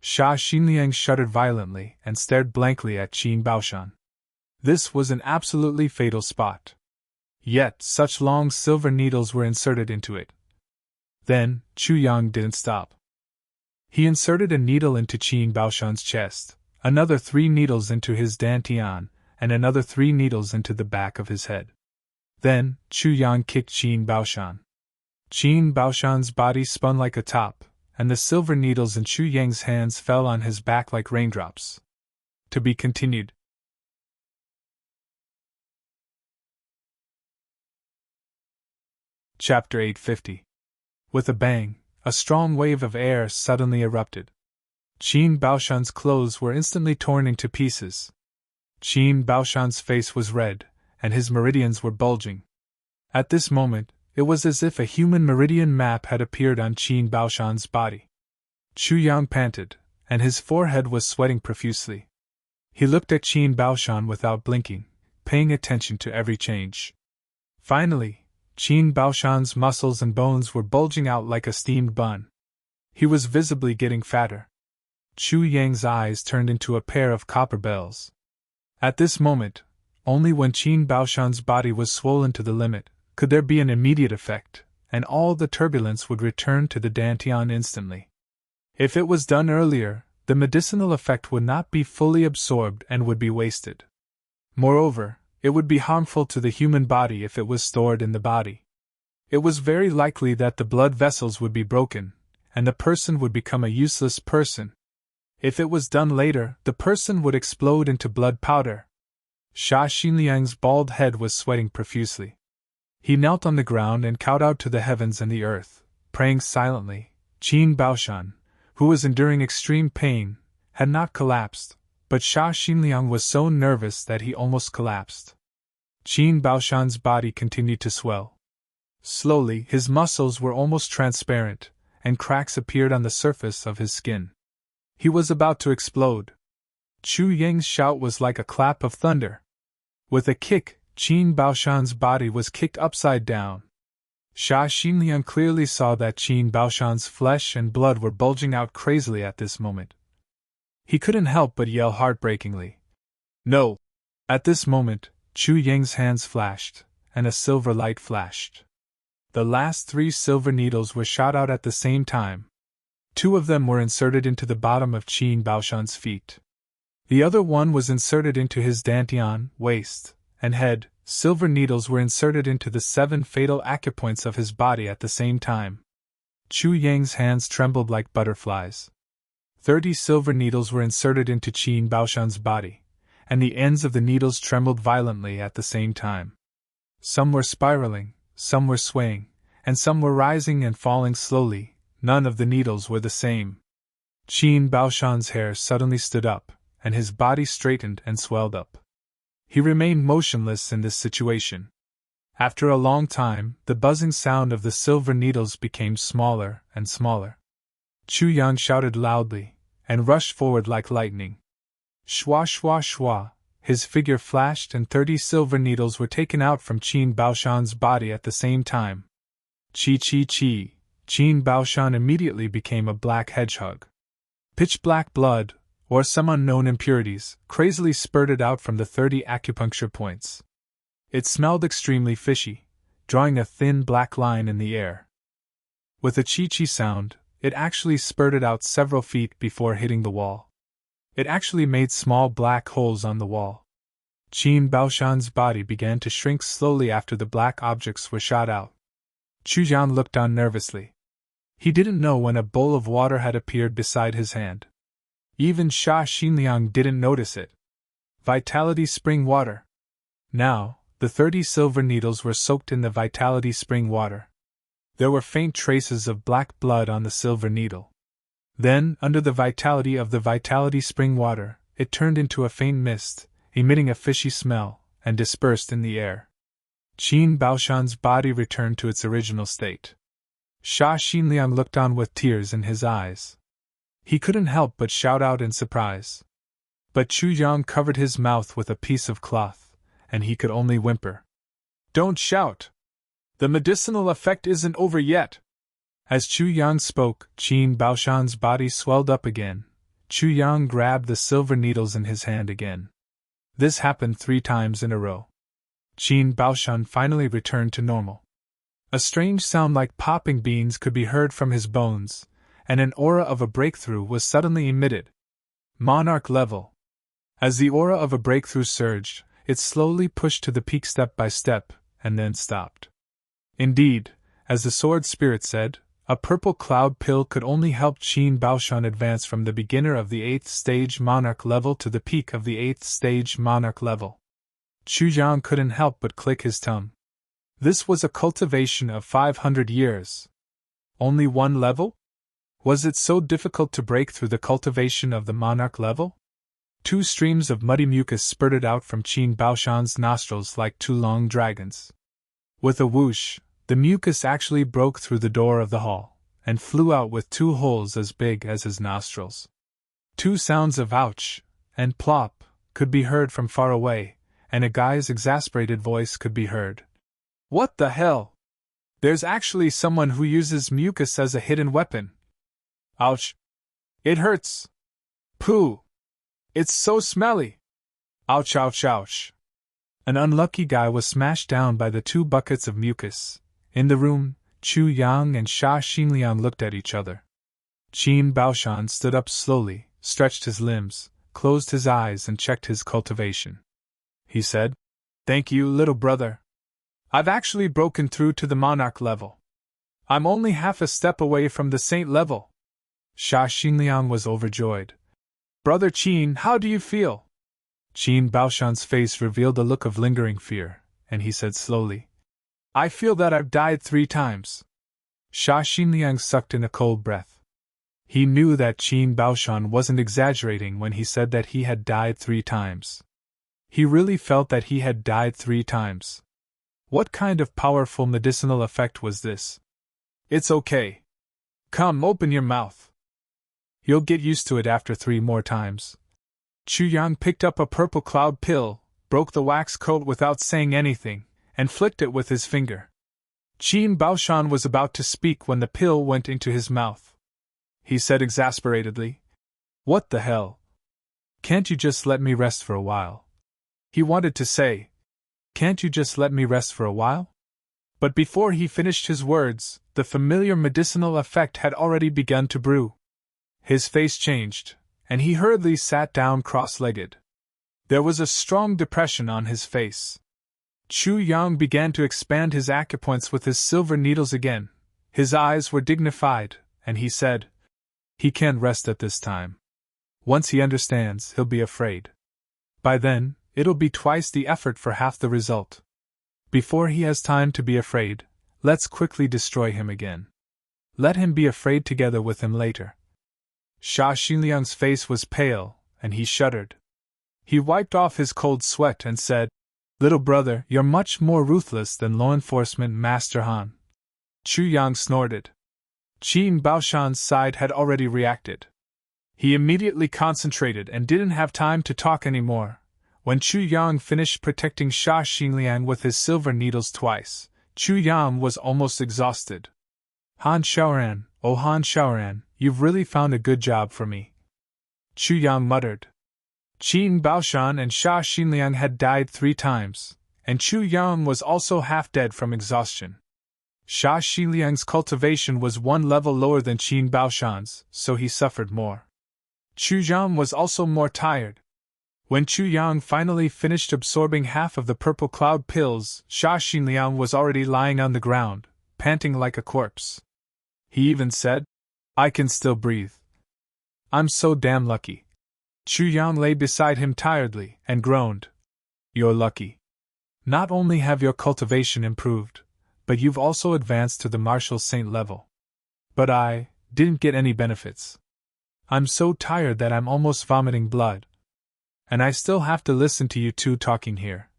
Sha Xinliang shuddered violently and stared blankly at Qin Baoshan. This was an absolutely fatal spot. Yet such long silver needles were inserted into it. Then, Chu Yang didn't stop. He inserted a needle into Qin Baoshan's chest, another 3 needles into his dantian, and another 3 needles into the back of his head. Then, Chu Yang kicked Qin Baoshan. Qin Baoshan's body spun like a top, and the silver needles in Chu Yang's hands fell on his back like raindrops. To be continued. Chapter 850. With a bang, a strong wave of air suddenly erupted. Qin Baoshan's clothes were instantly torn into pieces. Qin Baoshan's face was red, and his meridians were bulging. At this moment, it was as if a human meridian map had appeared on Qin Baoshan's body. Chu Yang panted, and his forehead was sweating profusely. He looked at Qin Baoshan without blinking, paying attention to every change. Finally, Qin Baoshan's muscles and bones were bulging out like a steamed bun. He was visibly getting fatter. Chu Yang's eyes turned into a pair of copper bells. At this moment, only when Qin Baoshan's body was swollen to the limit could there be an immediate effect, and all the turbulence would return to the dantian instantly. If it was done earlier, the medicinal effect would not be fully absorbed and would be wasted. Moreover, it would be harmful to the human body if it was stored in the body. It was very likely that the blood vessels would be broken, and the person would become a useless person. If it was done later, the person would explode into blood powder. Sha Xinliang's bald head was sweating profusely. He knelt on the ground and kowtowed to the heavens and the earth, praying silently. Qin Baoshan, who was enduring extreme pain, had not collapsed, but Sha Xinliang was so nervous that he almost collapsed. Qin Baoshan's body continued to swell. Slowly, his muscles were almost transparent, and cracks appeared on the surface of his skin. He was about to explode. Chu Yang's shout was like a clap of thunder. With a kick, Qin Baoshan's body was kicked upside down. Sha Xinliang clearly saw that Qin Baoshan's flesh and blood were bulging out crazily at this moment. He couldn't help but yell heartbreakingly, "No!" At this moment, Chu Yang's hands flashed, and a silver light flashed. The last 3 silver needles were shot out at the same time. 2 of them were inserted into the bottom of Qin Baoshan's feet. The other one was inserted into his dantian, waist, and head. Silver needles were inserted into the 7 fatal acupoints of his body at the same time. Chu Yang's hands trembled like butterflies. 30 silver needles were inserted into Qin Baoshan's body, and the ends of the needles trembled violently at the same time. Some were spiraling, some were swaying, and some were rising and falling slowly. None of the needles were the same. Qin Baoshan's hair suddenly stood up, and his body straightened and swelled up. He remained motionless in this situation. After a long time, the buzzing sound of the silver needles became smaller and smaller. Chu Yang shouted loudly, and rushed forward like lightning. Shwa shwa shwa, his figure flashed and 30 silver needles were taken out from Qin Baoshan's body at the same time. Chi chi chi, Qin Baoshan immediately became a black hedgehog. Pitch black blood, or some unknown impurities, crazily spurted out from the 30 acupuncture points. It smelled extremely fishy, drawing a thin black line in the air. With a chi-chi sound, it actually spurted out several feet before hitting the wall. It actually made small black holes on the wall. Qin Baoshan's body began to shrink slowly after the black objects were shot out. Chu Jian looked on nervously. He didn't know when a bowl of water had appeared beside his hand. Even Sha Xinliang didn't notice it. Vitality spring water. Now, the 30 silver needles were soaked in the vitality spring water. There were faint traces of black blood on the silver needle. Then, under the vitality of the vitality spring water, it turned into a faint mist, emitting a fishy smell, and dispersed in the air. Qin Baoshan's body returned to its original state. Sha Xinliang looked on with tears in his eyes. He couldn't help but shout out in surprise. But Chu Yang covered his mouth with a piece of cloth, and he could only whimper. Don't shout! The medicinal effect isn't over yet! As Chu Yang spoke, Qin Baoshan's body swelled up again. Chu Yang grabbed the silver needles in his hand again. This happened 3 times in a row. Qin Baoshan finally returned to normal. A strange sound like popping beans could be heard from his bones, and an aura of a breakthrough was suddenly emitted. Monarch level. As the aura of a breakthrough surged, it slowly pushed to the peak step by step, and then stopped. Indeed, as the sword spirit said, a purple cloud pill could only help Qin Baoshan advance from the beginner of the 8th stage monarch level to the peak of the 8th stage monarch level. Chu Yang couldn't help but click his tongue. This was a cultivation of 500 years. Only 1 level? Was it so difficult to break through the cultivation of the monarch level? 2 streams of muddy mucus spurted out from Qin Baoshan's nostrils like 2 long dragons. With a whoosh, the mucus actually broke through the door of the hall, and flew out with 2 holes as big as his nostrils. 2 sounds of ouch and plop could be heard from far away, and a guy's exasperated voice could be heard. What the hell? There's actually someone who uses mucus as a hidden weapon. Ouch! It hurts! Pooh! It's so smelly! Ouch, ouch, ouch! An unlucky guy was smashed down by the 2 buckets of mucus. In the room, Chu Yang and Sha Xinliang looked at each other. Qin Baoshan stood up slowly, stretched his limbs, closed his eyes and checked his cultivation. He said, Thank you, little brother. I've actually broken through to the monarch level. I'm only half a step away from the saint level. Sha Xinliang was overjoyed. Brother Qin, how do you feel? Qin Baoshan's face revealed a look of lingering fear, and he said slowly, I feel that I've died 3 times. Sha Xinliang sucked in a cold breath. He knew that Qin Baoshan wasn't exaggerating when he said that he had died 3 times. He really felt that he had died 3 times. What kind of powerful medicinal effect was this? It's okay. Come, open your mouth. You'll get used to it after 3 more times. Chu Yang picked up a purple cloud pill, broke the wax coat without saying anything, and flicked it with his finger. Qin Baoshan was about to speak when the pill went into his mouth. He said exasperatedly, What the hell? Can't you just let me rest for a while? He wanted to say, Can't you just let me rest for a while? But before he finished his words, the familiar medicinal effect had already begun to brew. His face changed, and he hurriedly sat down cross-legged. There was a strong depression on his face. Chu Yang began to expand his acupoints with his silver needles again. His eyes were dignified, and he said, He can't rest at this time. Once he understands, he'll be afraid. By then, it'll be twice the effort for half the result. Before he has time to be afraid, let's quickly destroy him again. Let him be afraid together with him later. Sha Xinliang's face was pale, and he shuddered. He wiped off his cold sweat and said, Little brother, you're much more ruthless than law enforcement Master Han. Chu Yang snorted. Qin Baoshan's side had already reacted. He immediately concentrated and didn't have time to talk anymore. When Chu Yang finished protecting Sha Xinliang with his silver needles twice, Chu Yang was almost exhausted. Han Shaoran, oh Han Shaoran, you've really found a good job for me. Chu Yang muttered. Qin Baoshan and Sha Xinliang had died 3 times, and Chu Yang was also half dead from exhaustion. Sha Xinliang's cultivation was 1 level lower than Qin Baoshan's, so he suffered more. Chu Yang was also more tired. When Chu Yang finally finished absorbing half of the purple cloud pills, Sha Xinliang was already lying on the ground, panting like a corpse. He even said, I can still breathe. I'm so damn lucky. Chu Yang lay beside him tiredly and groaned. You're lucky. Not only have your cultivation improved, but you've also advanced to the martial saint level. But I didn't get any benefits. I'm so tired that I'm almost vomiting blood. And I still have to listen to you 2 talking here.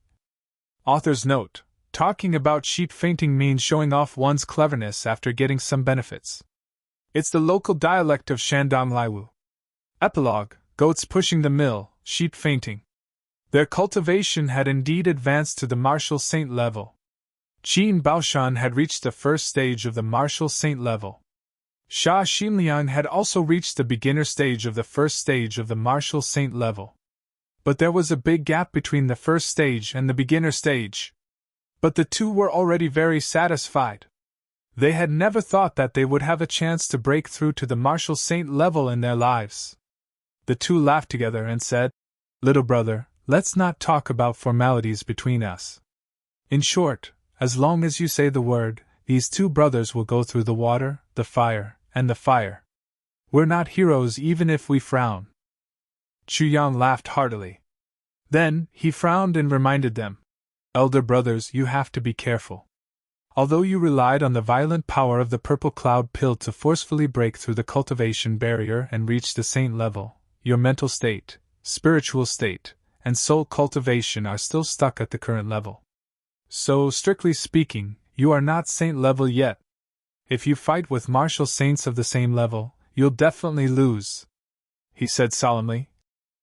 Author's note: talking about sheep fainting means showing off one's cleverness after getting some benefits. It's the local dialect of Shandong Laiwu. Epilogue: Goats pushing the mill, sheep fainting. Their cultivation had indeed advanced to the martial saint level. Qin Baoshan had reached the first stage of the martial saint level. Sha Xinliang had also reached the beginner stage of the first stage of the martial saint level. But there was a big gap between the first stage and the beginner stage. But the two were already very satisfied. They had never thought that they would have a chance to break through to the martial saint level in their lives. The two laughed together and said, "Little brother, let's not talk about formalities between us. In short, as long as you say the word, these two brothers will go through the water, the fire, and the fire. We're not heroes even if we frown." Chu Yang laughed heartily. Then, he frowned and reminded them, "Elder brothers, you have to be careful. Although you relied on the violent power of the purple cloud pill to forcefully break through the cultivation barrier and reach the saint level, your mental state, spiritual state, and soul cultivation are still stuck at the current level. So, strictly speaking, you are not saint level yet. If you fight with martial saints of the same level, you'll definitely lose," he said solemnly.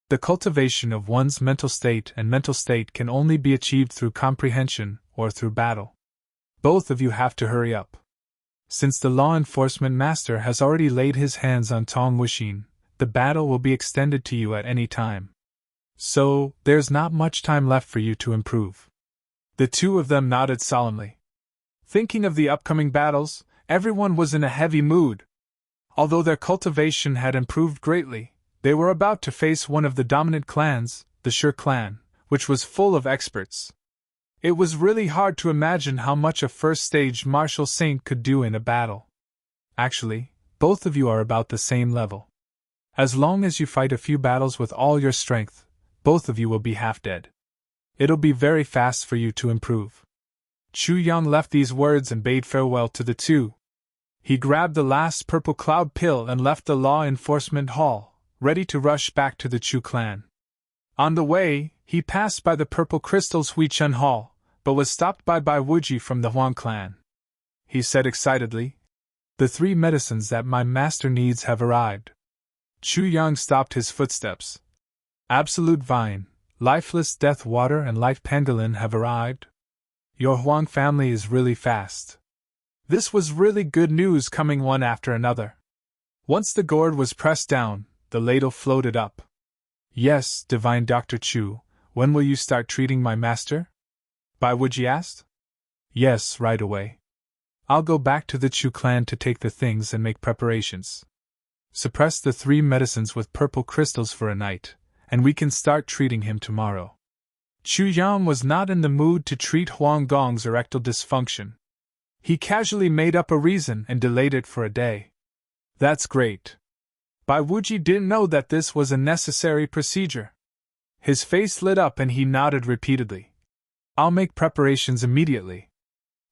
The cultivation of one's mental state and mental state can only be achieved through comprehension or through battle. Both of you have to hurry up. Since the law enforcement master has already laid his hands on Tong Wuxin, the battle will be extended to you at any time. So, there's not much time left for you to improve. The two of them nodded solemnly. Thinking of the upcoming battles, everyone was in a heavy mood. Although their cultivation had improved greatly, they were about to face one of the dominant clans, the Shi clan, which was full of experts. It was really hard to imagine how much a first-stage martial saint could do in a battle. Actually, both of you are about the same level. As long as you fight a few battles with all your strength, both of you will be half dead. It'll be very fast for you to improve." Chu Yang left these words and bade farewell to the two. He grabbed the last purple cloud pill and left the law enforcement hall, ready to rush back to the Chu clan. On the way, he passed by the purple crystals Huichun Hall, but was stopped by Bai Wuji from the Huang clan. He said excitedly, "The 3 medicines that my master needs have arrived." Chu Yang stopped his footsteps. "Absolute Vine, Lifeless Death Water and Life Pangolin have arrived. Your Huang family is really fast." This was really good news coming one after another. Once the gourd was pressed down, the ladle floated up. "Yes, Divine Dr. Chu, when will you start treating my master?" Bai Wuji asked. "Yes, right away. I'll go back to the Chu clan to take the things and make preparations. Suppress the 3 medicines with purple crystals for a night, and we can start treating him tomorrow." Chu Yang was not in the mood to treat Huang Gong's erectile dysfunction. He casually made up a reason and delayed it for a day. "That's great." Bai Wuji didn't know that this was a necessary procedure. His face lit up and he nodded repeatedly. "I'll make preparations immediately."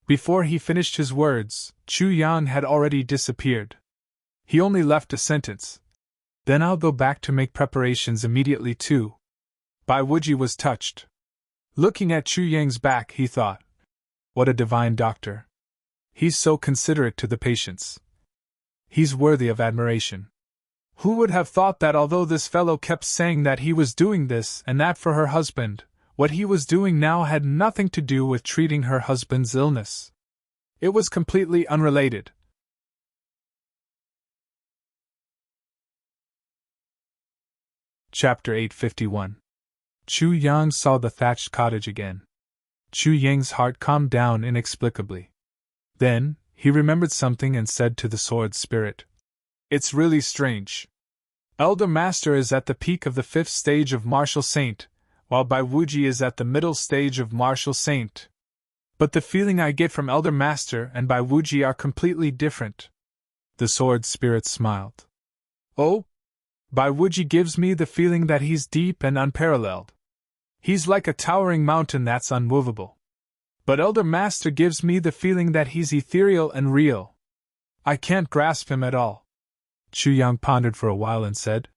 Before he finished his words, Chu Yang had already disappeared. He only left a sentence. "Then I'll go back to make preparations immediately too." Bai Wuji was touched. Looking at Chu Yang's back, he thought, "What a divine doctor. He's so considerate to the patients. He's worthy of admiration." Who would have thought that although this fellow kept saying that he was doing this and that for her husband, what he was doing now had nothing to do with treating her husband's illness. It was completely unrelated. Chapter 851. Chu Yang saw the thatched cottage again. Chu Yang's heart calmed down inexplicably. Then, he remembered something and said to the sword spirit, "It's really strange. Elder Master is at the peak of the 5th stage of Martial Saint, while Bai Wuji is at the middle stage of Martial Saint. But the feeling I get from Elder Master and Bai Wuji are completely different." The sword spirit smiled. "Oh? Bai Wuji gives me the feeling that he's deep and unparalleled. He's like a towering mountain that's unmovable. But Elder Master gives me the feeling that he's ethereal and real. I can't grasp him at all." Chu Yang pondered for a while and said,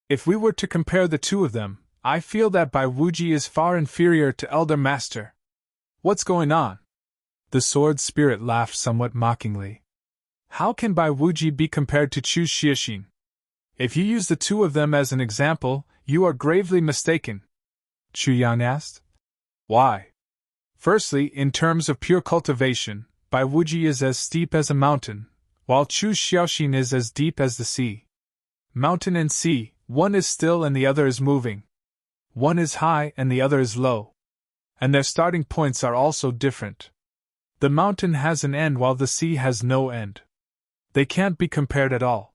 "If we were to compare the two of them, I feel that Bai Wuji is far inferior to Elder Master. What's going on?" The sword spirit laughed somewhat mockingly. "How can Bai Wuji be compared to Chu Xiexin? If you use the two of them as an example, you are gravely mistaken, Chu Yang asked. Why? Firstly, in terms of pure cultivation, Bai Wuji is as steep as a mountain, while Chu Xiaoxin is as deep as the sea. Mountain and sea, one is still and the other is moving. One is high and the other is low. And their starting points are also different. The mountain has an end while the sea has no end. They can't be compared at all.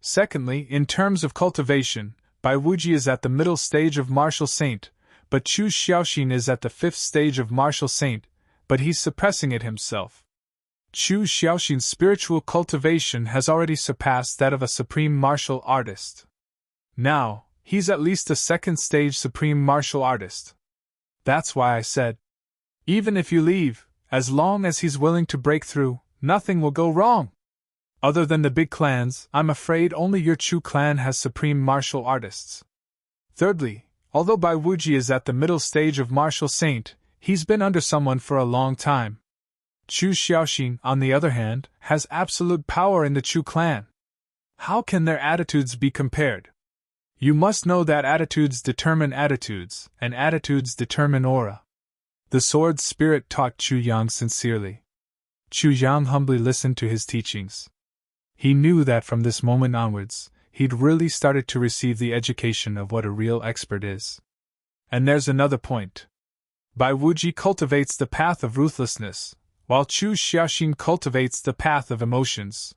Secondly, in terms of cultivation, Bai Wuji is at the middle stage of martial saint, but Chu Xiaoxin is at the 5th stage of martial saint, but he's suppressing it himself. Chu Xiaoxin's spiritual cultivation has already surpassed that of a supreme martial artist. Now, he's at least a 2nd stage supreme martial artist. That's why I said, even if you leave, as long as he's willing to break through, nothing will go wrong. Other than the big clans, I'm afraid only your Chu clan has supreme martial artists. Thirdly, although Bai Wuji is at the middle stage of martial saint, he's been under someone for a long time. Chu Xiaoxin, on the other hand, has absolute power in the Chu clan. How can their attitudes be compared? You must know that attitudes determine attitudes, and attitudes determine aura. The sword spirit taught Chu Yang sincerely. Chu Yang humbly listened to his teachings. He knew that from this moment onwards, he'd really started to receive the education of what a real expert is. And there's another point. Bai Wuji cultivates the path of ruthlessness, while Chu Xiaoxin cultivates the path of emotions.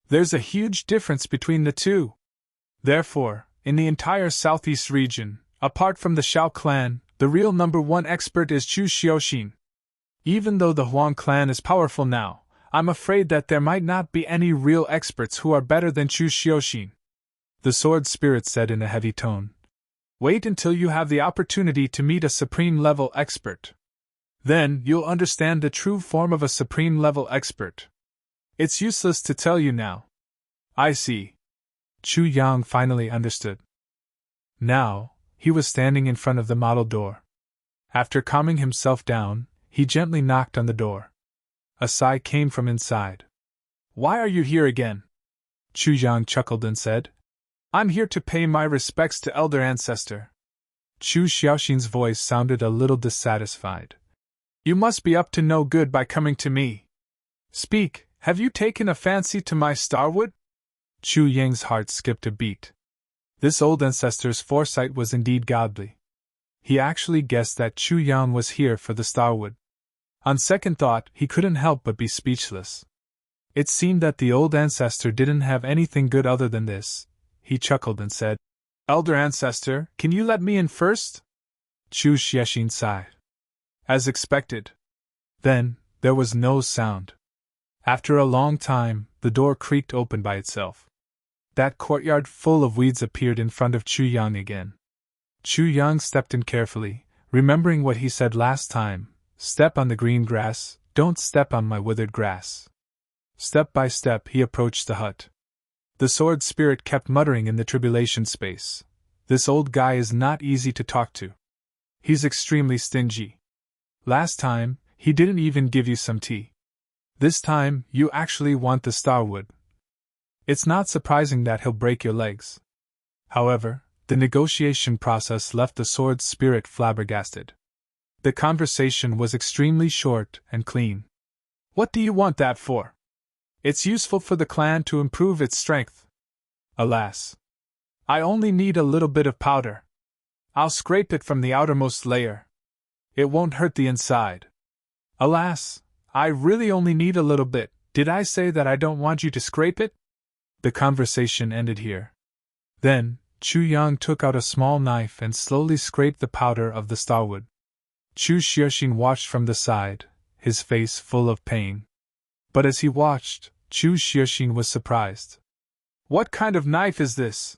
There's a huge difference between the two. Therefore, in the entire southeast region, apart from the Shao clan, the real #1 expert is Chu Xiaoxin. Even though the Huang clan is powerful now, I'm afraid that there might not be any real experts who are better than Chu Xiaoxin. The sword spirit said in a heavy tone. Wait until you have the opportunity to meet a supreme-level expert. Then you'll understand the true form of a supreme-level expert. It's useless to tell you now. I see. Chu Yang finally understood. Now, he was standing in front of the model door. After calming himself down, he gently knocked on the door. A sigh came from inside. Why are you here again? Chu Yang chuckled and said. I'm here to pay my respects to Elder Ancestor. Chu Xiaoxin's voice sounded a little dissatisfied. You must be up to no good by coming to me. Speak, have you taken a fancy to my starwood? Chu Yang's heart skipped a beat. This old ancestor's foresight was indeed godly. He actually guessed that Chu Yang was here for the starwood. On second thought, he couldn't help but be speechless. It seemed that the old ancestor didn't have anything good other than this. He chuckled and said, Elder Ancestor, can you let me in first? Chu Xiaoxin sighed. As expected. Then, there was no sound. After a long time, the door creaked open by itself. That courtyard full of weeds appeared in front of Chu Yang again. Chu Yang stepped in carefully, remembering what he said last time. Step on the green grass, don't step on my withered grass. Step by step he approached the hut. The sword spirit kept muttering in the tribulation space. This old guy is not easy to talk to. He's extremely stingy. Last time, he didn't even give you some tea. This time, you actually want the starwood. It's not surprising that he'll break your legs. However, the negotiation process left the sword spirit flabbergasted. The conversation was extremely short and clean. What do you want that for? It's useful for the clan to improve its strength. Alas. I only need a little bit of powder. I'll scrape it from the outermost layer. It won't hurt the inside. Alas, I really only need a little bit. Did I say that I don't want you to scrape it? The conversation ended here. Then, Chu Yang took out a small knife and slowly scraped the powder of the starwood. Chu Xiaoxin watched from the side, his face full of pain. But as he watched, Chu Xiaoxin was surprised. What kind of knife is this?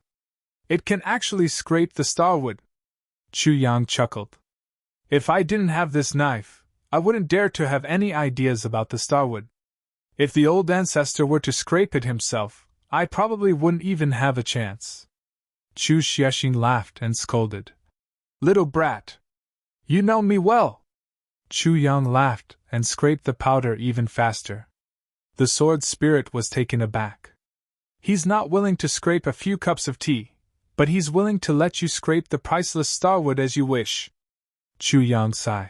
It can actually scrape the starwood. Chu Yang chuckled. If I didn't have this knife, I wouldn't dare to have any ideas about the starwood. If the old ancestor were to scrape it himself, I probably wouldn't even have a chance. Chu Xiaoxin laughed and scolded. Little brat! You know me well! Chu Yang laughed and scraped the powder even faster. The sword spirit was taken aback. He's not willing to scrape a few cups of tea, but he's willing to let you scrape the priceless starwood as you wish. Chu Yang sighed.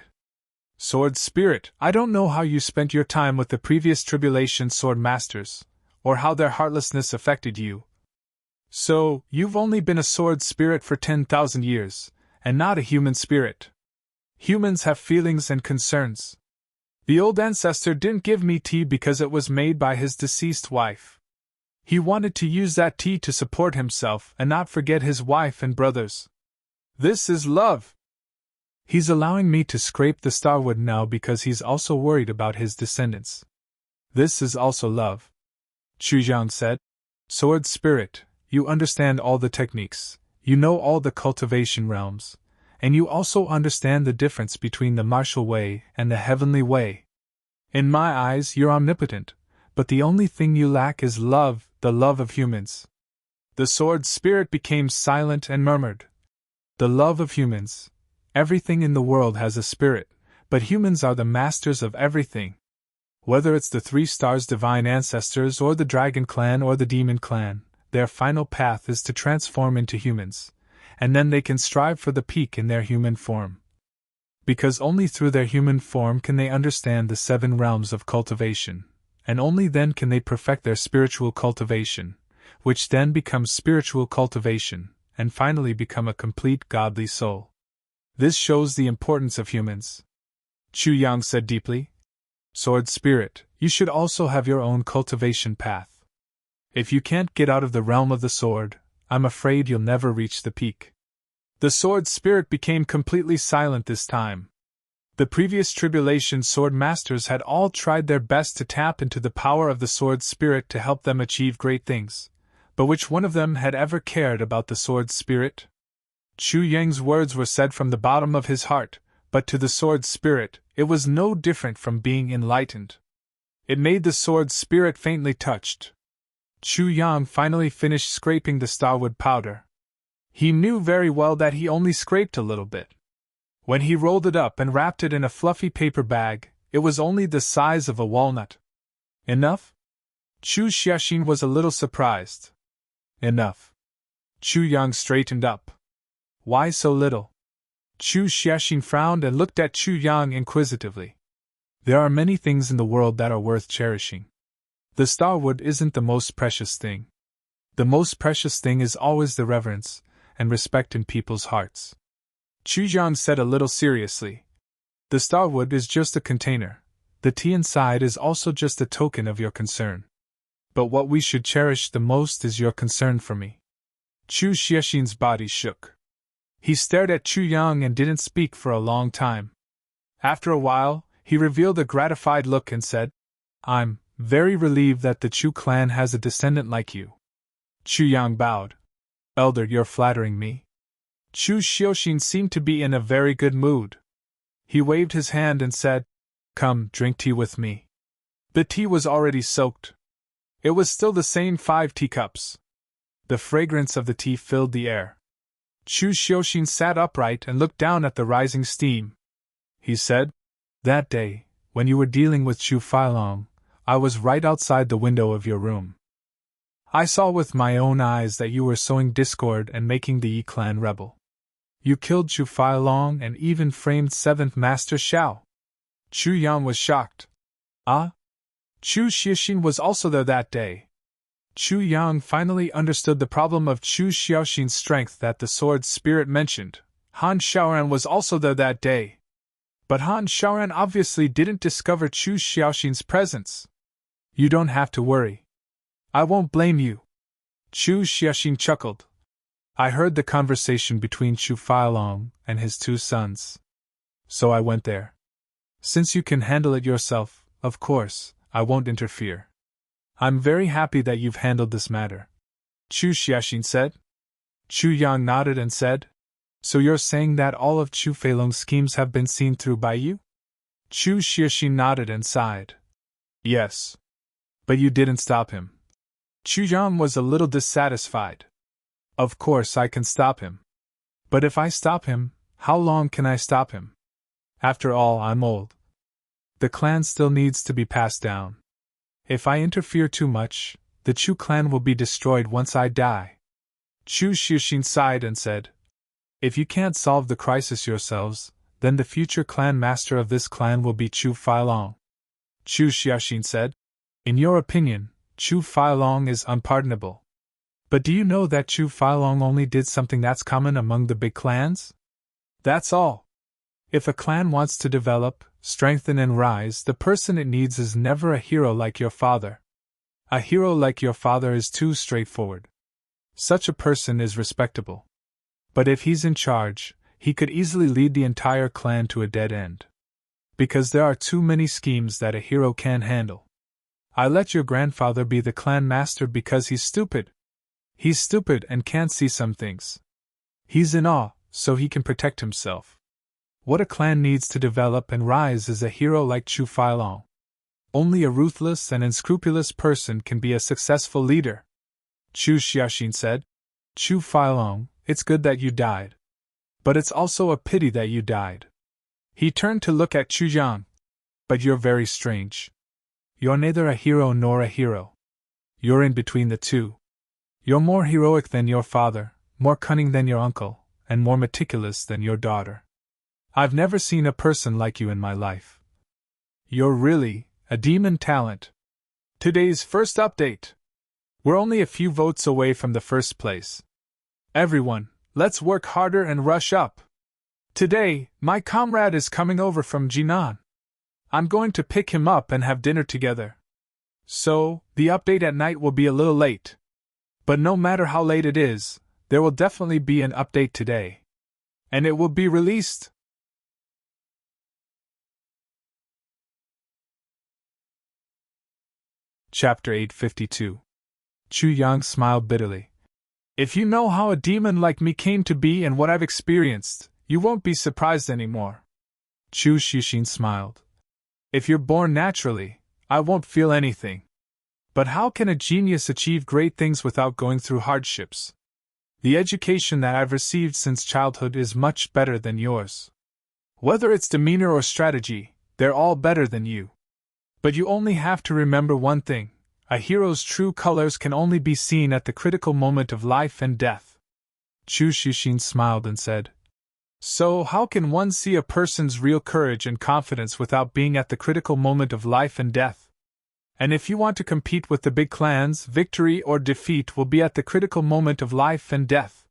Sword Spirit, I don't know how you spent your time with the previous tribulation sword masters, or how their heartlessness affected you. So, you've only been a sword spirit for 10,000 years, and not a human spirit. Humans have feelings and concerns. The old ancestor didn't give me tea because it was made by his deceased wife. He wanted to use that tea to support himself and not forget his wife and brothers. This is love. He's allowing me to scrape the starwood now because he's also worried about his descendants. This is also love. Chu Yang said. Sword Spirit, you understand all the techniques, you know all the cultivation realms, and you also understand the difference between the martial way and the heavenly way. In my eyes, you're omnipotent, but the only thing you lack is love, the love of humans. The Sword Spirit became silent and murmured. The love of humans. Everything in the world has a spirit, but humans are the masters of everything. Whether it's the 3 stars divine ancestors or the dragon clan or the demon clan, their final path is to transform into humans, and then they can strive for the peak in their human form. Because only through their human form can they understand the 7 realms of cultivation, and only then can they perfect their spiritual cultivation, which then becomes spiritual cultivation, and finally become a complete godly soul. This shows the importance of humans. Chu Yang said deeply. Sword Spirit, you should also have your own cultivation path. If you can't get out of the realm of the sword, I'm afraid you'll never reach the peak. The Sword Spirit became completely silent this time. The previous tribulation sword masters had all tried their best to tap into the power of the Sword Spirit to help them achieve great things, but which one of them had ever cared about the Sword Spirit? Chu Yang's words were said from the bottom of his heart, but to the Sword Spirit, it was no different from being enlightened. It made the Sword Spirit faintly touched. Chu Yang finally finished scraping the starwood powder. He knew very well that he only scraped a little bit. When he rolled it up and wrapped it in a fluffy paper bag, it was only the size of a walnut. Enough? Chu Xiaxin was a little surprised. Enough. Chu Yang straightened up. Why so little? Chu Xiaxin frowned and looked at Chu Yang inquisitively. There are many things in the world that are worth cherishing. The starwood isn't the most precious thing. The most precious thing is always the reverence and respect in people's hearts. Chu Yang said a little seriously. The starwood is just a container. The tea inside is also just a token of your concern. But what we should cherish the most is your concern for me. Chu Xiaxin's body shook. He stared at Chu Yang and didn't speak for a long time. After a while, he revealed a gratified look and said, I'm very relieved that the Chu clan has a descendant like you. Chu Yang bowed. Elder, you're flattering me. Chu Xiaxin seemed to be in a very good mood. He waved his hand and said, Come, drink tea with me. The tea was already soaked. It was still the same 5 teacups. The fragrance of the tea filled the air. Chu Xiaxin sat upright and looked down at the rising steam. He said, That day, when you were dealing with Chu Feilong, I was right outside the window of your room. I saw with my own eyes that you were sowing discord and making the Yi clan rebel. You killed Chu Feilong and even framed 7th Master Xiao. Chu Yang was shocked. Ah? Chu Xiaxin was also there that day. Chu Yang finally understood the problem of Chu Xiaoxin's strength that the Sword Spirit mentioned. Han Xiaoran was also there that day. But Han Xiaoran obviously didn't discover Chu Xiaoxin's presence. You don't have to worry. I won't blame you. Chu Xiaxin chuckled. I heard the conversation between Chu Feilong and his 2 sons. So I went there. Since you can handle it yourself, of course, I won't interfere. I'm very happy that you've handled this matter. Chu Xiaxin said. Chu Yang nodded and said, So you're saying that all of Chu Feilong's schemes have been seen through by you? Chu Xiaxin nodded and sighed. Yes. But you didn't stop him. Chu Yang was a little dissatisfied. Of course I can stop him. But if I stop him, how long can I stop him? After all, I'm old. The clan still needs to be passed down. If I interfere too much, the Chu clan will be destroyed once I die. Chu Xiuxin sighed and said, if you can't solve the crisis yourselves, then the future clan master of this clan will be Chu Failong. Chu Xiaoxin said, in your opinion, Chu Failong is unpardonable. But do you know that Chu Failong only did something that's common among the big clans? That's all. If a clan wants to develop, strengthen and rise, the person it needs is never a hero like your father. A hero like your father is too straightforward. Such a person is respectable. But if he's in charge, he could easily lead the entire clan to a dead end. Because there are too many schemes that a hero can't handle. I let your grandfather be the clan master because he's stupid. He's stupid and can't see some things. He's in awe, so he can protect himself. What a clan needs to develop and rise is a hero like Chu Failong. Only a ruthless and unscrupulous person can be a successful leader. Chu Xiaoxin said, Chu Failong, it's good that you died. But it's also a pity that you died. He turned to look at Chu Yang. But you're very strange. You're neither a hero nor a hero. You're in between the two. You're more heroic than your father, more cunning than your uncle, and more meticulous than your daughter. I've never seen a person like you in my life. You're really a demon talent. Today's first update. We're only a few votes away from the first place. Everyone, let's work harder and rush up. Today, my comrade is coming over from Jinan. I'm going to pick him up and have dinner together. So, the update at night will be a little late. But no matter how late it is, there will definitely be an update today. And it will be released. Chapter 852. Chu Yang smiled bitterly. If you know how a demon like me came to be and what I've experienced, you won't be surprised anymore. Chu Xiuxin smiled. If you're born naturally, I won't feel anything. But how can a genius achieve great things without going through hardships? The education that I've received since childhood is much better than yours. Whether it's demeanor or strategy, they're all better than you. But you only have to remember one thing. A hero's true colors can only be seen at the critical moment of life and death. Chu Xiuxin smiled and said, so how can one see a person's real courage and confidence without being at the critical moment of life and death? And if you want to compete with the big clans, victory or defeat will be at the critical moment of life and death.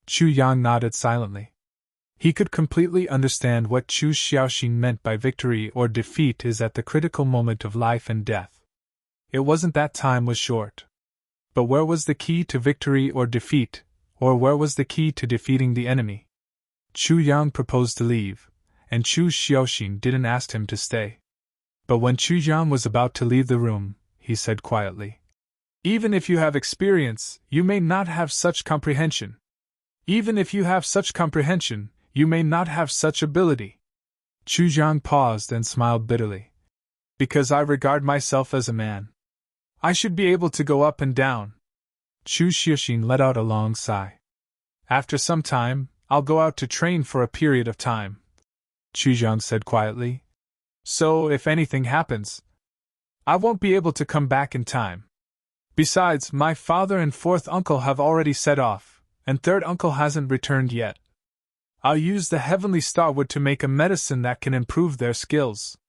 Chu Yang nodded silently. He could completely understand what Chu Xiaoxin meant by victory or defeat is at the critical moment of life and death. It wasn't that time was short. But where was the key to victory or defeat, or where was the key to defeating the enemy? Chu Yang proposed to leave, and Chu Xiaoxin didn't ask him to stay. But when Chu Yang was about to leave the room, he said quietly, even if you have experience, you may not have such comprehension. Even if you have such comprehension, you may not have such ability. Chu Yang paused and smiled bitterly. Because I regard myself as a man. I should be able to go up and down. Chu Xiuxin let out a long sigh. After some time, I'll go out to train for a period of time. Chu Yang said quietly. So, if anything happens, I won't be able to come back in time. Besides, my father and fourth uncle have already set off, and third uncle hasn't returned yet. I'll use the heavenly starwood to make a medicine that can improve their skills.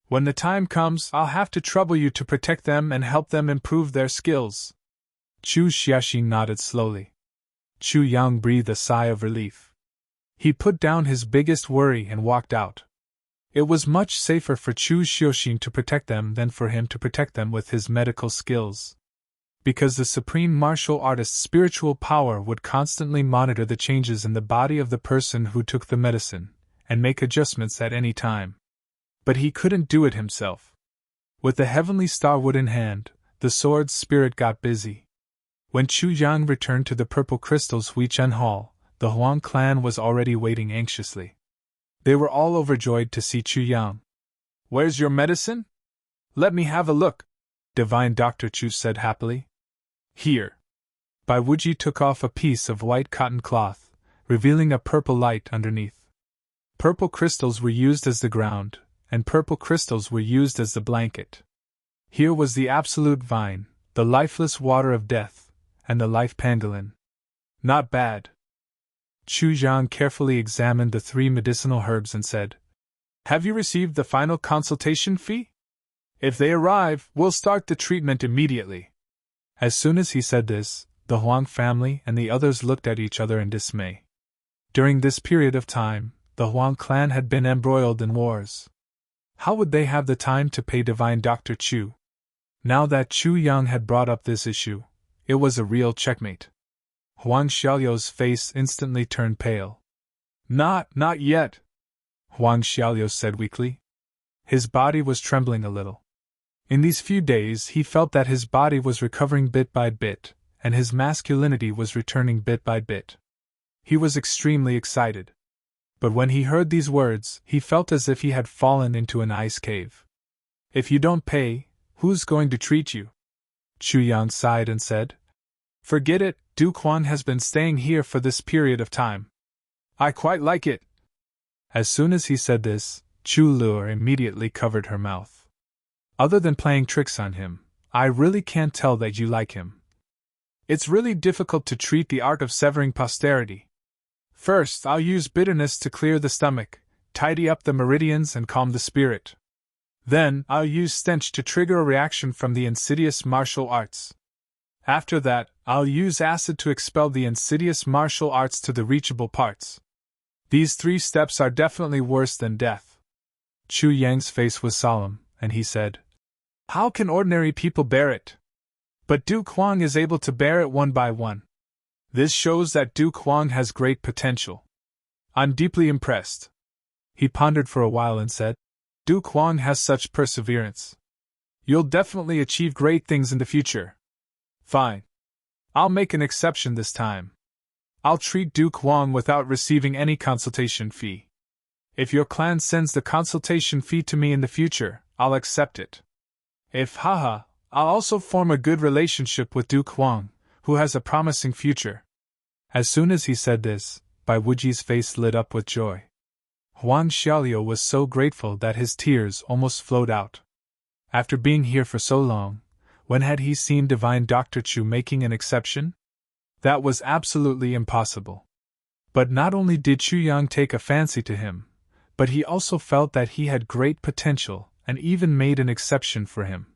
When the time comes, I'll have to trouble you to protect them and help them improve their skills. Chu Xiaoxin nodded slowly. Chu Yang breathed a sigh of relief. He put down his biggest worry and walked out. It was much safer for Chu Xiaoxin to protect them than for him to protect them with his medical skills. Because the supreme martial artist's spiritual power would constantly monitor the changes in the body of the person who took the medicine, and make adjustments at any time. But he couldn't do it himself. With the heavenly starwood in hand, the sword's spirit got busy. When Chu Yang returned to the Purple Crystal's Huichen Hall, the Huang clan was already waiting anxiously. They were all overjoyed to see Chu Yang. Where's your medicine? Let me have a look, Divine Dr. Chu said happily. Here. Bai Wuji took off a piece of white cotton cloth, revealing a purple light underneath. Purple crystals were used as the ground, and purple crystals were used as the blanket. Here was the absolute vine, the lifeless water of death, and the life pangolin. Not bad. Chu Jiang carefully examined the 3 medicinal herbs and said, "Have you received the final consultation fee? If they arrive, we'll start the treatment immediately." As soon as he said this, the Huang family and the others looked at each other in dismay. During this period of time, the Huang clan had been embroiled in wars. How would they have the time to pay divine Dr. Chu? Now that Chu Yang had brought up this issue, it was a real checkmate. Huang Xiaoliu's face instantly turned pale. Not yet," Huang Xiaoliu said weakly. His body was trembling a little. In these few days he felt that his body was recovering bit by bit, and his masculinity was returning bit by bit. He was extremely excited. But when he heard these words, he felt as if he had fallen into an ice cave. "If you don't pay, who's going to treat you?" Chu Yang sighed and said. "Forget it, Duke Huang has been staying here for this period of time. I quite like it." As soon as he said this, Chu Luo immediately covered her mouth. "Other than playing tricks on him, I really can't tell that you like him. It's really difficult to treat the art of severing posterity. First, I'll use bitterness to clear the stomach, tidy up the meridians and calm the spirit. Then, I'll use stench to trigger a reaction from the insidious martial arts. After that, I'll use acid to expel the insidious martial arts to the reachable parts. These 3 steps are definitely worse than death." Chu Yang's face was solemn, and he said, "How can ordinary people bear it? But Duke Huang is able to bear it one by one. This shows that Duke Huang has great potential. I'm deeply impressed." He pondered for a while and said, "Duke Huang has such perseverance. You'll definitely achieve great things in the future." "Fine. I'll make an exception this time. I'll treat Duke Huang without receiving any consultation fee. If your clan sends the consultation fee to me in the future, I'll accept it. If I'll also form a good relationship with Duke Huang, who has a promising future." As soon as he said this, Bai Wuji's face lit up with joy. Huang Xiaoliu was so grateful that his tears almost flowed out. After being here for so long, when had he seen divine Dr. Chu making an exception? That was absolutely impossible. But not only did Chu Yang take a fancy to him, but he also felt that he had great potential and even made an exception for him.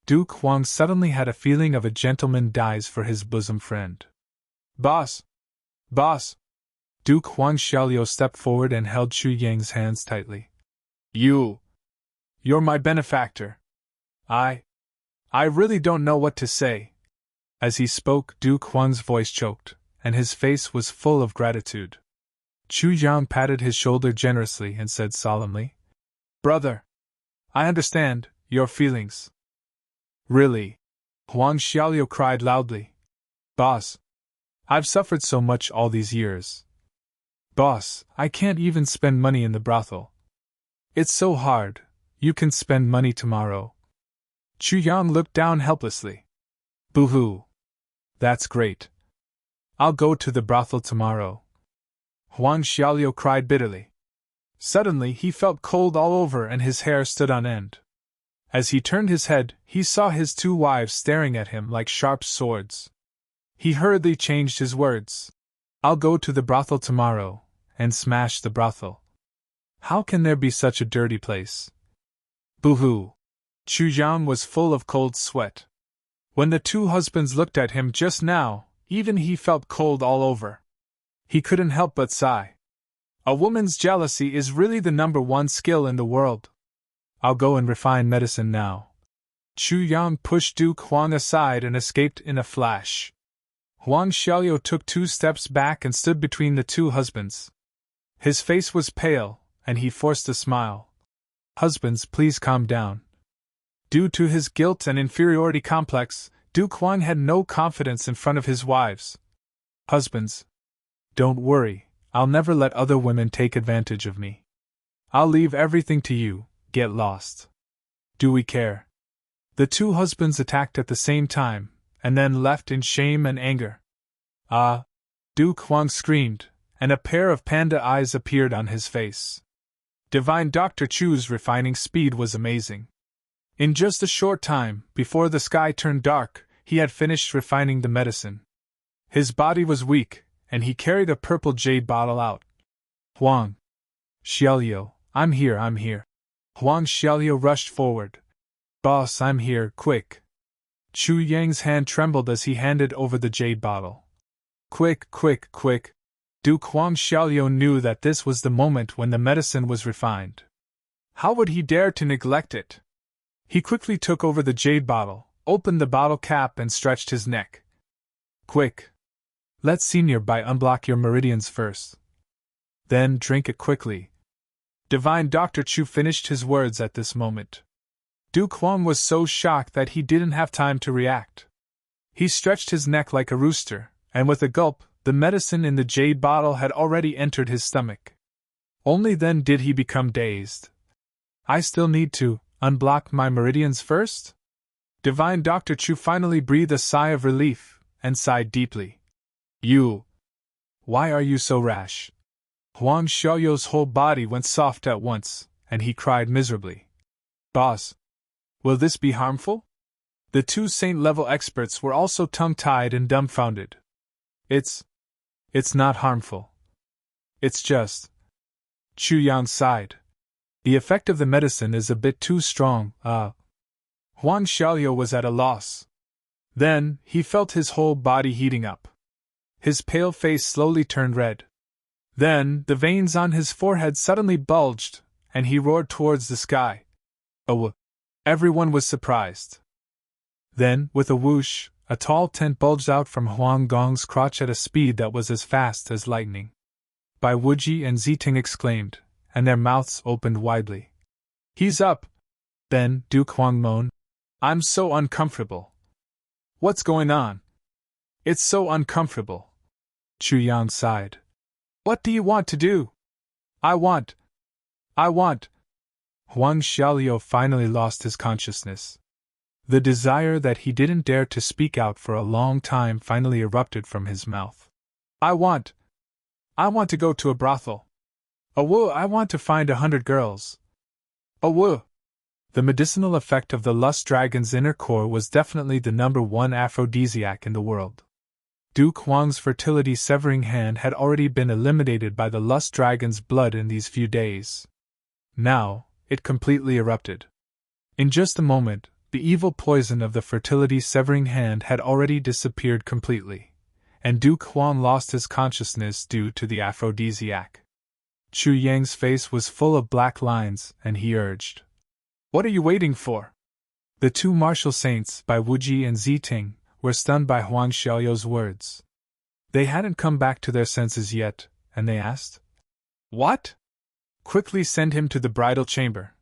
Duke Huang suddenly had a feeling of a gentleman dies for his bosom friend. Boss! Duke Huang Xiaoliu stepped forward and held Chu Yang's hands tightly. You're my benefactor. I really don't know what to say." As he spoke, Duke Huang's voice choked, and his face was full of gratitude. Chu Yang patted his shoulder generously and said solemnly, "Brother, I understand your feelings." "Really?" Huang Xiaoliu cried loudly. "Boss, I've suffered so much all these years. Boss, I can't even spend money in the brothel. It's so hard. You can spend money tomorrow." Chu Yang looked down helplessly. "Boo-hoo. That's great. I'll go to the brothel tomorrow." Huang Xiaoliu cried bitterly. Suddenly he felt cold all over and his hair stood on end. As he turned his head, he saw his 2 wives staring at him like sharp swords. He hurriedly changed his words. "I'll go to the brothel tomorrow, and smash the brothel. How can there be such a dirty place? Boo-hoo." Chu Yang was full of cold sweat. When the 2 husbands looked at him just now, even he felt cold all over. He couldn't help but sigh. A woman's jealousy is really the #1 skill in the world. "I'll go and refine medicine now." Chu Yang pushed Duke Huang aside and escaped in a flash. Huang Xiaoliu took 2 steps back and stood between the 2 husbands. His face was pale, and he forced a smile. "Husbands, please calm down." Due to his guilt and inferiority complex, Duke Huang had no confidence in front of his wives. "Husbands, don't worry, I'll never let other women take advantage of me. I'll leave everything to you, get lost. Do we care?" The 2 husbands attacked at the same time, and then left in shame and anger. "Ah!" Duke Huang screamed, and a pair of panda eyes appeared on his face. Divine Dr. Chu's refining speed was amazing. In just a short time, before the sky turned dark, he had finished refining the medicine. His body was weak, and he carried a purple jade bottle out. Huang Xiaoliu, I'm here. Huang Xiaoliu rushed forward. Boss, I'm here, quick. Chu Yang's hand trembled as he handed over the jade bottle. Quick. Duke Huang Xiaoliu knew that this was the moment when the medicine was refined. How would he dare to neglect it? He quickly took over the jade bottle, opened the bottle cap and stretched his neck. Quick. Let Senior Bai unblock your meridians first. Then drink it quickly. Divine Dr. Chu finished his words at this moment. Duke Huang was so shocked that he didn't have time to react. He stretched his neck like a rooster, and with a gulp, the medicine in the jade bottle had already entered his stomach. Only then did he become dazed. I still need to unblock my meridians first? Divine Dr. Chu finally breathed a sigh of relief, and sighed deeply. Why are you so rash? Huang Xiaoliu's whole body went soft at once, and he cried miserably. Boss, will this be harmful? The two saint-level experts were also tongue-tied and dumbfounded. It's not harmful. It's just... Chu Yang sighed. The effect of the medicine is a bit too strong, Huang Xiaoliu was at a loss. Then, he felt his whole body heating up. His pale face slowly turned red. Then, the veins on his forehead suddenly bulged, and he roared towards the sky. Oh! Everyone was surprised. Then, with a whoosh, a tall tent bulged out from Huang Gong's crotch at a speed that was as fast as lightning. Bai Wuji and Ziting exclaimed, and their mouths opened widely. He's up! Then, Duke Huang moaned. I'm so uncomfortable. What's going on? It's so uncomfortable. Chu Yang sighed. What do you want to do? I want. Huang Xiaoliu finally lost his consciousness. The desire that he didn't dare to speak out for a long time finally erupted from his mouth. I want to go to a brothel. I want to find 100 girls. The medicinal effect of the lust dragon's inner core was definitely the #1 aphrodisiac in the world. Duke Huang's fertility-severing hand had already been eliminated by the lust dragon's blood in these few days. Now, it completely erupted. In just a moment, the evil poison of the fertility-severing hand had already disappeared completely, and Duke Huang lost his consciousness due to the aphrodisiac. Chu Yang's face was full of black lines, and he urged, What are you waiting for? The two martial saints, Bai Wuji and Ziting, were stunned by Huang Xiaoliu's words. They hadn't come back to their senses yet, and they asked, What? Quickly send him to the bridal chamber.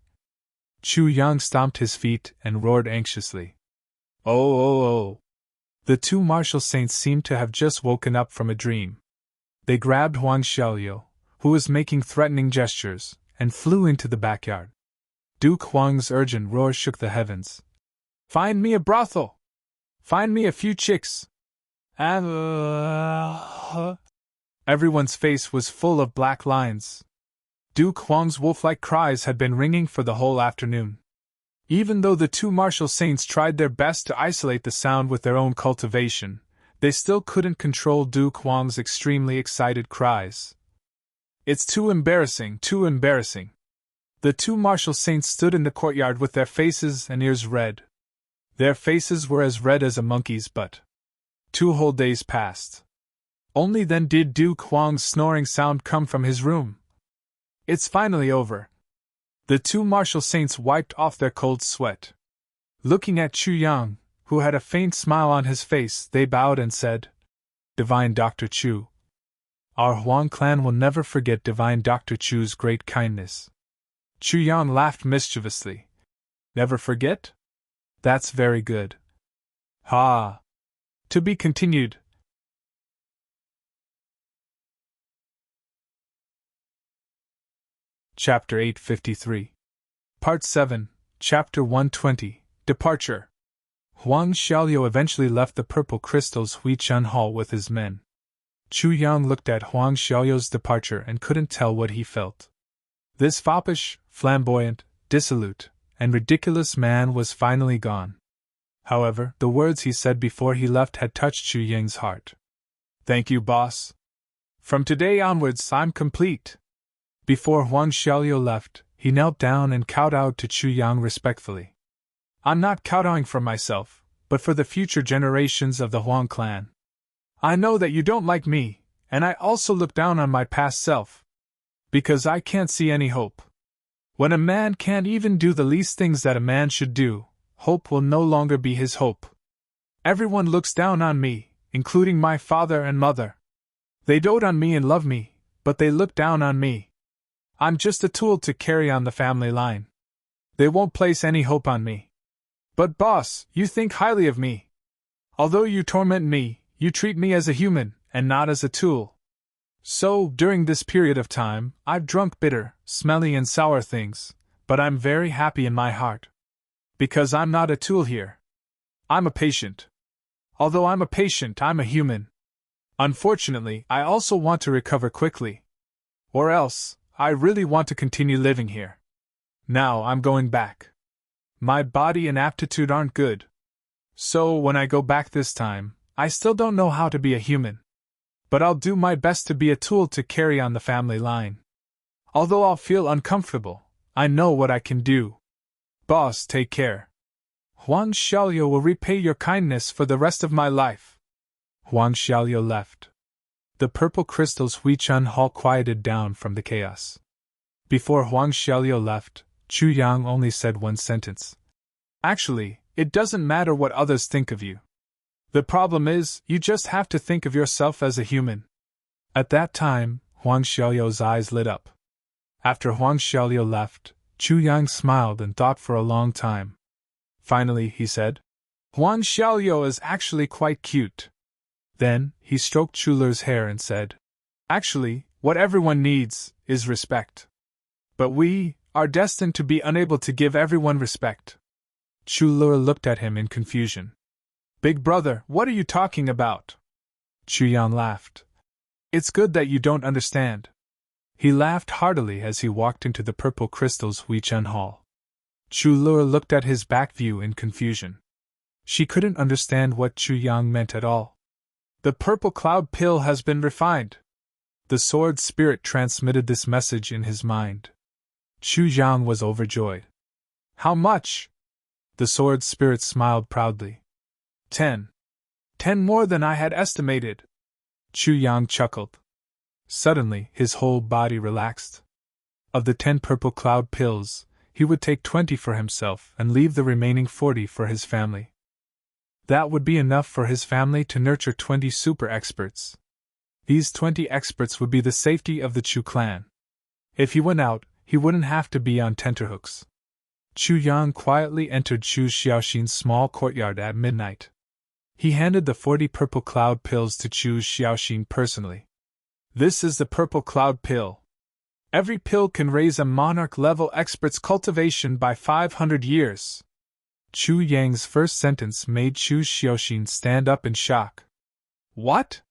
Chu Yang stomped his feet and roared anxiously. Oh. The two martial saints seemed to have just woken up from a dream. They grabbed Huang Xiaoliu, who was making threatening gestures, and flew into the backyard. Duke Huang's urgent roar shook the heavens. Find me a brothel! Find me a few chicks! Everyone's face was full of black lines. Duke Huang's wolf-like cries had been ringing for the whole afternoon. Even though the two martial saints tried their best to isolate the sound with their own cultivation, they still couldn't control Duke Huang's extremely excited cries. It's too embarrassing. The two martial saints stood in the courtyard with their faces and ears red. Their faces were as red as a monkey's butt. 2 whole days passed. Only then did Duke Huang's snoring sound come from his room. It's finally over. The two martial saints wiped off their cold sweat. Looking at Chu Yang, who had a faint smile on his face, they bowed and said, Divine Dr. Chu. Our Huang clan will never forget Divine Dr. Chu's great kindness. Chu Yang laughed mischievously. Never forget? That's very good. Ha! To be continued. Chapter 853. Part 7, Chapter 120, Departure. Huang Xiaoliu eventually left the Purple Crystal's Huichun Hall with his men. Chu Yang looked at Huang Xiaoliu's departure and couldn't tell what he felt. This foppish, flamboyant, dissolute, and ridiculous man was finally gone. However, the words he said before he left had touched Chu Yang's heart. "Thank you, boss. From today onwards, I'm complete." Before Huang Xiaoliu left, he knelt down and kowtowed to Chu Yang respectfully. "I'm not kowtowing for myself, but for the future generations of the Huang clan. I know that you don't like me, and I also look down on my past self. Because I can't see any hope. When a man can't even do the least things that a man should do, hope will no longer be his hope. Everyone looks down on me, including my father and mother. They dote on me and love me, but they look down on me. I'm just a tool to carry on the family line. They won't place any hope on me. But boss, you think highly of me. Although you torment me, you treat me as a human, and not as a tool. So, during this period of time, I've drunk bitter, smelly and sour things, but I'm very happy in my heart. Because I'm not a tool here. I'm a patient. Although I'm a patient, I'm a human. Unfortunately, I also want to recover quickly. Or else, I really want to continue living here. Now I'm going back. My body and aptitude aren't good. So, when I go back this time, I still don't know how to be a human. But I'll do my best to be a tool to carry on the family line. Although I'll feel uncomfortable, I know what I can do. Boss, take care. Huang Xiaoliu will repay your kindness for the rest of my life." Huang Xiaoliu left. The purple crystals Huichun Hall quieted down from the chaos. Before Huang Xiaoliu left, Chu Yang only said one sentence. "Actually, it doesn't matter what others think of you. The problem is, you just have to think of yourself as a human." At that time, Huang Xiaoliu's eyes lit up. After Huang Xiaoliu left, Chu Yang smiled and thought for a long time. Finally, he said, "Huang Xiaoliu is actually quite cute." Then, he stroked Chu Le's hair and said, "Actually, what everyone needs is respect. But we are destined to be unable to give everyone respect." Chu Le looked at him in confusion. "Big brother, what are you talking about?" Chu Yang laughed. "It's good that you don't understand." He laughed heartily as he walked into the purple crystals Huichun Hall. Chu Le looked at his back view in confusion. She couldn't understand what Chu Yang meant at all. "The purple cloud pill has been refined." The sword spirit transmitted this message in his mind. Chu Yang was overjoyed. "How much?" The sword spirit smiled proudly. 10. 10 more than I had estimated." Chu Yang chuckled. Suddenly, his whole body relaxed. Of the 10 purple cloud pills, he would take 20 for himself and leave the remaining 40 for his family. That would be enough for his family to nurture 20 super experts. These 20 experts would be the safety of the Chu clan. If he went out, he wouldn't have to be on tenterhooks. Chu Yang quietly entered Chu Xiaoxin's small courtyard at midnight. He handed the 40 purple cloud pills to Chu Xiaoxin personally. "This is the purple cloud pill. Every pill can raise a monarch-level expert's cultivation by 500 years." Chu Yang's first sentence made Chu Xiaoxin stand up in shock. "What?"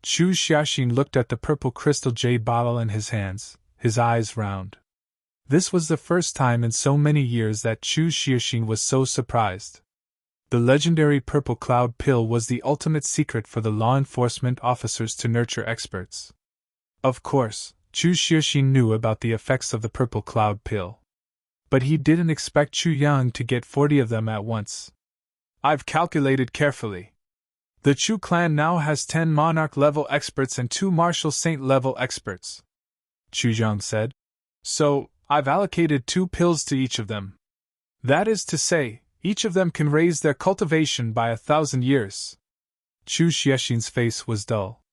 Chu Xiaoxin looked at the purple crystal jade bottle in his hands, his eyes round. This was the first time in so many years that Chu Xiaoxin was so surprised. The legendary purple cloud pill was the ultimate secret for the law enforcement officers to nurture experts. Of course, Chu Xiaoxin knew about the effects of the purple cloud pill. But he didn't expect Chu Yang to get 40 of them at once. "I've calculated carefully. The Chu clan now has 10 monarch-level experts and 2 martial saint-level experts," Chu Yang said. "So, I've allocated 2 pills to each of them. That is to say, each of them can raise their cultivation by 1,000 years." Chu Xiaoxin's face was dull.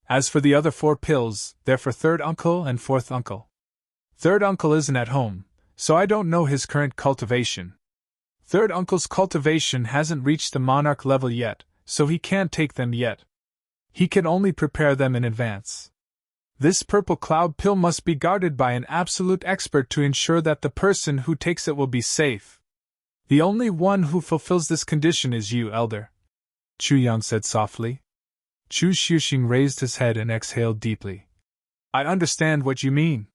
"As for the other 4 pills, they're for third uncle and fourth uncle. Third uncle isn't at home, so I don't know his current cultivation. Third uncle's cultivation hasn't reached the monarch level yet, so he can't take them yet. He can only prepare them in advance. This purple cloud pill must be guarded by an absolute expert to ensure that the person who takes it will be safe. The only one who fulfills this condition is you, elder," Chu Yang said softly. Chu Xiaoxin raised his head and exhaled deeply. "I understand what you mean.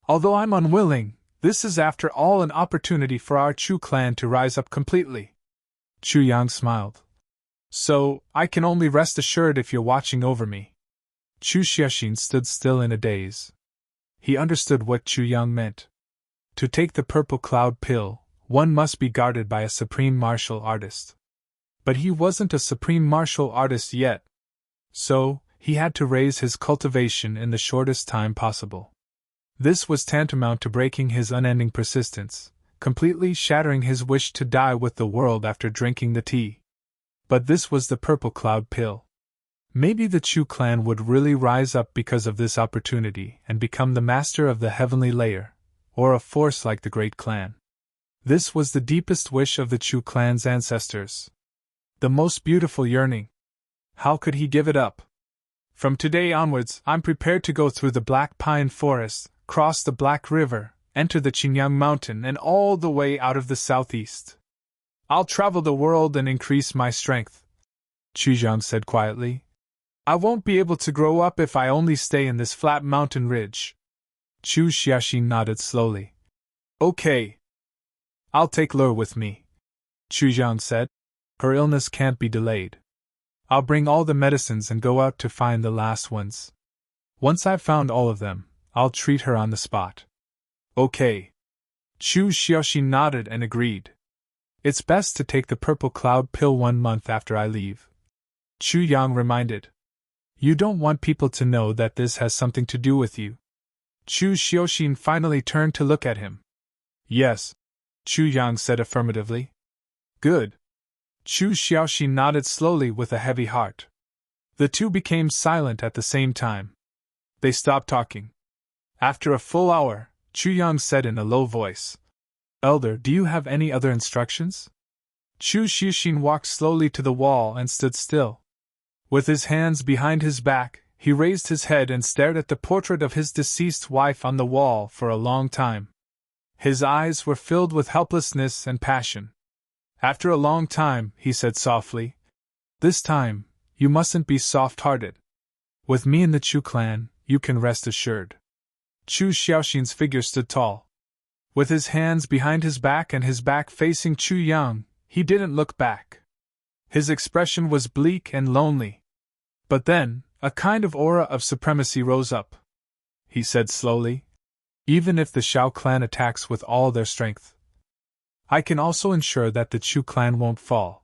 Although I'm unwilling, This is after all an opportunity for our Chu clan to rise up completely. Chu Yang smiled. So, I can only rest assured if you're watching over me. Chu Xiaoxin stood still in a daze. He understood what Chu Yang meant. To take the purple cloud pill, one must be guarded by a supreme martial artist. But he wasn't a supreme martial artist yet. So, he had to raise his cultivation in the shortest time possible. This was tantamount to breaking his unending persistence, completely shattering his wish to die with the world after drinking the tea. But this was the purple cloud pill. Maybe the Chu clan would really rise up because of this opportunity and become the master of the heavenly layer, or a force like the great clan. This was the deepest wish of the Chu clan's ancestors. The most beautiful yearning. How could he give it up? From today onwards, I'm prepared to go through the Black Pine Forest, cross the Black River, enter the Qingyang Mountain, and all the way out of the southeast. I'll travel the world and increase my strength, Chu Zhang said quietly. I won't be able to grow up if I only stay in this flat mountain ridge. Chu Xiaoxin nodded slowly. Okay. I'll take Lur with me, Chu Zhang said. Her illness can't be delayed. I'll bring all the medicines and go out to find the last ones. Once I've found all of them, I'll treat her on the spot. Okay. Chu Xiaoxin nodded and agreed. It's best to take the purple cloud pill 1 month after I leave, Chu Yang reminded. You don't want people to know that this has something to do with you. Chu Xiaoxin finally turned to look at him. Yes, Chu Yang said affirmatively. Good. Chu Xiaoxin nodded slowly with a heavy heart. The two became silent at the same time. They stopped talking. After a full hour, Chu Yang said in a low voice, Elder, do you have any other instructions? Chu Xiaoxin walked slowly to the wall and stood still. With his hands behind his back, he raised his head and stared at the portrait of his deceased wife on the wall for a long time. His eyes were filled with helplessness and passion. After a long time, he said softly, This time, you mustn't be soft-hearted. With me in the Chu clan, you can rest assured. Chu Xiaoxin's figure stood tall. With his hands behind his back and his back facing Chu Yang, he didn't look back. His expression was bleak and lonely. But then, a kind of aura of supremacy rose up. He said slowly, Even if the Shao clan attacks with all their strength, I can also ensure that the Chu clan won't fall.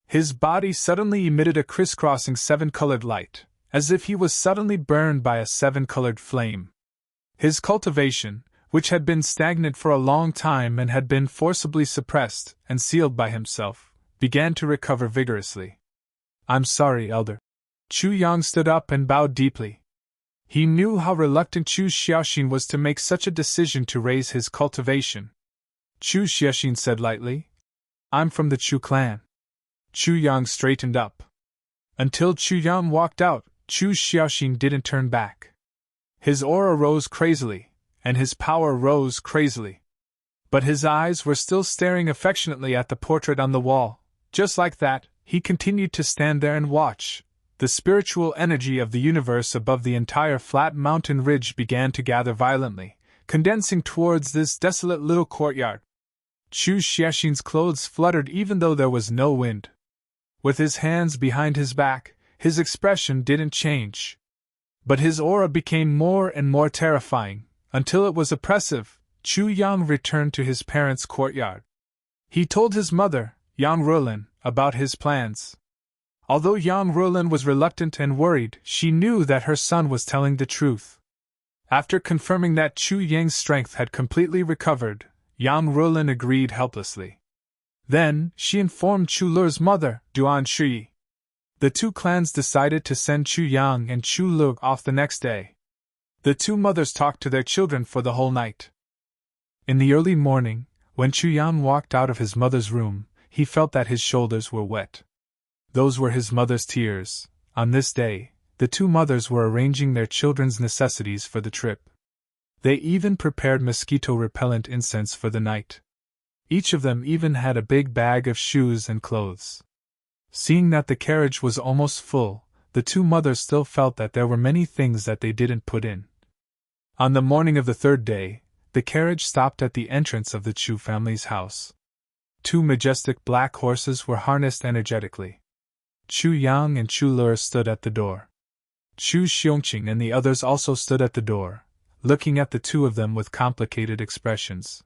His body suddenly emitted a crisscrossing 7-colored light, as if he was suddenly burned by a 7-colored flame. His cultivation, which had been stagnant for a long time and had been forcibly suppressed and sealed by himself, began to recover vigorously. I'm sorry, Elder. Chu Yang stood up and bowed deeply. He knew how reluctant Chu Xiaoxin was to make such a decision to raise his cultivation. Chu Xiaoxin said lightly, I'm from the Chu clan. Chu Yang straightened up. Until Chu Yang walked out, Chu Xiaoxin didn't turn back. His aura rose crazily, and his power rose crazily. But his eyes were still staring affectionately at the portrait on the wall. Just like that, he continued to stand there and watch. The spiritual energy of the universe above the entire flat mountain ridge began to gather violently, condensing towards this desolate little courtyard. Chu Xiaoxin's clothes fluttered even though there was no wind. With his hands behind his back, his expression didn't change. But his aura became more and more terrifying, until it was oppressive. Chu Yang returned to his parents' courtyard. He told his mother, Yang Rulin, about his plans. Although Yang Rulin was reluctant and worried, she knew that her son was telling the truth. After confirming that Chu Yang's strength had completely recovered, Yang Rulin agreed helplessly. Then, she informed Chu Lur's mother, Duan Shi. The two clans decided to send Chu Yang and Chu Lu off the next day. The two mothers talked to their children for the whole night. In the early morning, when Chu Yang walked out of his mother's room, he felt that his shoulders were wet. Those were his mother's tears. On this day, the two mothers were arranging their children's necessities for the trip. They even prepared mosquito-repellent incense for the night. Each of them even had a big bag of shoes and clothes. Seeing that the carriage was almost full, the two mothers still felt that there were many things that they didn't put in. On the morning of the third day, The carriage stopped at the entrance of the Chu family's house. Two majestic black horses were harnessed energetically. Chu Yang and Chu Lur stood at the door. Chu Xiongqing and the others also stood at the door, looking at the two of them with complicated expressions.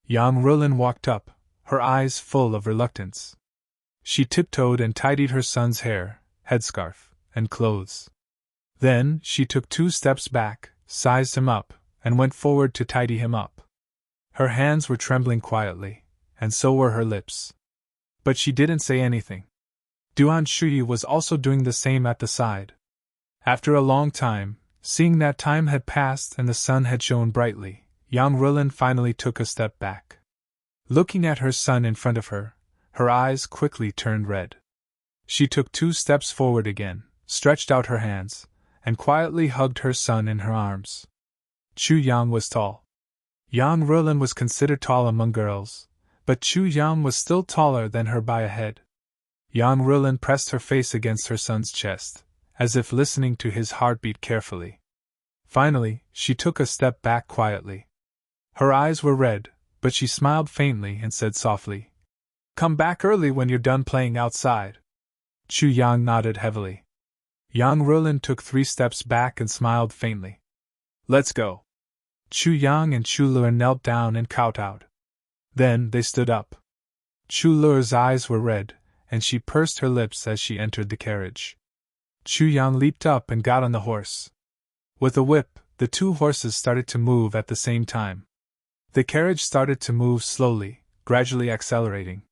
Yang Rulin walked up, her eyes full of reluctance. She tiptoed and tidied her son's hair, headscarf, and clothes. Then she took 2 steps back, sized him up, and went forward to tidy him up. Her hands were trembling quietly, and so were her lips. But she didn't say anything. Duan Shuyi was also doing the same at the side. After a long time, seeing that time had passed and the sun had shone brightly, Yang Rulin finally took a step back. Looking at her son in front of her, her eyes quickly turned red. She took 2 steps forward again, stretched out her hands, and quietly hugged her son in her arms. Chu Yang was tall. Yang Rulin was considered tall among girls, but Chu Yang was still taller than her by a head. Yang Rulin pressed her face against her son's chest, as if listening to his heartbeat carefully. Finally, she took a step back quietly. Her eyes were red, but she smiled faintly and said softly, "Come back early when you're done playing outside." Chu Yang nodded heavily. Yang Rulin took 3 steps back and smiled faintly. "Let's go." Chu Yang and Chu Lur knelt down and kowtowed. Then they stood up. Chu Lur's eyes were red, and she pursed her lips as she entered the carriage. Chu Yang leaped up and got on the horse. With a whip, the 2 horses started to move at the same time. The carriage started to move slowly, gradually accelerating.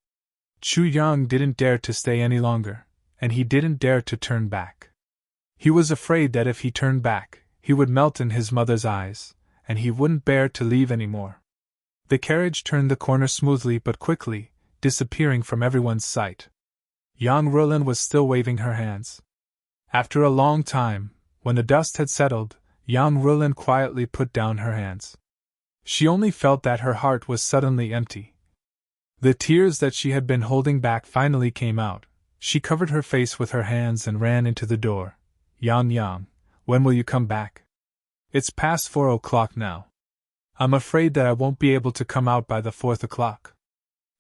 Chu Yang didn't dare to stay any longer, and he didn't dare to turn back. He was afraid that if he turned back, he would melt in his mother's eyes, and he wouldn't bear to leave any more. The carriage turned the corner smoothly but quickly, disappearing from everyone's sight. Yang Rulin was still waving her hands. After a long time, when the dust had settled, Yang Rulin quietly put down her hands. She only felt that her heart was suddenly empty. The tears that she had been holding back finally came out. She covered her face with her hands and ran into the door. "Yang, when will you come back? It's past 4 o'clock now. I'm afraid that I won't be able to come out by the 4th o'clock.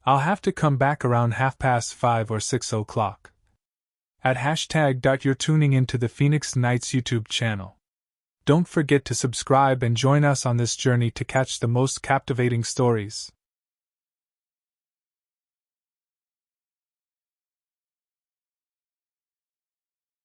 I'll have to come back around 5:30 or 6 o'clock. At #. You're tuning into the Phoenix Nights YouTube channel. Don't forget to subscribe and join us on this journey to catch the most captivating stories.